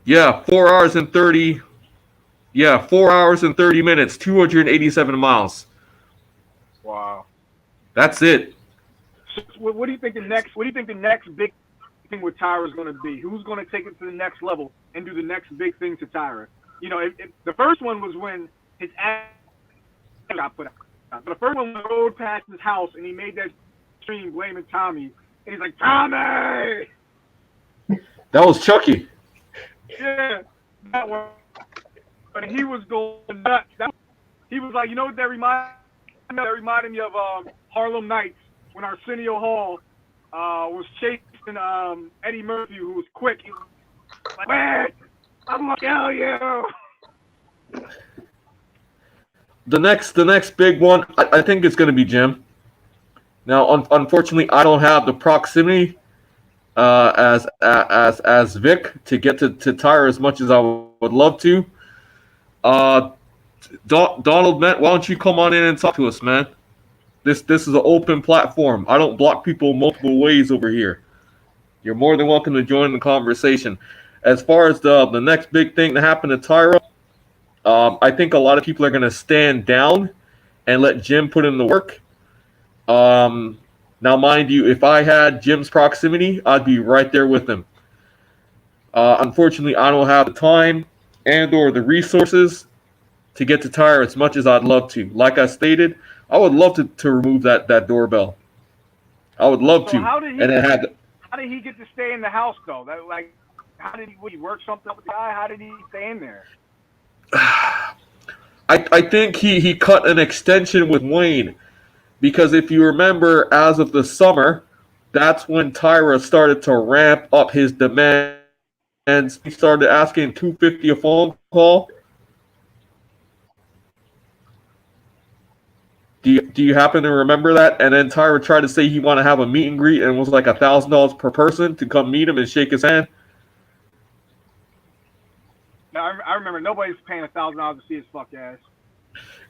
Yeah, 4 hours and 30. Yeah, 4 hours and 30 minutes, 287 miles. Wow. That's it. So what do you think the next? What do you think the next big thing with Tyra is going to be? Who's going to take it to the next level and do the next big thing to Tyra? You know, the first one was when his ass got put out. The first one rode past his house and he made that stream blaming Tommy. And he's like, Tommy! That was Chucky. Yeah, that one. But he was going nuts. He was like, you know what that reminded me of Harlem Nights when Arsenio Hall was chasing Eddie Murphy, who was quick. He was like, man, I'm gonna kill you. The next big one, I think it's going to be Jim. Now, unfortunately, I don't have the proximity as Vic to get to Tyra as much as I would love to. Donald, why don't you come on in and talk to us, man? This is an open platform. I don't block people multiple ways over here. You're more than welcome to join the conversation. As far as the next big thing to happen to Tyra, I think a lot of people are going to stand down and let Jim put in the work. Now, mind you, if I had Jim's proximity, I'd be right there with him. Unfortunately, I don't have the time and or the resources to get to Tyra as much as I'd love to. Like I stated, I would love to remove that doorbell. I would love to. How did he get to stay in the house though? How did he work something up with the guy? How did he stay in there? I think he cut an extension with Wayne, because if you remember, as of the summer, that's when Tyra started to ramp up his demands. He started asking $250 a phone call. Do you happen to remember that? And then Tyra tried to say he wanted to have a meet and greet, and it was like $1,000 per person to come meet him and shake his hand. Now, I remember nobody's paying $1,000 to see his fuck ass.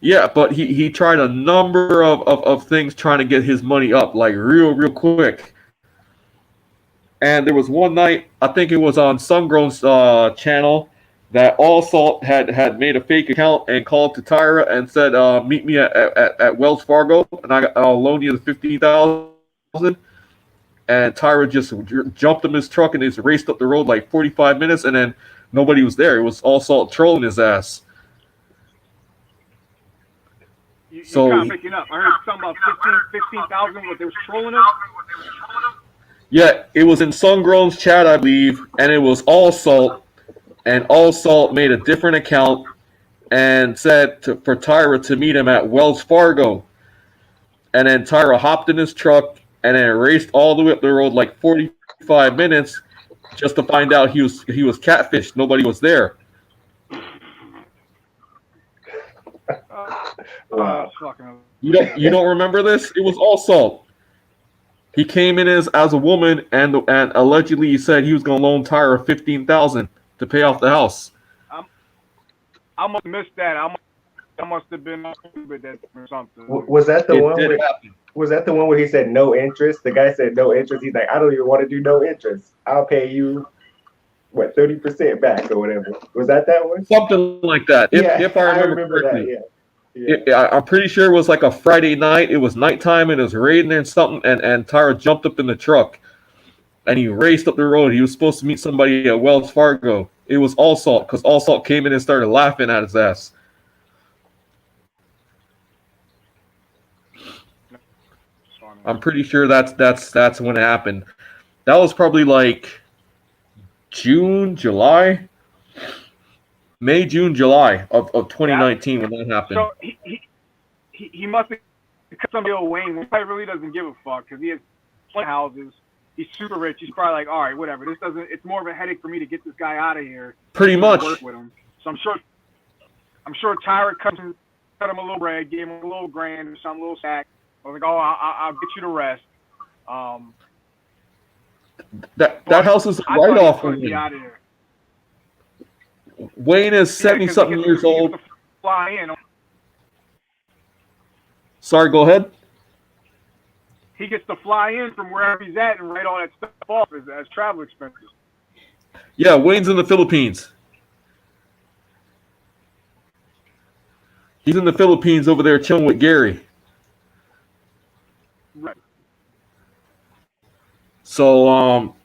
Yeah, but he tried a number of things trying to get his money up, like real quick. And there was one night, I think it was on Sungrown's channel, that Allsalt had made a fake account and called to Tyra and said, meet me at Wells Fargo, and I'll loan you the $15,000. And Tyra just jumped in his truck and just raced up the road like 45 minutes, and then nobody was there. It was Allsalt trolling his ass. You're So kind of picking up. I heard something about 15,000. What they was trolling us. yeah, it was in Sungrown's chat, I believe, and it was All Salt, and All Salt made a different account and said for Tyra to meet him at Wells Fargo, and then Tyra hopped in his truck and then raced all the way up the road like 45 minutes just to find out he was catfished. Nobody was there. Wow. You don't remember this? It was All Salt. He came in as a woman and allegedly he said he was going to loan Tyra $15,000 to pay off the house. I must have missed that. I must have been with that or something. Was that the one? Happen. Was that the one where he said no interest? The guy said no interest. He's like, I don't even want to do no interest. I'll pay you what 30% back or whatever. Was that one? Something like that. If I remember correctly. That. Yeah. I'm pretty sure it was like a Friday night. It was nighttime and it was raining and something. And Tyra jumped up in the truck and he raced up the road. He was supposed to meet somebody at Wells Fargo. It was All Salt because All Salt came in and started laughing at his ass. I'm pretty sure that's when it happened. That was probably like May, June, July of 2019 when that happened. So he must have cut some deal with Wayne. Wayne probably really doesn't give a fuck because he has plenty of houses. He's super rich. He's probably like, all right, whatever. It's more of a headache for me to get this guy out of here. Pretty much. Work with him. So I'm sure Tyra cut him a little bread, gave him a little grand or some little sack. I was like, oh, I'll get you the rest. That house is a write-off for him. Out of here. Wayne is 70-something years old. Fly in. Sorry, go ahead. He gets to fly in from wherever he's at and write all that stuff off as travel expenses. Yeah, Wayne's in the Philippines. He's in the Philippines over there chilling with Gary. Right. So,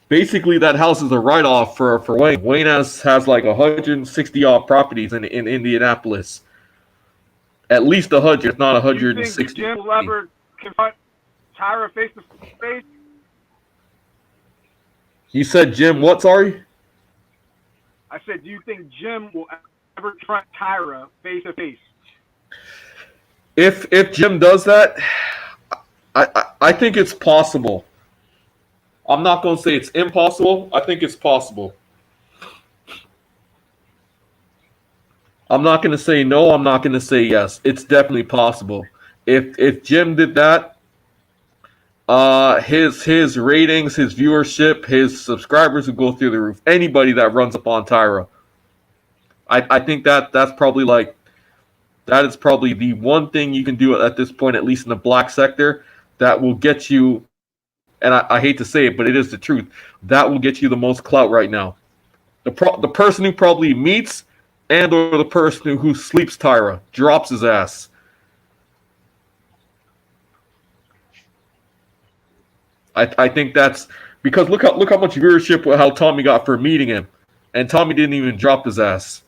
basically, that house is a write-off for Wayne. Wayne has like 160-odd properties in Indianapolis. At least 100, if not 160. Do you think Jim will ever confront Tyra face to face? You said Jim what, sorry? I said, do you think Jim will ever confront Tyra face to face? If Jim does that, I think it's possible. I'm not going to say it's impossible. I think it's possible. I'm not going to say no. I'm not going to say yes. It's definitely possible. If Jim did that, his ratings, his viewership, his subscribers would go through the roof. Anybody that runs up on Tyra, I think that's probably that is probably the one thing you can do at this point, at least in the black sector, that will get you. And I hate to say it, but it is the truth. That will get you the most clout right now. The person who probably meets and or the person who sleeps Tyra drops his ass. I think that's because look how much viewership how Tommy got for meeting him, and Tommy didn't even drop his ass.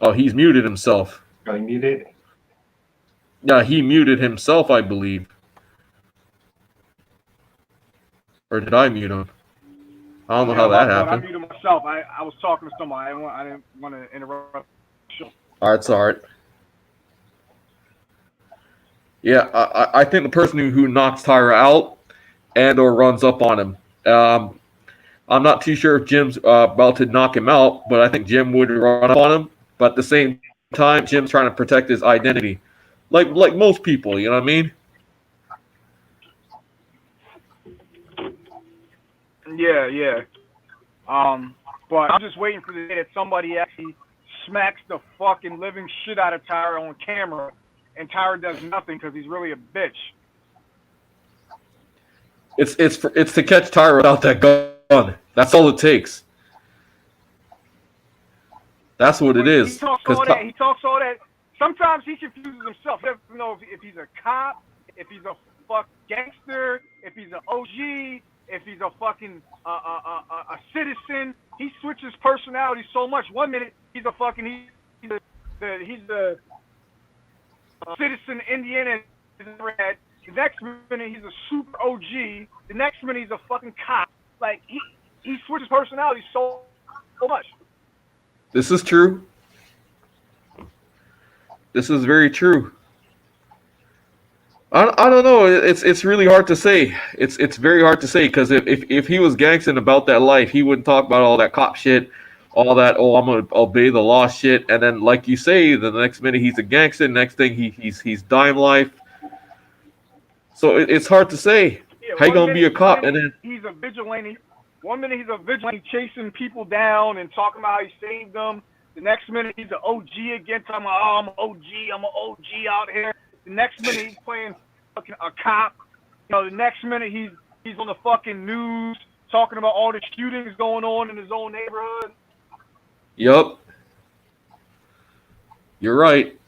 Oh, he's muted himself. Oh, he muted? Yeah, he muted himself, I believe. Or did I mute him? I don't know how that happened. I muted myself. I was talking to somebody. I didn't want to interrupt the show. All right, it's all right. Yeah, I think the person who knocks Tyra out and or runs up on him. I'm not too sure if Jim's about to knock him out, but I think Jim would run up on him. But at the same time, Jim's trying to protect his identity, like most people. You know what I mean? Yeah. But I'm just waiting for the day that somebody actually smacks the fucking living shit out of Tyra on camera, and Tyra does nothing because he's really a bitch. It's to catch Tyra without that gun. That's all it takes. That's what it is. He talks all that. Sometimes he confuses himself. He doesn't know if he's a cop, if he's a fuck gangster, if he's an OG. if he's a fucking a citizen. He switches personality so much. One minute he's a fucking he's the citizen Indiana red. The next minute he's a super OG. The next minute he's a fucking cop. Like he switches personality so much. This is true. This is very true. I don't know. It's really hard to say. It's very hard to say because if he was gangstering about that life, he wouldn't talk about all that cop shit, all that I'm gonna obey the law shit, and then like you say, the next minute he's a gangster, next thing he's dime life. So it's hard to say. Yeah, How you gonna be a cop and then he's a vigilante. 1 minute he's a vigilante chasing people down and talking about how he saved them. The next minute he's an OG again, talking about I'm an OG out here. The next minute he's playing fucking a cop. You know, the next minute he's on the fucking news talking about all the shootings going on in his own neighborhood. Yup. You're right.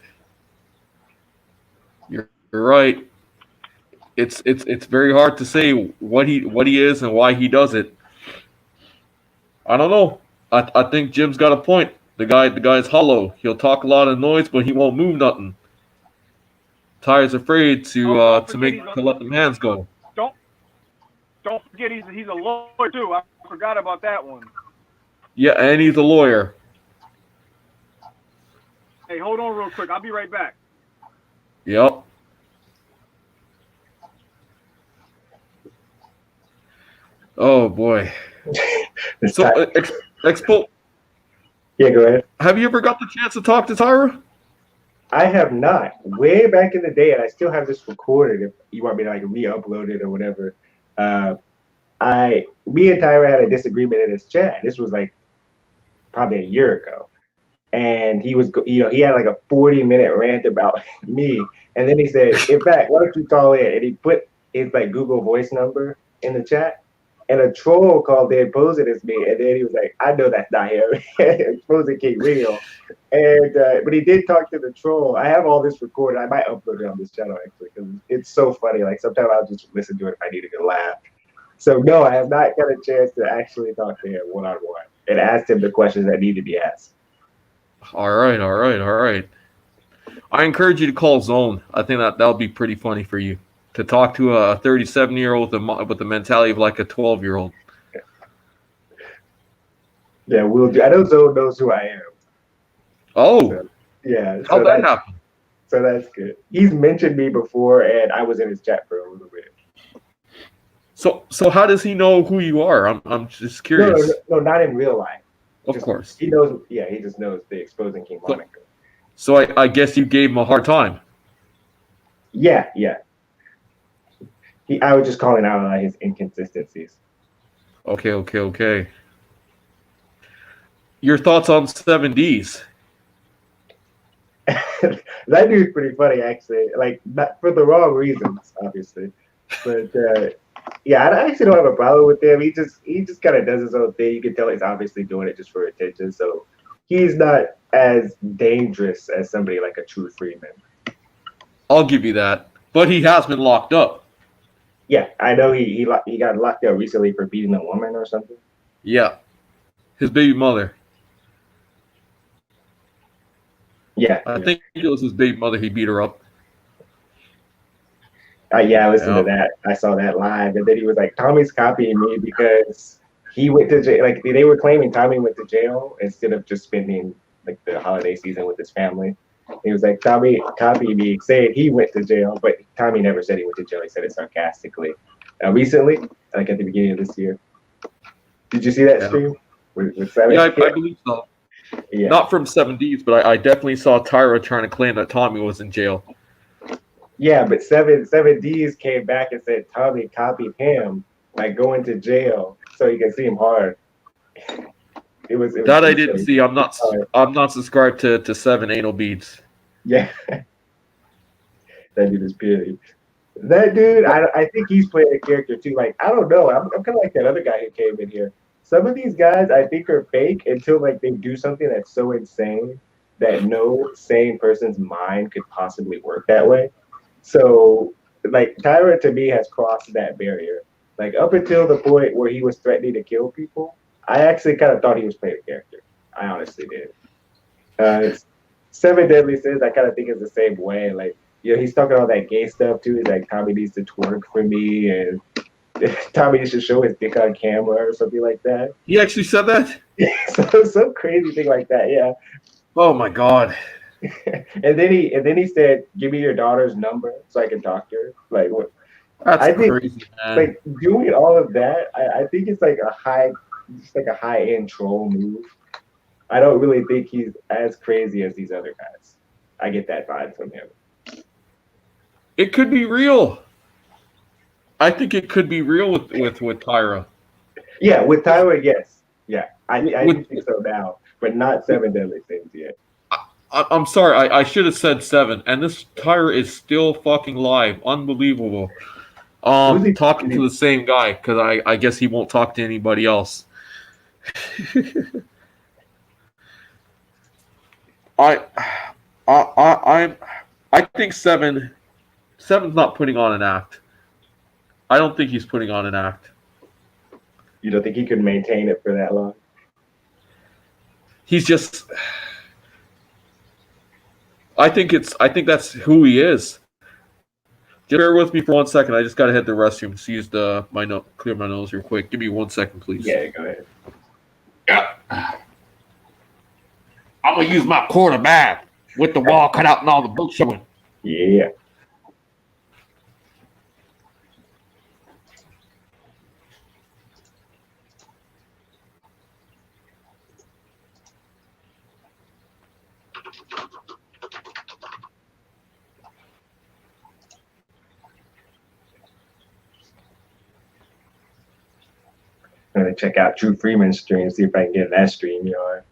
You're right. It's very hard to say what he is and why he does it. I don't know. I think Jim's got a point. The guy's hollow. He'll talk a lot of noise, but he won't move nothing. Tyra's afraid to let them hands go. Don't forget he's a lawyer too. I forgot about that one. Yeah, and he's a lawyer. Hey, hold on real quick. I'll be right back. Yep. Oh boy. So Expo. Yeah, go ahead. Have you ever got the chance to talk to Tyra? I have not. Way back in the day, and I still have this recorded. If you want me to like re-upload it or whatever, me and Tyra had a disagreement in his chat. This was like probably a year ago, and he was, he had like a 40-minute rant about me, and then he said, "In fact, why don't you call in?" And he put his like Google Voice number in the chat. And a troll called in, posing as me, and then he was like, "I know that's not him." Posing King Real, and but he did talk to the troll. I have all this recorded. I might upload it on this channel actually because it's so funny. Like sometimes I'll just listen to it if I need a good laugh. So no, I have not got a chance to actually talk to him one-on-one and ask him the questions that need to be asked. All right. I encourage you to call Zone. I think that'll be pretty funny for you. To talk to a 37-year-old with the mentality of like a 12-year-old. Yeah, we'll do. I know Zone knows who I am. Oh, so, yeah. How'd that happen? So that's good. He's mentioned me before, and I was in his chat for a little bit. So how does he know who you are? I'm just curious. No, not in real life. Of course. He knows. Yeah, he just knows the Exposing King moniker. So I guess you gave him a hard time. Yeah. I was just calling out his inconsistencies. Okay. Your thoughts on 7Ds? That dude's pretty funny, actually. Like, not for the wrong reasons, obviously. But yeah, I actually don't have a problem with him. He just kind of does his own thing. You can tell he's obviously doing it just for attention. So he's not as dangerous as somebody like a true Freeman. I'll give you that. But he has been locked up. Yeah, I know he got locked up recently for beating a woman or something. Yeah, his baby mother. Yeah, I think it was his baby mother. He beat her up. Yeah, I listened to that. I saw that live, and then he was like, "Tommy's copying me because he went to jail." Like they were claiming Tommy went to jail instead of just spending like the holiday season with his family. He was like, "Tommy copied me, saying he went to jail," but Tommy never said he went to jail. He said it sarcastically. Recently, like at the beginning of this year. Did you see that stream? With yeah, I believe so. Yeah. Not from 7Ds, but I definitely saw Tyra trying to claim that Tommy was in jail. Yeah, but 7Ds came back and said Tommy copied him, like going to jail so you can see him hard. It was that I didn't see. I'm not subscribed to 7 anal beads. Yeah. That dude is petty. That dude, I think he's playing a character too. Like, I don't know. I'm kind of like that other guy who came in here. Some of these guys I think are fake until like they do something that's so insane that no sane person's mind could possibly work that way. So like Tyra to me has crossed that barrier. Like up until the point where he was threatening to kill people, I actually kind of thought he was playing a character. I honestly did. It's 7 Deadly Sins, I kind of think is the same way. Like, he's talking all that gay stuff too. He's like, Tommy needs to twerk for me, and Tommy needs to show his dick on camera or something like that. He actually said that? So some crazy thing like that, yeah. Oh my God. and then he said, "Give me your daughter's number so I can talk to her." Like, what? That's crazy, man. Like doing all of that, I think it's like a high end troll move. I don't really think he's as crazy as these other guys. I get that vibe from him. It could be real. I think it could be real with Tyra. Yeah, with Tyra, yes. Yeah, I think so now, but not 7 Deadly Sins yet. I'm sorry, I should have said 7. And this Tyra is still fucking live. Unbelievable. Talking to the same guy, because I guess he won't talk to anybody else. I think 7's not putting on an act. I don't think he's putting on an act. You don't think he could maintain it for that long? He's just. I think that's who he is. Just bear with me for 1 second. I just gotta hit the restroom. Just use clear my nose real quick. Give me 1 second, please. Yeah, go ahead. Yeah. I'm gonna use my quarterback with the wall cut out and all the books showing. Yeah. I'm gonna check out True Freeman's stream, see if I can get that stream yard.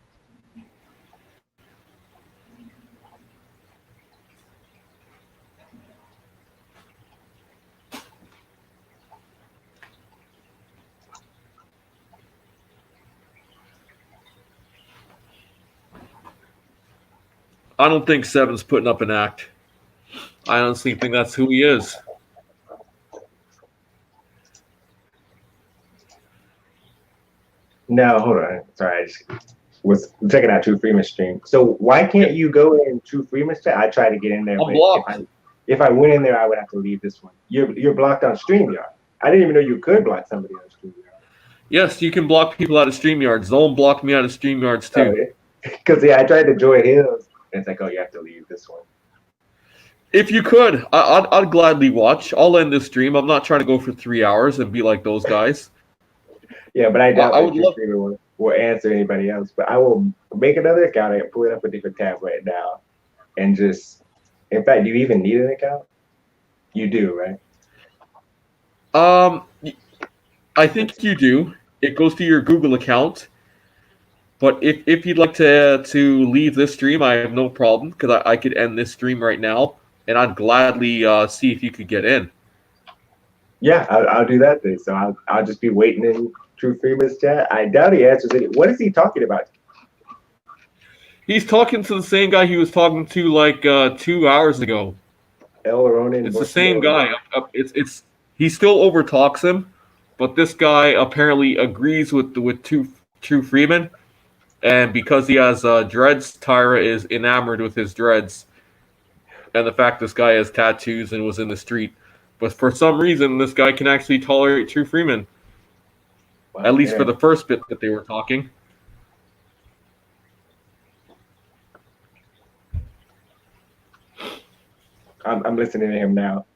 I don't think 7's putting up an act. I honestly think that's who he is. No, hold on. Sorry, I just was checking out True Freeman's stream. So why can't you go in True Freeman's chat? I tried to get in there. I'm blocked. If I went in there, I would have to leave this one. You're blocked on StreamYard. I didn't even know you could block somebody on StreamYard. Yes, you can block people out of StreamYards. Zone blocked me out of StreamYards too. Because I tried to join his, and it's like, oh, you have to leave this one. If you could, I'd gladly watch. I'll end this stream. I'm not trying to go for 3 hours and be like those guys. Yeah, but I doubt I would love will answer anybody else. But I will make another account and pull it up a different tab right now, and just. In fact, do you even need an account? You do, right? I think you do. It goes to your Google account. But if you'd like to leave this stream, I have no problem, because I could end this stream right now, and I'd gladly see if you could get in. Yeah, I'll do that then. So I'll just be waiting in True Freeman's chat. I doubt he answers it. What is he talking about? He's talking to the same guy he was talking to like 2 hours ago. El Ronin. It's the same guy. He still overtalks him, but this guy apparently agrees with True Freeman, and because he has dreads, Tyra is enamored with his dreads, and the fact this guy has tattoos and was in the street. But for some reason, this guy can actually tolerate True Freeman, at least for the first bit that they were talking. I'm listening to him now.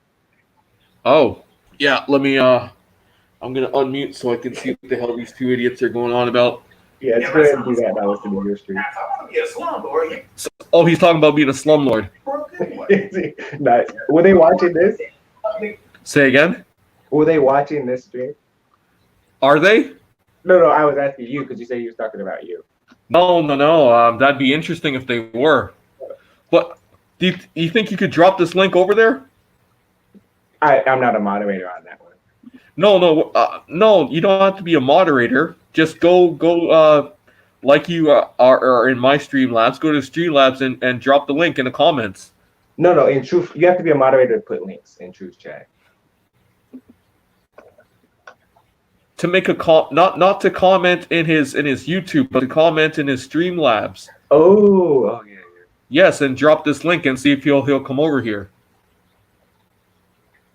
Oh, yeah. Let me. I'm gonna unmute so I can see what the hell these two idiots are going on about. Yeah, let's go ahead and do that. Now listen to your stream. Oh, he's talking about being a slumlord. Nice. Were they watching this? Say again. Were they watching this stream? Are they? No. I was asking you because you said he was talking about you. No. That'd be interesting if they were. But do you think you could drop this link over there? I'm not a moderator on that one. No. You don't have to be a moderator. Just go. Like you are in my Streamlabs. Go to Streamlabs and drop the link in the comments. No. In truth, you have to be a moderator to put links in Truth Chat. to make a call, not to comment in his YouTube, but to comment in his Streamlabs. Oh yeah. Yes, and drop this link and see if he'll come over here.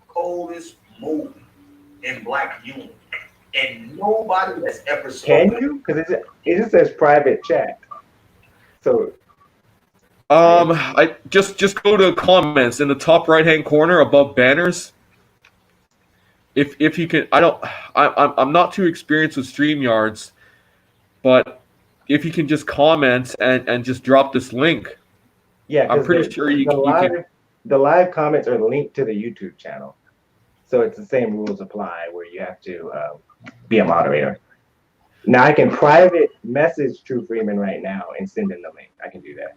Coldest movie in Black unity, and nobody has ever Can spoken. you? Because it just says private chat. So I just go to comments in the top right hand corner above banners. If you can, I'm not too experienced with StreamYards, but if you can just comment and just drop this link, yeah, I'm pretty sure you can. The live comments are linked to the YouTube channel, so it's the same rules apply where you have to be a moderator. Now I can private message True Freeman right now and send him the link. I can do that.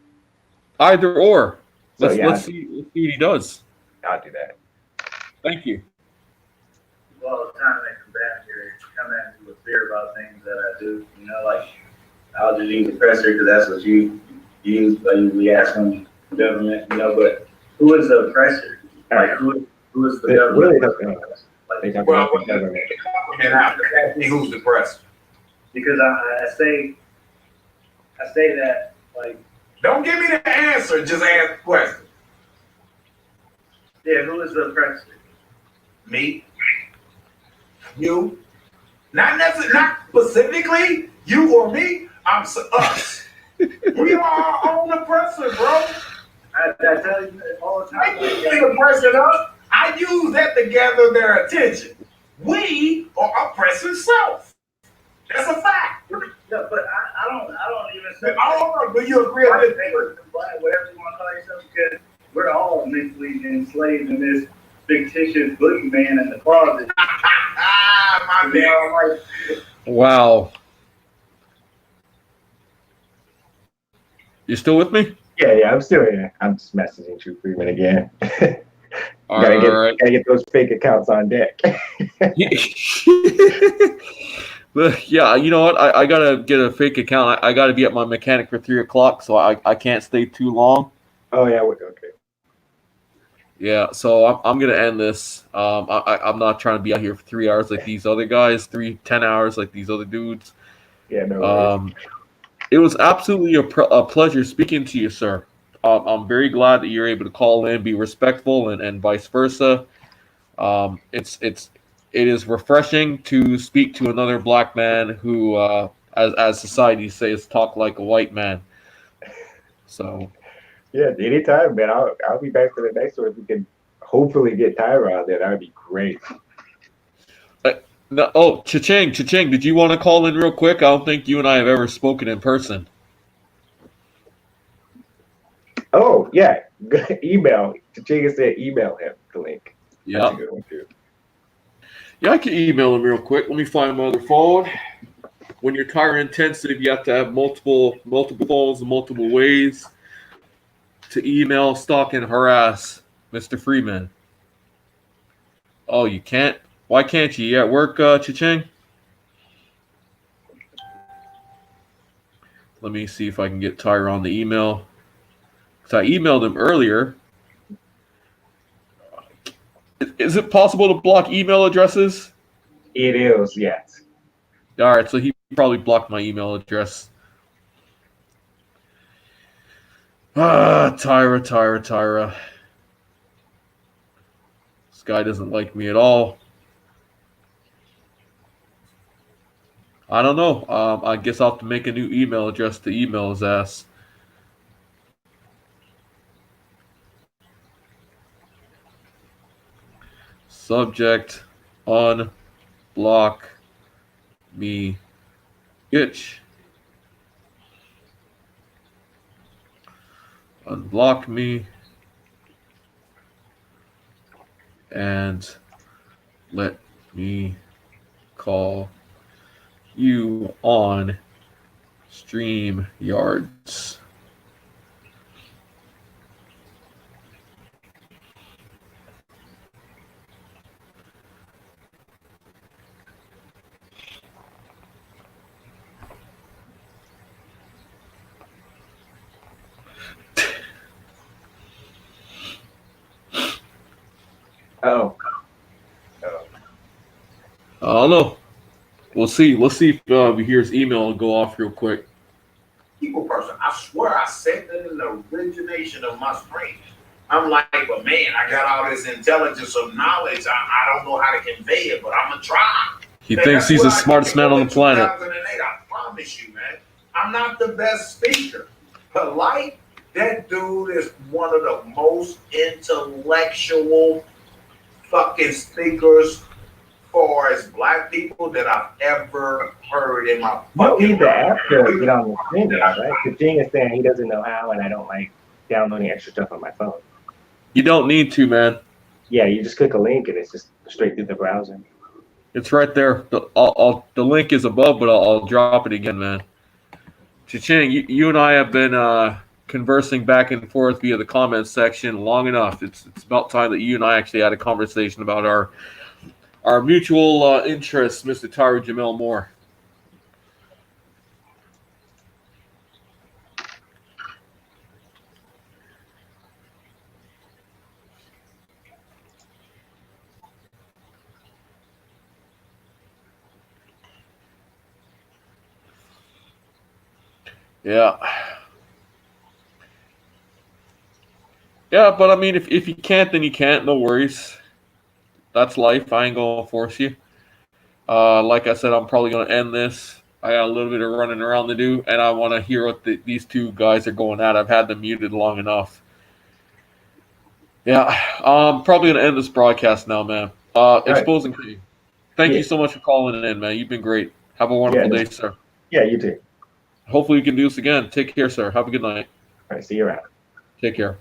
Either or. So Let's see what he does. I'll do that. Thank you. Well, time to make a back here, come at me with fear about things that I do. You know, like I'll just use the presser because that's what you use. I usually ask them government. You know, but who is the oppressor? Like who is the government? Really doesn't know. They talk Well, about the government. and ask me who's the press. Because I say that like Don't give me the answer. Just ask the question. yeah, who is the oppressor? Me, you, not specifically you or me. Us. We are our own oppressor, bro. I tell you all the I time. ain't oppressing us. I use that to gather their attention. We are oppressing self. That's a fact. No, but I don't even say. I don't know. Do you agree with this? Whatever you want to call yourself, because we're all mentally enslaved in this fictitious boogeyman in the closet. My You man. know, like, Wow. You still with me? Yeah, I'm still here. I'm just messaging True Freeman again. All gotta right. get those fake accounts on deck. But yeah, you know what? I gotta get a fake account. I gotta be at my mechanic for 3:00, so I can't stay too long. Oh yeah, okay. Yeah, so I'm gonna end this. I'm not trying to be out here for 3 hours like these other guys, 10 hours like these other dudes. Yeah, no worries. It was absolutely a pleasure speaking to you, sir. I'm very glad that you're able to call in, be respectful, and vice versa. It is refreshing to speak to another black man who, as society says, talk like a white man. So Yeah, anytime, man. I'll be back for the next one if we can hopefully get Tyra out there. That would be great. no, Cha-Ching, did you want to call in real quick? I don't think you and I have ever spoken in person. Oh yeah, email. Chachiga said email him the link. Yeah. That's a good one too. Yeah, I can email him real quick. Let me find my other phone. When you're Tyra intensive, you have to have multiple phones, multiple ways to email, stalk, and harass Mr. Freeman. Oh, you can't? Why can't you? You at work, Cha-Ching? Let me see if I can get Tyra on the email. Because I emailed him earlier. Is it possible to block email addresses? It is, yes. All right, so he probably blocked my email address. Tyra. This guy doesn't like me at all. I don't know. I guess I'll have to make a new email address to email his ass. Subject, unblock me, bitch. Unblock me and let me call you on StreamYards. Oh. I don't know. We'll see. Let's see if we hear his email go off real quick. People person, I swear I said that in the origination of my screen. I'm like, but man, I got all this intelligence of knowledge. I don't know how to convey it, but I'm gonna try. He thinks he's the smartest man on the planet. 2008, I promise you, man. I'm not the best speaker, but like that dude is one of the most intellectual fucking speakers far as black people that I've ever heard in my You don't need fucking the app to life. get on the screen, right? The thing is saying he doesn't know how, and I don't like downloading extra stuff on my phone. You don't need to, man. Yeah, you just click a link and it's just straight through the browser. It's right there. The link is above, but I'll drop it again, man. Cha-ching, you and I have been conversing back and forth via the comments section long enough. It's about time that you and I actually had a conversation about our mutual interests, Mr. Tyra Jamel Moore. Yeah. Yeah, but I mean, if you can't, then you can't. No worries. That's life. I ain't going to force you. Like I said, I'm probably going to end this. I got a little bit of running around to do, and I want to hear what these two guys are going at. I've had them muted long enough. Yeah, I'm probably going to end this broadcast now, man. Exposing K. Thank you so much for calling in, man. You've been great. Have a wonderful day, sir. Yeah, you too. Hopefully we can do this again. Take care, sir. Have a good night. All right, see you around. Take care.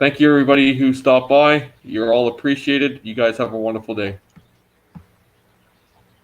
Thank you, everybody who stopped by. You're all appreciated. You guys have a wonderful day.